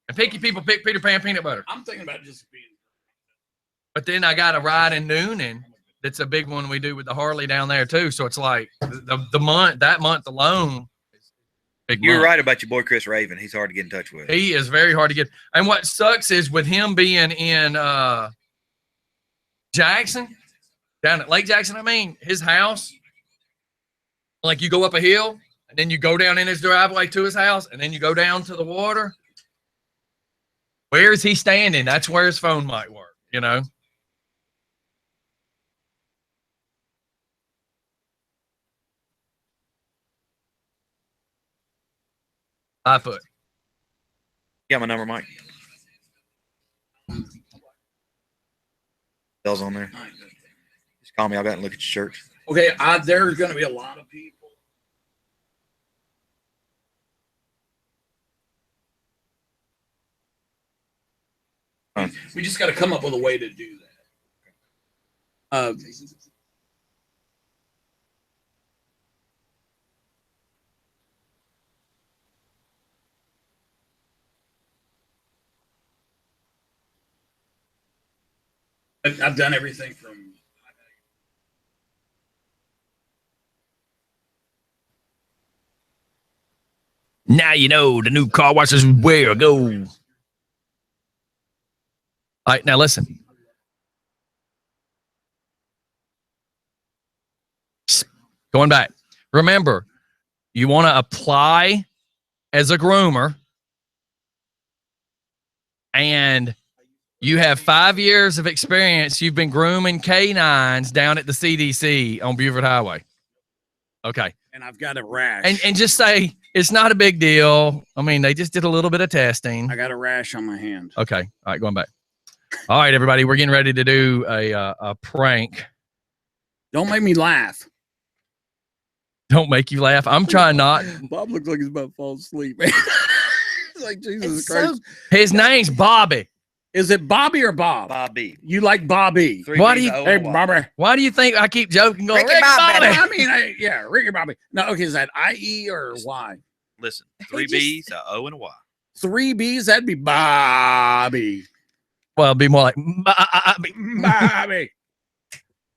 And Pinky People pick Peter Pan peanut butter. I'm thinking about just being. But then I got a ride in Noonan. That's a big one we do with the Harley down there too. So it's like that month alone. You're right about your boy Chris Raven. He's hard to get in touch with. He is very hard to get. And what sucks is with him being in Jackson, down at Lake Jackson, his house Like you go up a hill and then you go down in his driveway to his house and then you go down to the water. Where is he standing? That's where his phone might work, you know? $5 foot. You got my number, Mike? Bell's on there. Just call me. I'll go out and look at your church. Okay, there's going to be a lot of people. We just got to come up with a way to do that. I've done everything from. Now you know the new car wash is where to go. All right, now listen. Going back. Remember, you want to apply as a groomer, and you have 5 years of experience. You've been grooming canines down at the CDC on Beaufort Highway. Okay. And I've got a rash. And just say it's not a big deal. I mean, they just did a little bit of testing. I got a rash on my hand. Okay. All right, going back. All right, everybody, we're getting ready to do a prank. Don't make me laugh. Don't make you laugh. I'm trying not. Bob looks like he's about to fall asleep. It's like Jesus Christ. His name's Bobby. Is it Bobby or Bob? Bobby. You like Bobby? Why do you? Hey, Bobby. Why do you think I keep joking? Going, Ricky Rick Bobby. Bobby. I mean, yeah, Ricky Bobby. No, okay, is that I-E or Y? Listen, 3 B's, a O, and a Y. 3 B's, that'd be Bobby. Well, it'd be more like Bobby. Bobby.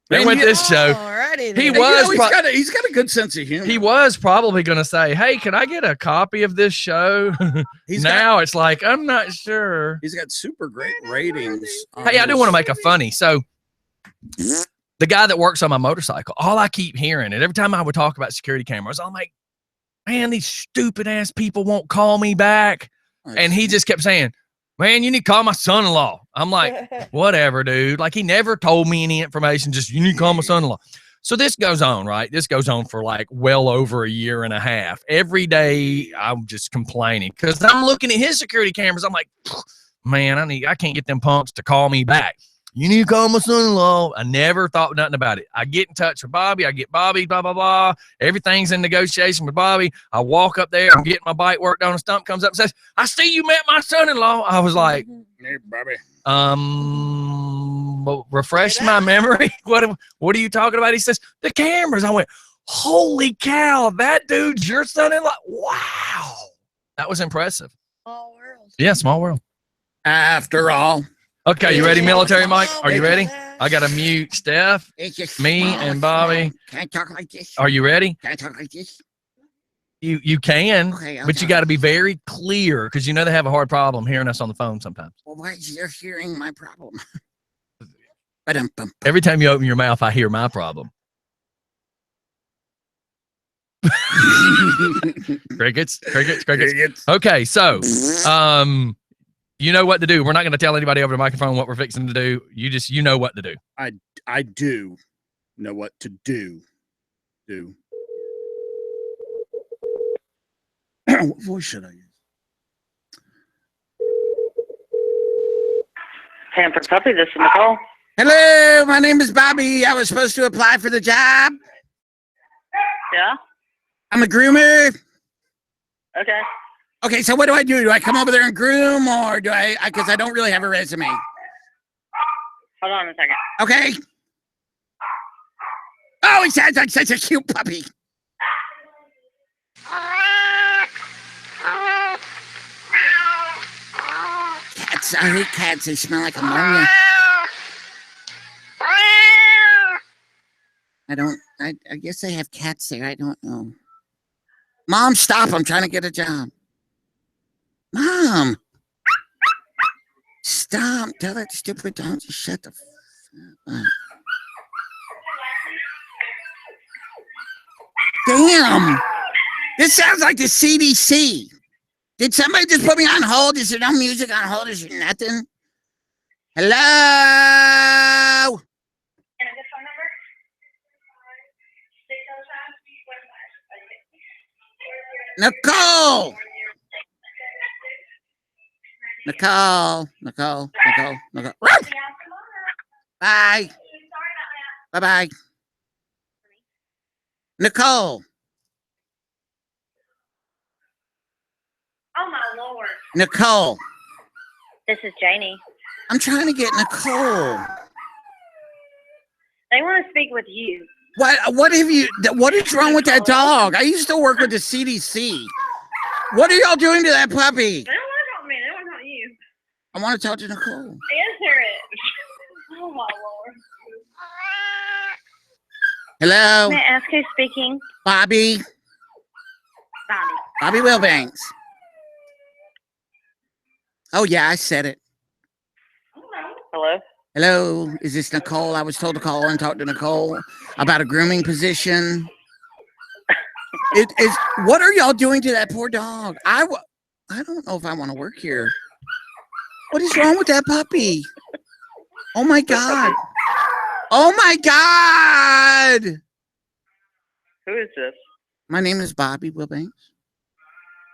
They went this show. Alrighty, He then. was. He's got a good sense of humor. He was probably going to say, "Hey, can I get a copy of this show?" Now it's like I'm not sure. He's got super great ratings. Hey, I do want to make a funny. So, the guy that works on my motorcycle, all I keep hearing, and every time I would talk about security cameras, I'm like, "Man, these stupid ass people won't call me back." And he just kept saying, "Man, you need to call my son-in-law." I'm like, whatever, dude. Like, he never told me any information. Just, you need to call my son-in-law. So this goes on, right? This goes on for like well over a year and a half. Every day I'm just complaining because I'm looking at his security cameras. I'm like, man, I can't get them punks to call me back. You need to call my son-in-law. I never thought nothing about it. I get in touch with Bobby. I get Bobby, blah, blah, blah. Everything's in negotiation with Bobby. I walk up there. I'm getting my bike worked on. A stump comes up and says, "I see you met my son-in-law." I was like, Hey, Bobby. Refresh my memory. What are you talking about? He says, "The cameras." I went, holy cow, that dude's your son-in-law. Wow. That was impressive. Small world. Yeah, small world. After all. Okay, you ready, Military Mike? Are you ready? I got to mute Steph, It's just me, and Bobby. Can I talk like this? Are you ready? Can I talk like this? You can, Okay, but you got to be very clear because you know they have a hard problem hearing us on the phone sometimes. Well, why is you're hearing my problem? Every time you open your mouth, I hear my problem. Crickets. Okay, so you know what to do. We're not going to tell anybody over the microphone what we're fixing to do. You know what to do. I do know what to do. What voice should I use? Pampered Puppy, this is Nicole. Hello, my name is Bobby. I was supposed to apply for the job. Yeah? I'm a groomer. Okay. Okay, so what do I do? Do I come over there and groom, or do I because I don't really have a resume. Hold on a second. Okay. Oh, he sounds like such a cute puppy. Cats, I hate cats. They smell like ammonia. I guess they have cats there. I don't know. Mom, stop. I'm trying to get a job. Mom. Stop. Tell that stupid dog to shut the f up. Damn. This sounds like the CDC. Did somebody just put me on hold? Is there no music on hold? Is there nothing? Hello? And a good phone number? 605. Nicole. Bye. Bye-bye. Nicole. Oh, my Lord. Nicole. This is Janie. I'm trying to get Nicole. They want to speak with you. What is wrong with that dog? I used to work with the CDC. What are y'all doing to that puppy? They don't want to talk to me. They want to talk to you. I want to talk to Nicole. Answer it. Oh, my Lord. Hello? May I ask who's speaking? Bobby. Bobby Wilbanks. Oh, yeah, I said it. Hello? Hello, is this Nicole? I was told to call and talk to Nicole about a grooming position. What are y'all doing to that poor dog? I don't know if I want to work here. What is wrong with that puppy? Oh my God. Oh my God. Who is this? My name is Bobby Wilbanks.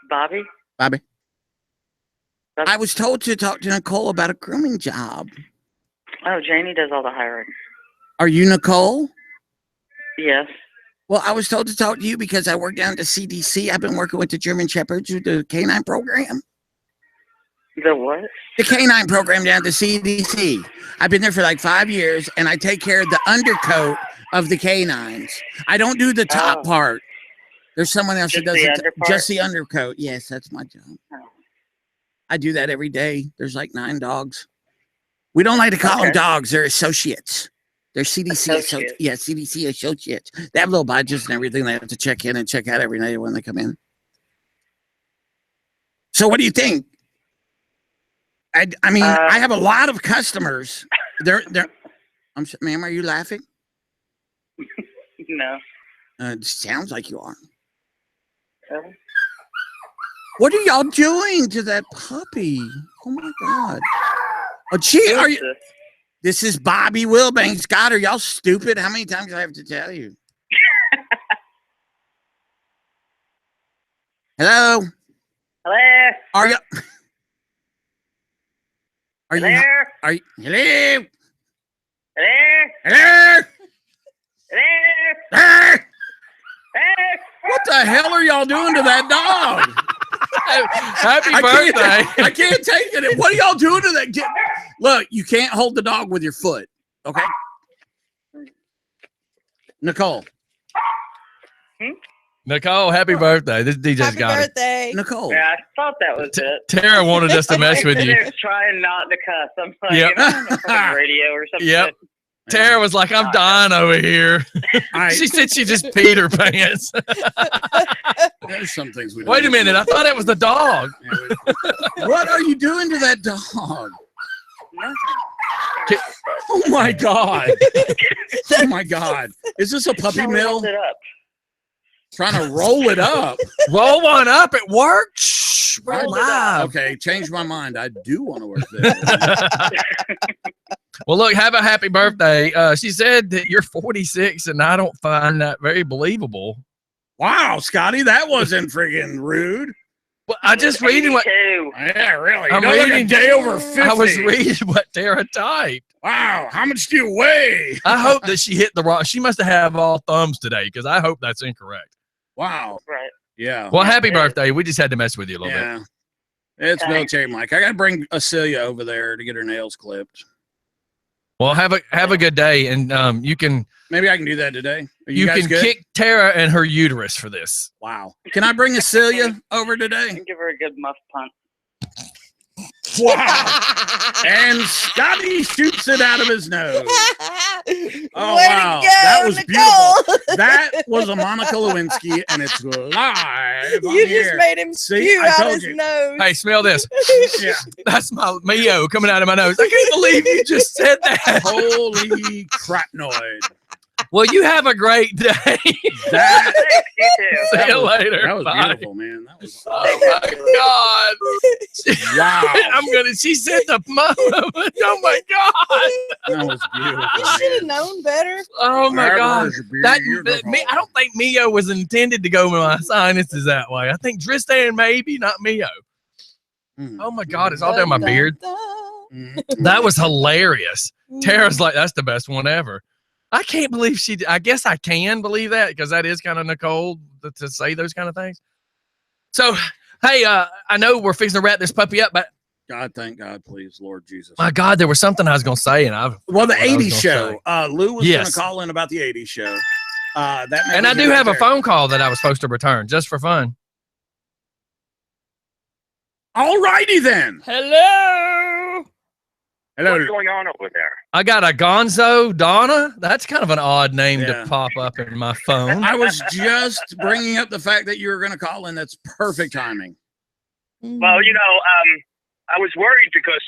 Bobby? Bobby. I was told to talk to Nicole about a grooming job. Oh, Janie does all the hiring. Are you Nicole? Yes. Well, I was told to talk to you because I work down at the CDC. I've been working with the German Shepherds with the canine program. The what? The canine program down at the CDC. I've been there for like 5 years, and I take care of the undercoat of the canines. I don't do the top part. There's someone else that does it. Just the undercoat. Yes, that's my job. I do that every day. There's like 9 dogs. We don't like to call them dogs. They're associates. They're CDC associates. Yeah, CDC associates. They have little badges and everything. They have to check in and check out every night when they come in. So what do you think? I mean, I have a lot of customers. Ma'am, are you laughing? No. It sounds like you are. What are y'all doing to that puppy? Oh my God. Oh, gee, are you? This is Bobby Wilbanks. God, are y'all stupid? How many times do I have to tell you? Hello? Hello? Are you? Are you? Hello? Are you? Hello? Hello? Hello? Hello? Ah! Hello? What the hell are y'all doing to that dog? Happy birthday. I can't take it. What are y'all doing to that? Look, you can't hold the dog with your foot. Okay? Nicole. Nicole, happy birthday. This DJ's Happy got birthday. Nicole. Yeah, I thought that was it. Tara wanted us to mess with you. They're trying not to cuss. I'm like, Yep. on radio or something. Yep. Tara was like, I'm dying over here. She said she just peed her pants. There's some things we don't Wait a minute. I thought it was the dog. What are you doing to that dog? Nothing. Oh my God. Oh my God. Is this a puppy mill? Hold it up. Trying to roll it up. Roll one up at work. Shh, we're live. Okay, change my mind. I do want to work there. Well, look, have a happy birthday. She said that you're 46, and I don't find that very believable. Wow, Scotty, that wasn't friggin' rude. Well, I just reading what. Yeah, really. I'm reading day over 50. I was reading what Tara typed. Wow, how much do you weigh? I hope that she hit the rock. She must have all thumbs today because I hope that's incorrect. Wow. Right. Yeah. Well, happy birthday. We just had to mess with you a little bit. It's military Mike. I got to bring Acelia over there to get her nails clipped. Well, have a good day, and you can maybe I can do that today. Are you guys can good? kick Tara and her uterus for this. Wow. Can I bring Acelia over today? Give her a good muff punt. Wow. And Scotty shoots it out of his nose. Oh, Way wow. to go, That was Nicole. beautiful. That was a Monica Lewinsky, and it's live. You just made him spew out his nose. Hey, smell this. Yeah. That's my Mio coming out of my nose. I can't believe you just said that. Holy crapnoid. Well, you have a great day. That, You too. See you later. that was Bye. beautiful, man. That was Oh my God. wow. She said the mom. Oh my God. That was beautiful. You should have man. known better. Oh my That God. was beautiful. That, You're me, I don't think Mio was intended to go with my sinuses that way. I think Tristan maybe, not Mio. Oh my God, it's all down my beard. That was hilarious. Tara's like, that's the best one ever. I can't believe she did. I guess I can believe that because that is kind of Nicole to say those kind of things. So, hey, I know we're fixing to wrap this puppy up, but God, thank God, please, Lord Jesus. my God, there was something I was going to say. And Well, the what I was 80s show. Lou was going Yes. to call in about the 80s show. That and I do have a phone call that I was supposed to return just for fun. All righty then. Hello. Hello. What's going on over there? I got a Gonzo Donna. That's kind of an odd name Yeah. to pop up in my phone. I was just bringing up the fact that you were going to call in. That's perfect timing. Well, you know, I was worried because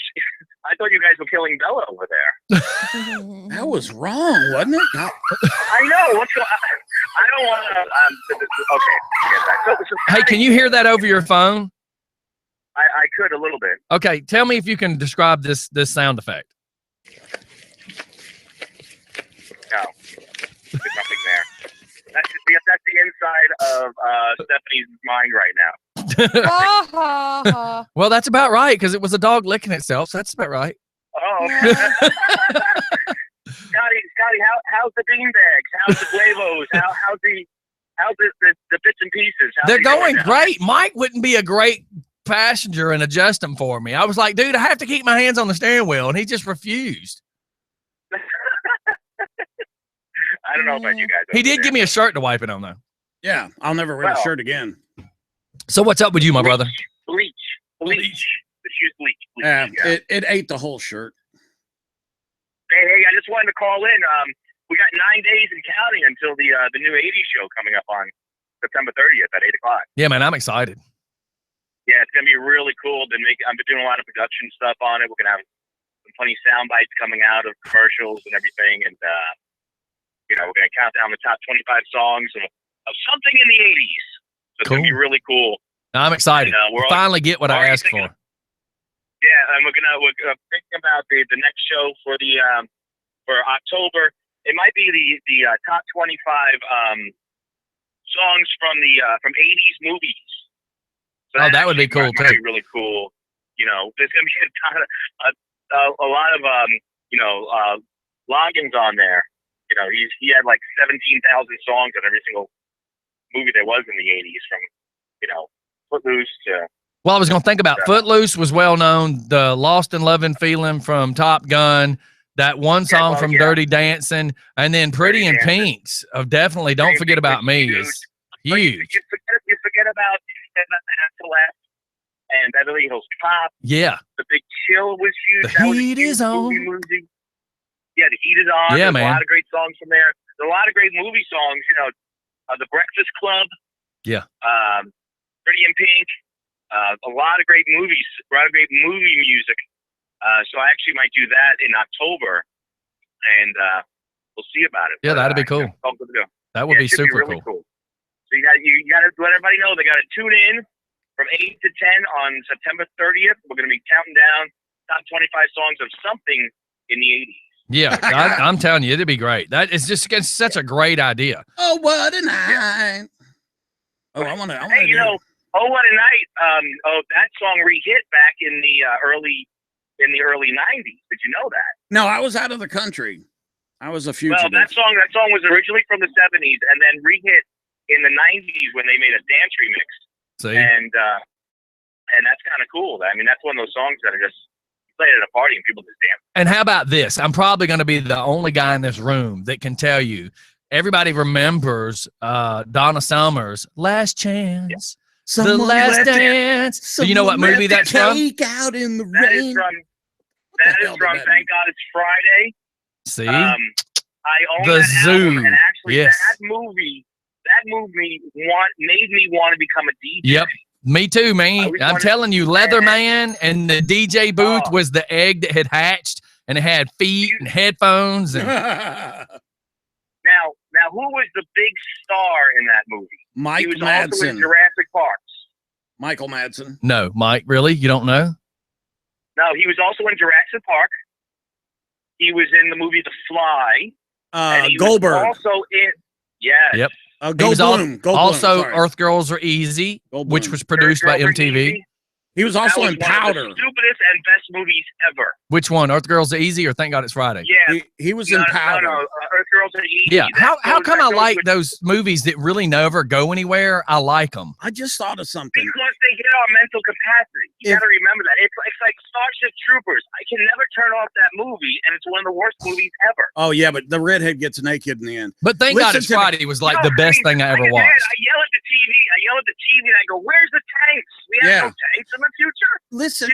I thought you guys were killing Bella over there. That was wrong, wasn't it? God. I know. What's going on? I don't want to. Okay. So, Hey, can you hear that over your phone? I could a little bit. Okay, tell me if you can describe this sound effect. No, there's nothing there. That's the inside of Stephanie's mind right now. Well, that's about right because it was a dog licking itself. So that's about right. Oh, Scotty, how's the beanbags? How's the Flavos? How's the bits and pieces? How's They're they going now? great. Mike wouldn't be a great passenger and adjust them for me. I was like, dude, I have to keep my hands on the steering wheel, and he just refused. I don't know about you guys. He did give me a shirt to wipe it on though. Yeah, I'll never wear the shirt again. So what's up with you, my brother? Bleach. The shoe's bleach. Yeah, it ate the whole shirt. Hey, I just wanted to call in. We got 9 days and counting until the new 80s show coming up on September 30th at 8 o'clock. Yeah, man, I'm excited. Yeah, it's gonna be really cool. I've been doing a lot of production stuff on it. We're gonna have some funny sound bites coming out of commercials and everything, and we're gonna count down the top 25 songs of something in the 80s. So it's gonna be really cool. I'm excited. And, we'll finally get what I asked for. Yeah, and we're thinking about the next show for for October. It might be the top 25 songs from 80s movies. So that would be cool might too. Be really cool. You know, there's gonna be a lot of Loggins on there. You know, he had like 17,000 songs on every single movie there was in the 80s, from Footloose to. Well, I was going to think about Footloose was well known. The Lost in Lovin' Feeling from Top Gun, that one song from Dirty Dancing, and then Pretty in Pinks. Definitely, don't forget about me. Is huge. You forget about After Left and Beverly Hills Cop. Yeah. The Big Chill was huge. The Heat is on. Yeah, The Heat is on. Yeah, There's man. a lot of great songs from there. There's a lot of great movie songs. The Breakfast Club. Yeah. Pretty in Pink. A lot of great movies. A lot of great movie music. So I actually might do that in October, and we'll see about it. Yeah, that'd be cool. That would be super really cool. So you got to let everybody know they got to tune in from 8 to 10 on September 30th. We're going to be counting down top 25 songs of something in the 80s. Yeah, I'm telling you, it'd be great. That is just such a great idea. Oh, what a night! Oh, I want to. Hey, Oh What a Night. That song re-hit back in the early 90s. Did you know that? No, I was out of the country. I was a fugitive. Well, that song was originally from the 70s and then re-hit in the 90s when they made a dance remix. See? And that's kind of cool. I mean, that's one of those songs that are just played at a party and people just dance. And how about this? I'm probably going to be the only guy in this room that can tell you everybody remembers Donna Summer's Last Chance. Yeah. The Last Dance. Do you know what movie that's from? Out in the that rain. is from Thank God It's Friday. See? I own The that Zoo. album, and actually Yes. that movie made me want to become a DJ. Yep. Me too, man. I'm telling you, Leatherman and the DJ booth was the egg that had hatched, and it had feet and headphones. And Now, who was the big star in that movie? Mike He was also in Madsen. Jurassic Park. Michael Madsen. No, Mike, really? You don't know? No, he was also in Jurassic Park. He was in the movie The Fly. And he Goldberg. was also in. Yes. Yep. He was also Earth Girls Are Easy, which was produced by MTV. He was also in Powder. One of the stupidest and best movies ever. Which one? Earth Girls Are Easy or Thank God It's Friday? Yeah. He was in Powder. No, Earth Girls Are Easy. Yeah. How come I like those movies that really never go anywhere? I like them. I just thought of something. Because they hit our mental capacity. You got to remember that. It's like Starship Troopers. I can never turn off that movie, and it's one of the worst movies ever. Oh, yeah, but the redhead gets naked in the end. But Thank God It's Friday was like the best thing I ever watched. I yell at the TV. I yell at the TV, and I go, "Where's the tanks? We have no tanks in the future." Listen.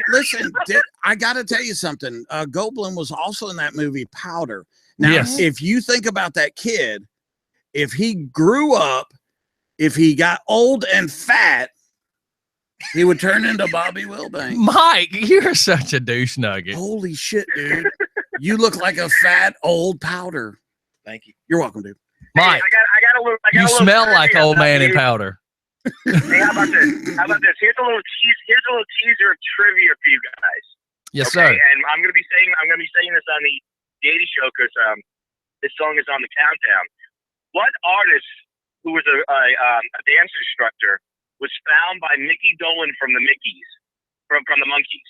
I got to tell you something. Goldblum was also in that movie Powder. Now, if you think about that kid, if he grew up, if he got old and fat, he would turn into Bobby Wilbanks. Mike, you're such a douche nugget. Holy shit, dude. You look like a fat old Powder. Thank you. You're welcome, dude. Mike, I got you smell like Old Man in Powder. Hey, how about this? Here's a little teaser of trivia for you guys. Yes, okay? sir. And I'm gonna be saying this on the 80 show because this song is on the countdown. What artist who was a dance instructor was found by Mickey Dolenz from the Mickeys, from the Monkees?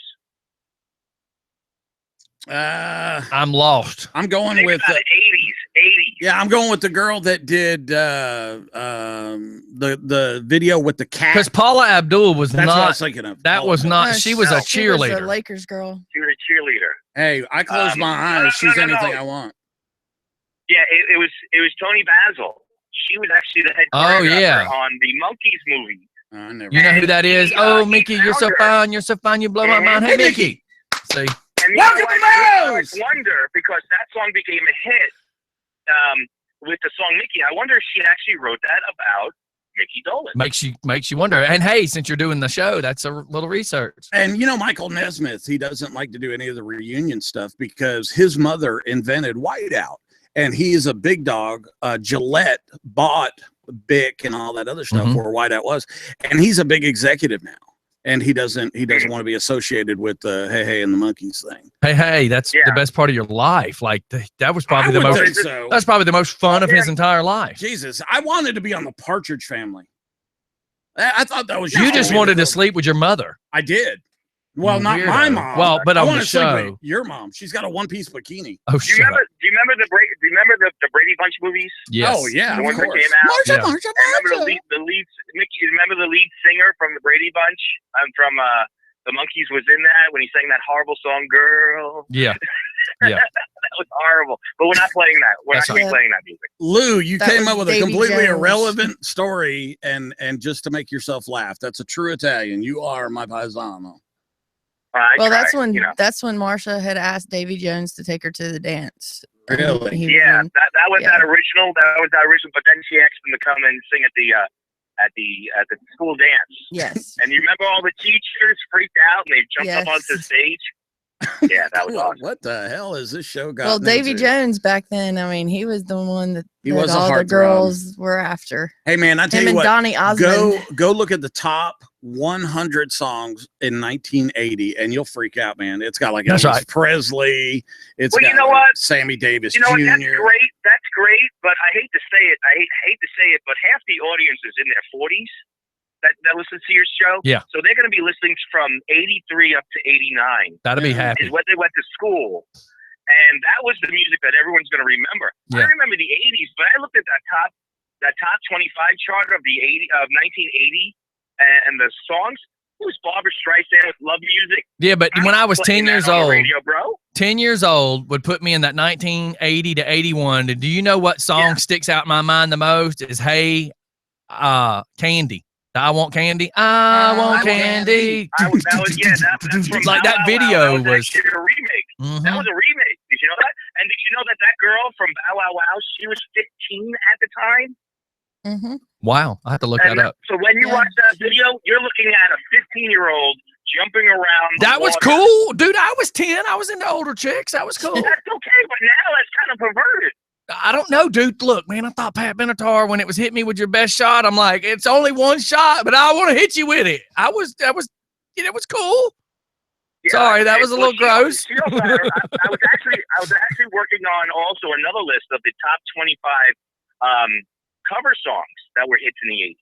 I'm lost. I'm going Think with about it, 80s. Yeah, I'm going with the girl that did the video with the cat. Because Paula Abdul was That's not. what I was thinking of. That was not. She was a cheerleader. She was a Lakers girl. She was a cheerleader. Hey, I close my eyes. She's anything I want. Yeah, it was Tony Basil. She was actually the head choreographer on the Monkees movie. I never. You know who that is? Oh, Mickey, you're so fine. You're so fine. You blow my mind. Hey, Mickey. See. And welcome to I wonder, because that song became a hit with the song Mickey. I wonder if she actually wrote that about Mickey Dolenz. Makes you wonder. And hey, since you're doing the show, that's a little research. And you know, Michael Nesmith, he doesn't like to do any of the reunion stuff because his mother invented whiteout, and he is a big dog. Gillette bought Bic and all that other stuff where whiteout was, and he's a big executive now. And he doesn't want to be associated with the Hey and the Monkees thing. Hey, that's the best part of your life. Like that was probably the most. That's probably the most fun of his entire life. Jesus, I wanted to be on the Partridge Family. I thought that was you just wanted to sleep with your mother. I did. Well, not my mom. Well, but I on the show, your mom. She's got a one-piece bikini. Oh, do you remember the Brady Bunch movies? Yes. Oh yeah. The ones that came out. Marsha. Remember the lead singer from the Brady Bunch? From the Monkees was in that when he sang that horrible song, "Girl." Yeah. Yeah. That was horrible. But we're not playing that. We're not playing that music. Lou, you came up with a completely Jones. irrelevant story and just to make yourself laugh. That's a true Italian. You are my paisano. Well, that's when Marsha had asked Davy Jones to take her to the dance. Really? Yeah, that was that original. That was that original. But then she asked him to come and sing at the school dance. Yes. And you remember all the teachers freaked out and they jumped up onto the stage. Yeah, that was awesome. What the hell is this show got? Well, Davy Jones back then, I mean, he was the one that was all the girls were after. Hey man, I tell you what, Donny Osmond. go look at the top 100 songs in 1980 and you'll freak out, man. It's got like Elvis Presley. It's got you know what? Sammy Davis Jr. That's great. That's great, but I hate to say it. I hate to say it, but half the audience is in their 40s. That listens to your show. Yeah. So they're going to be listening from 83 up to 89. That'll be happy. Is what they went to school. And that was the music that everyone's going to remember. Yeah. I remember the 80s, but I looked at that top 25 chart of 1980 and the songs. It was Barbra Streisand with Love Music. Yeah, but when I was 10 years old, radio, bro. 10 years old would put me in that 1980 to 81. Do you know what song sticks out in my mind the most? Is Hey, Candy. I want candy. I want candy. That's from like that video was actually a remake. That was a remake. Did you know that? And did you know that girl from Bow Wow Wow, she was 15 at the time? Wow, I have to look that up. So when you watch that video, you're looking at a 15-year-old jumping around. That was cool, dude. I was 10. I was into older chicks. That was cool. That's okay, but now that's kind of perverted. I don't know, dude. Look, man, I thought Pat Benatar, when it was hit me with your best shot, I'm like, it's only one shot, but I want to hit you with it. It was cool. Yeah, Sorry, that was a little gross. I was actually working on also another list of the top 25 cover songs that were hits in the 80s.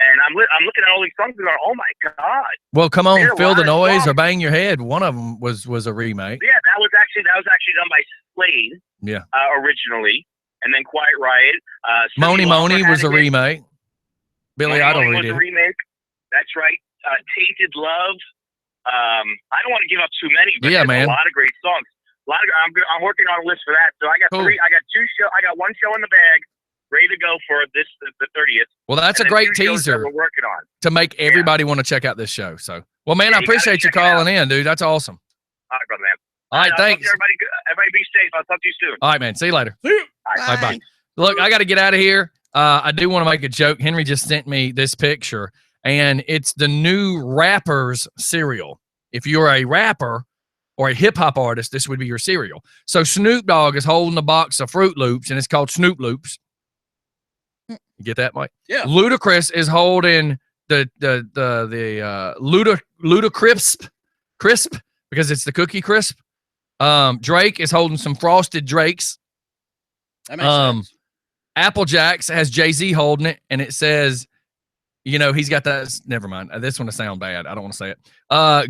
And I'm looking at all these songs and going, oh my God. Well, come on, Feel the Noise or songs. Bang Your Head. One of them was a remake. Yeah, that was actually done by Slade. Yeah. Originally, and then Quiet Riot. Money Money was a remake. Billy Idol was redid. a remake. That's right. Tainted Love. I don't want to give up too many, but yeah, there's man. a lot of great songs. I'm working on a list for that. So I got cool. I got one show in the bag, ready to go for the 30th. Well, that's a great teaser we're working on to make everybody want to check out this show. So, well, man, I appreciate you calling in, dude. That's awesome. All right, brother, man. All right, thanks. Everybody be safe. I'll talk to you soon. All right, man. See you later. See you. Bye. Bye. Look, I got to get out of here. I do want to make a joke. Henry just sent me this picture, and it's the new Rappers cereal. If you're a rapper or a hip-hop artist, this would be your cereal. So Snoop Dogg is holding a box of Fruit Loops, and it's called Snoop Loops. You get that, Mike? Yeah. Ludacris is holding the Ludacrisp crisp because it's the cookie crisp. Drake is holding some Frosted Drakes. That makes sense. Apple Jacks has Jay-Z holding it, and it says, he's got that. Never mind. This one will sound bad. I don't want to say it.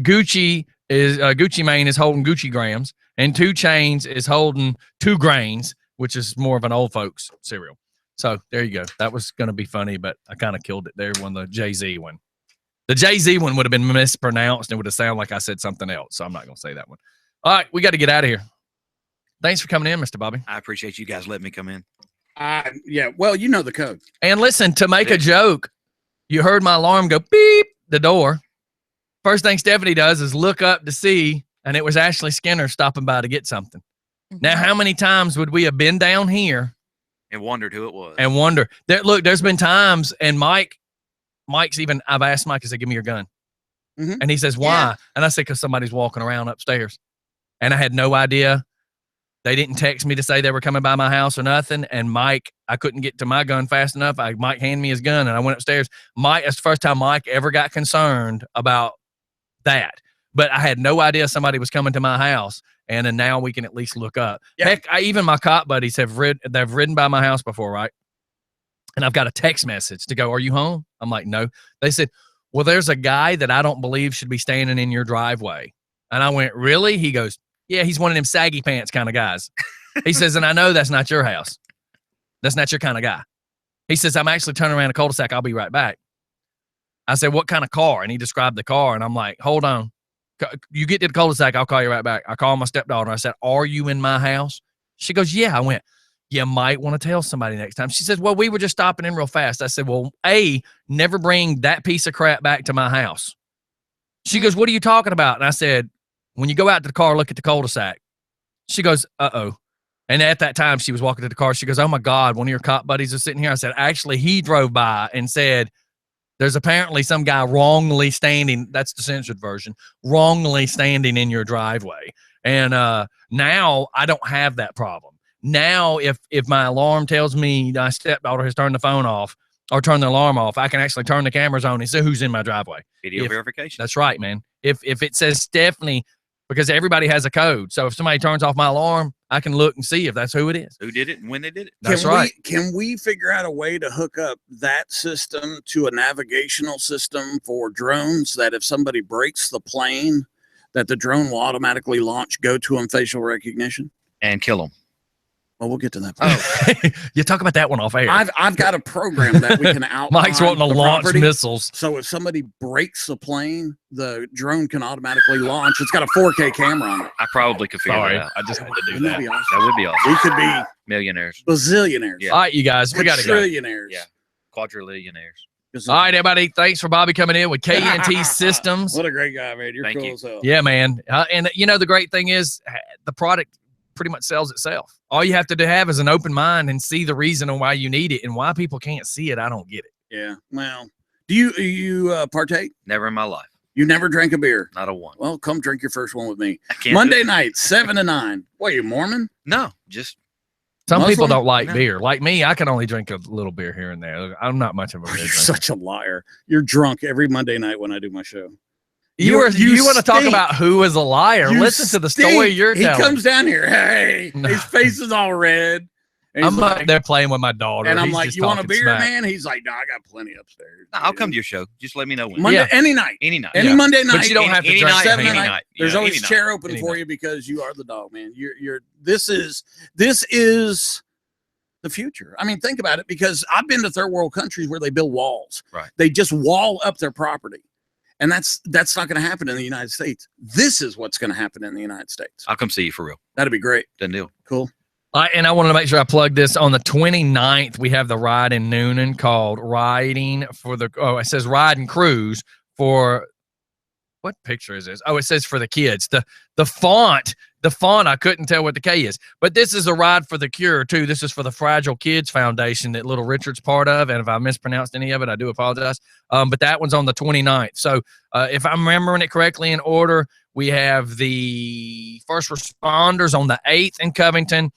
Gucci Mane is holding Gucci Grams, and 2 Chainz is holding 2 Grains, which is more of an old folks cereal. So there you go. That was going to be funny, but I kind of killed it there when the Jay-Z one. The Jay-Z one would have been mispronounced and would have sounded like I said something else. So I'm not going to say that one. All right, we got to get out of here. Thanks for coming in, Mr. Bobby. I appreciate you guys letting me come in. Yeah, well, you know the code. And listen, to make a joke, you heard my alarm go beep, the door. First thing Stephanie does is look up to see, and it was Ashley Skinner stopping by to get something. Now, how many times would we have been down here and wondered who it was? And wonder. There's been times, and Mike's even, I've asked Mike, I said, give me your gun. Mm-hmm. And he says, why? Yeah. And I said, because somebody's walking around upstairs. And I had no idea. They didn't text me to say they were coming by my house or nothing. And Mike, I couldn't get to my gun fast enough. Mike handed me his gun, and I went upstairs. That's the first time Mike ever got concerned about that. But I had no idea somebody was coming to my house. And then now we can at least look up. Yeah. Heck, even my cop buddies they've ridden by my house before, right? And I've got a text message to go, are you home? I'm like, no. They said, well, there's a guy that I don't believe should be standing in your driveway. And I went, really? He goes, yeah, he's one of them saggy pants kind of guys. He says, and I know that's not your house. That's not your kind of guy. He says, I'm actually turning around a cul-de-sac. I'll be right back. I said, what kind of car? And he described the car. And I'm like, hold on. You get to the cul-de-sac, I'll call you right back. I called my stepdaughter. I said, are you in my house? She goes, yeah. I went, you might want to tell somebody next time. She says, well, we were just stopping in real fast. I said, well, never bring that piece of crap back to my house. She goes, what are you talking about? And I said, when you go out to the car, look at the cul-de-sac. She goes, uh-oh. And at that time, she was walking to the car. She goes, oh, my God, one of your cop buddies is sitting here. I said, actually, he drove by and said, there's apparently some guy wrongly standing, that's the censored version, wrongly standing in your driveway. And now I don't have that problem. Now, if my alarm tells me my stepdaughter has turned the phone off or turned the alarm off, I can actually turn the cameras on and see who's in my driveway. Video verification. That's right, man. If it says Stephanie, because everybody has a code. So if somebody turns off my alarm, I can look and see if that's who it is. Who did it and when they did it. That's right. Can we figure out a way to hook up that system to a navigational system for drones that if somebody breaks the plane, that the drone will automatically launch go-to and facial recognition? And kill them. Well, we'll get to that. You talk about that one off air. I've got a program that we can outline. Mike's wanting to launch missiles. So if somebody breaks the plane, the drone can automatically launch. It's got a 4K camera on it. I probably could figure it out. I just wanted to do Wouldn't that. Be awesome? That would be awesome. We could be millionaires, bazillionaires. Yeah. All right, you guys, we got to go. Trillionaires. Yeah, quadrillionaires. All right, everybody. Thanks for Bobby coming in with KNT Systems. What a great guy, man. You're Thank cool you. as hell. Yeah, man. And the great thing is the product pretty much sells itself. All you have to have is an open mind and see the reason on why you need it and why people can't see it. I don't get it. Yeah. Well, do you partake? Never in my life. You never drank a beer? Not a one. Well, come drink your first one with me. I can't Monday night, 7 to 9. What, are you Mormon? No, just Some people Muslim? don't like No. beer. Like me, I can only drink a little beer here and there. I'm not much of a beer You're drinker. such a liar. You're drunk every Monday night when I do my show. You want to talk stink. about who is a liar? You Listen to the stink. story you're He telling. comes down here. Hey, No. his face is all red. And he's I'm like, up there playing with my daughter. and I'm He's like, just you want a talking beer, smack. man? He's like, no, I got plenty upstairs. No, I'll come to your show. Just let me know when. Monday, Yeah. any night. Any night. Any Yeah. Monday night. But you don't have to any drink. night, seven any night. night. There's Yeah, always any night. chair open Any for night. you because you are the dog, man. This is the future. I mean, think about it, because I've been to third world countries where they build walls. Right. They just wall up their property. And that's not going to happen in the United States. This is what's going to happen in the United States. I'll come see you for real. That'd be great. Done deal. Cool. And I wanted to make sure I plug this. On the 29th, we have the ride in Noonan called Riding for the, it says Ride and Cruise for, what picture is this? Oh, it says for the kids. The font, I couldn't tell what the K is. But this is a ride for the cure, too. This is for the Fragile Kids Foundation that Little Richard's part of. And if I mispronounced any of it, I do apologize. But that one's on the 29th. So if I'm remembering it correctly in order, we have the first responders on the 8th in Covington,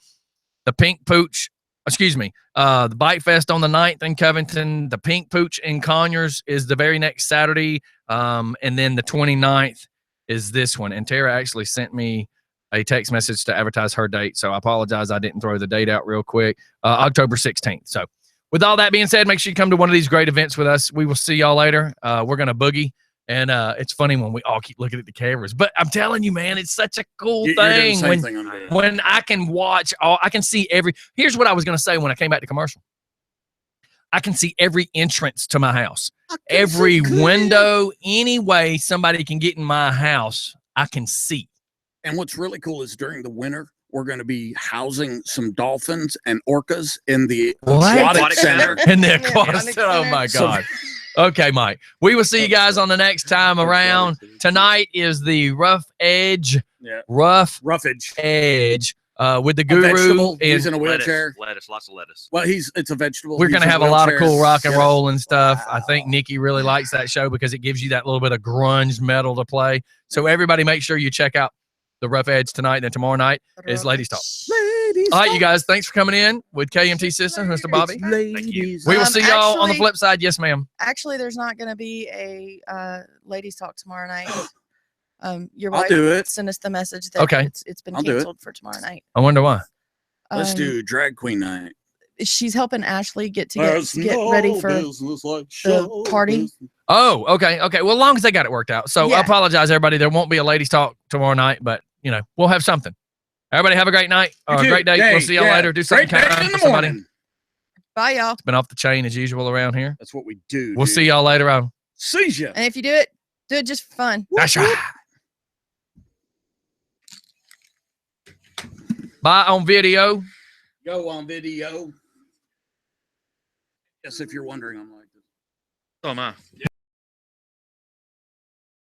the Pink Pooch, the Bike Fest on the 9th in Covington, the Pink Pooch in Conyers is the very next Saturday. And then the 29th is this one. And Tara actually sent me a text message to advertise her date. So I apologize. I didn't throw the date out real quick. October 16th. So with all that being said, make sure you come to one of these great events with us. We will see y'all later. We're going to boogie. And it's funny when we all keep looking at the cameras. But I'm telling you, man, it's such a cool thing when I can watch I can see here's what I was going to say when I came back to commercial. I can see every entrance to my house. Every window, any way somebody can get in my house, I can see. And what's really cool is during the winter, we're going to be housing some dolphins and orcas in the aquatic center. In the aquatic center. Oh, my God. Okay, Mike. We will see you guys on the next time around. Tonight is the Rough Edge. Yeah. Roughage Edge with the Guru. He's in a wheelchair. Lettuce, lots of lettuce. Well, it's a vegetable. We're going to have a lot of cool rock and Yeah. roll and stuff. I Wow. think Nikki really likes that show because it gives you that little bit of grunge metal to play. So everybody make sure you check out the Rough Edge tonight. And then tomorrow night is Ladies Talk. All right, you guys, thanks for coming in with KMT Systems, Mr. Bobby. Thank you. We will see y'all on the actually- flip side. Yes, ma'am. Actually, there's not going to be a ladies talk tomorrow night. Your I'll wife do it. sent us the message that Okay. it's been I'll do it. canceled for tomorrow night. I wonder why. Let's Um, do drag queen night. She's helping Ashley get ready for the party. Oh, okay. Okay. Well, as long as they got it worked out. So I Yeah. apologize, everybody. There won't be a ladies talk tomorrow night, but we'll have something. Everybody have a great night or a great day. We'll see y'all later. Do something Great day kind in the for somebody. morning. Bye, y'all. Been off the chain as usual around here. That's what we do. We'll see y'all later on. See ya. And if you do it just for fun. That's right. Bye on video. Go on video. Yes, if you're wondering, I'm like this. So am I.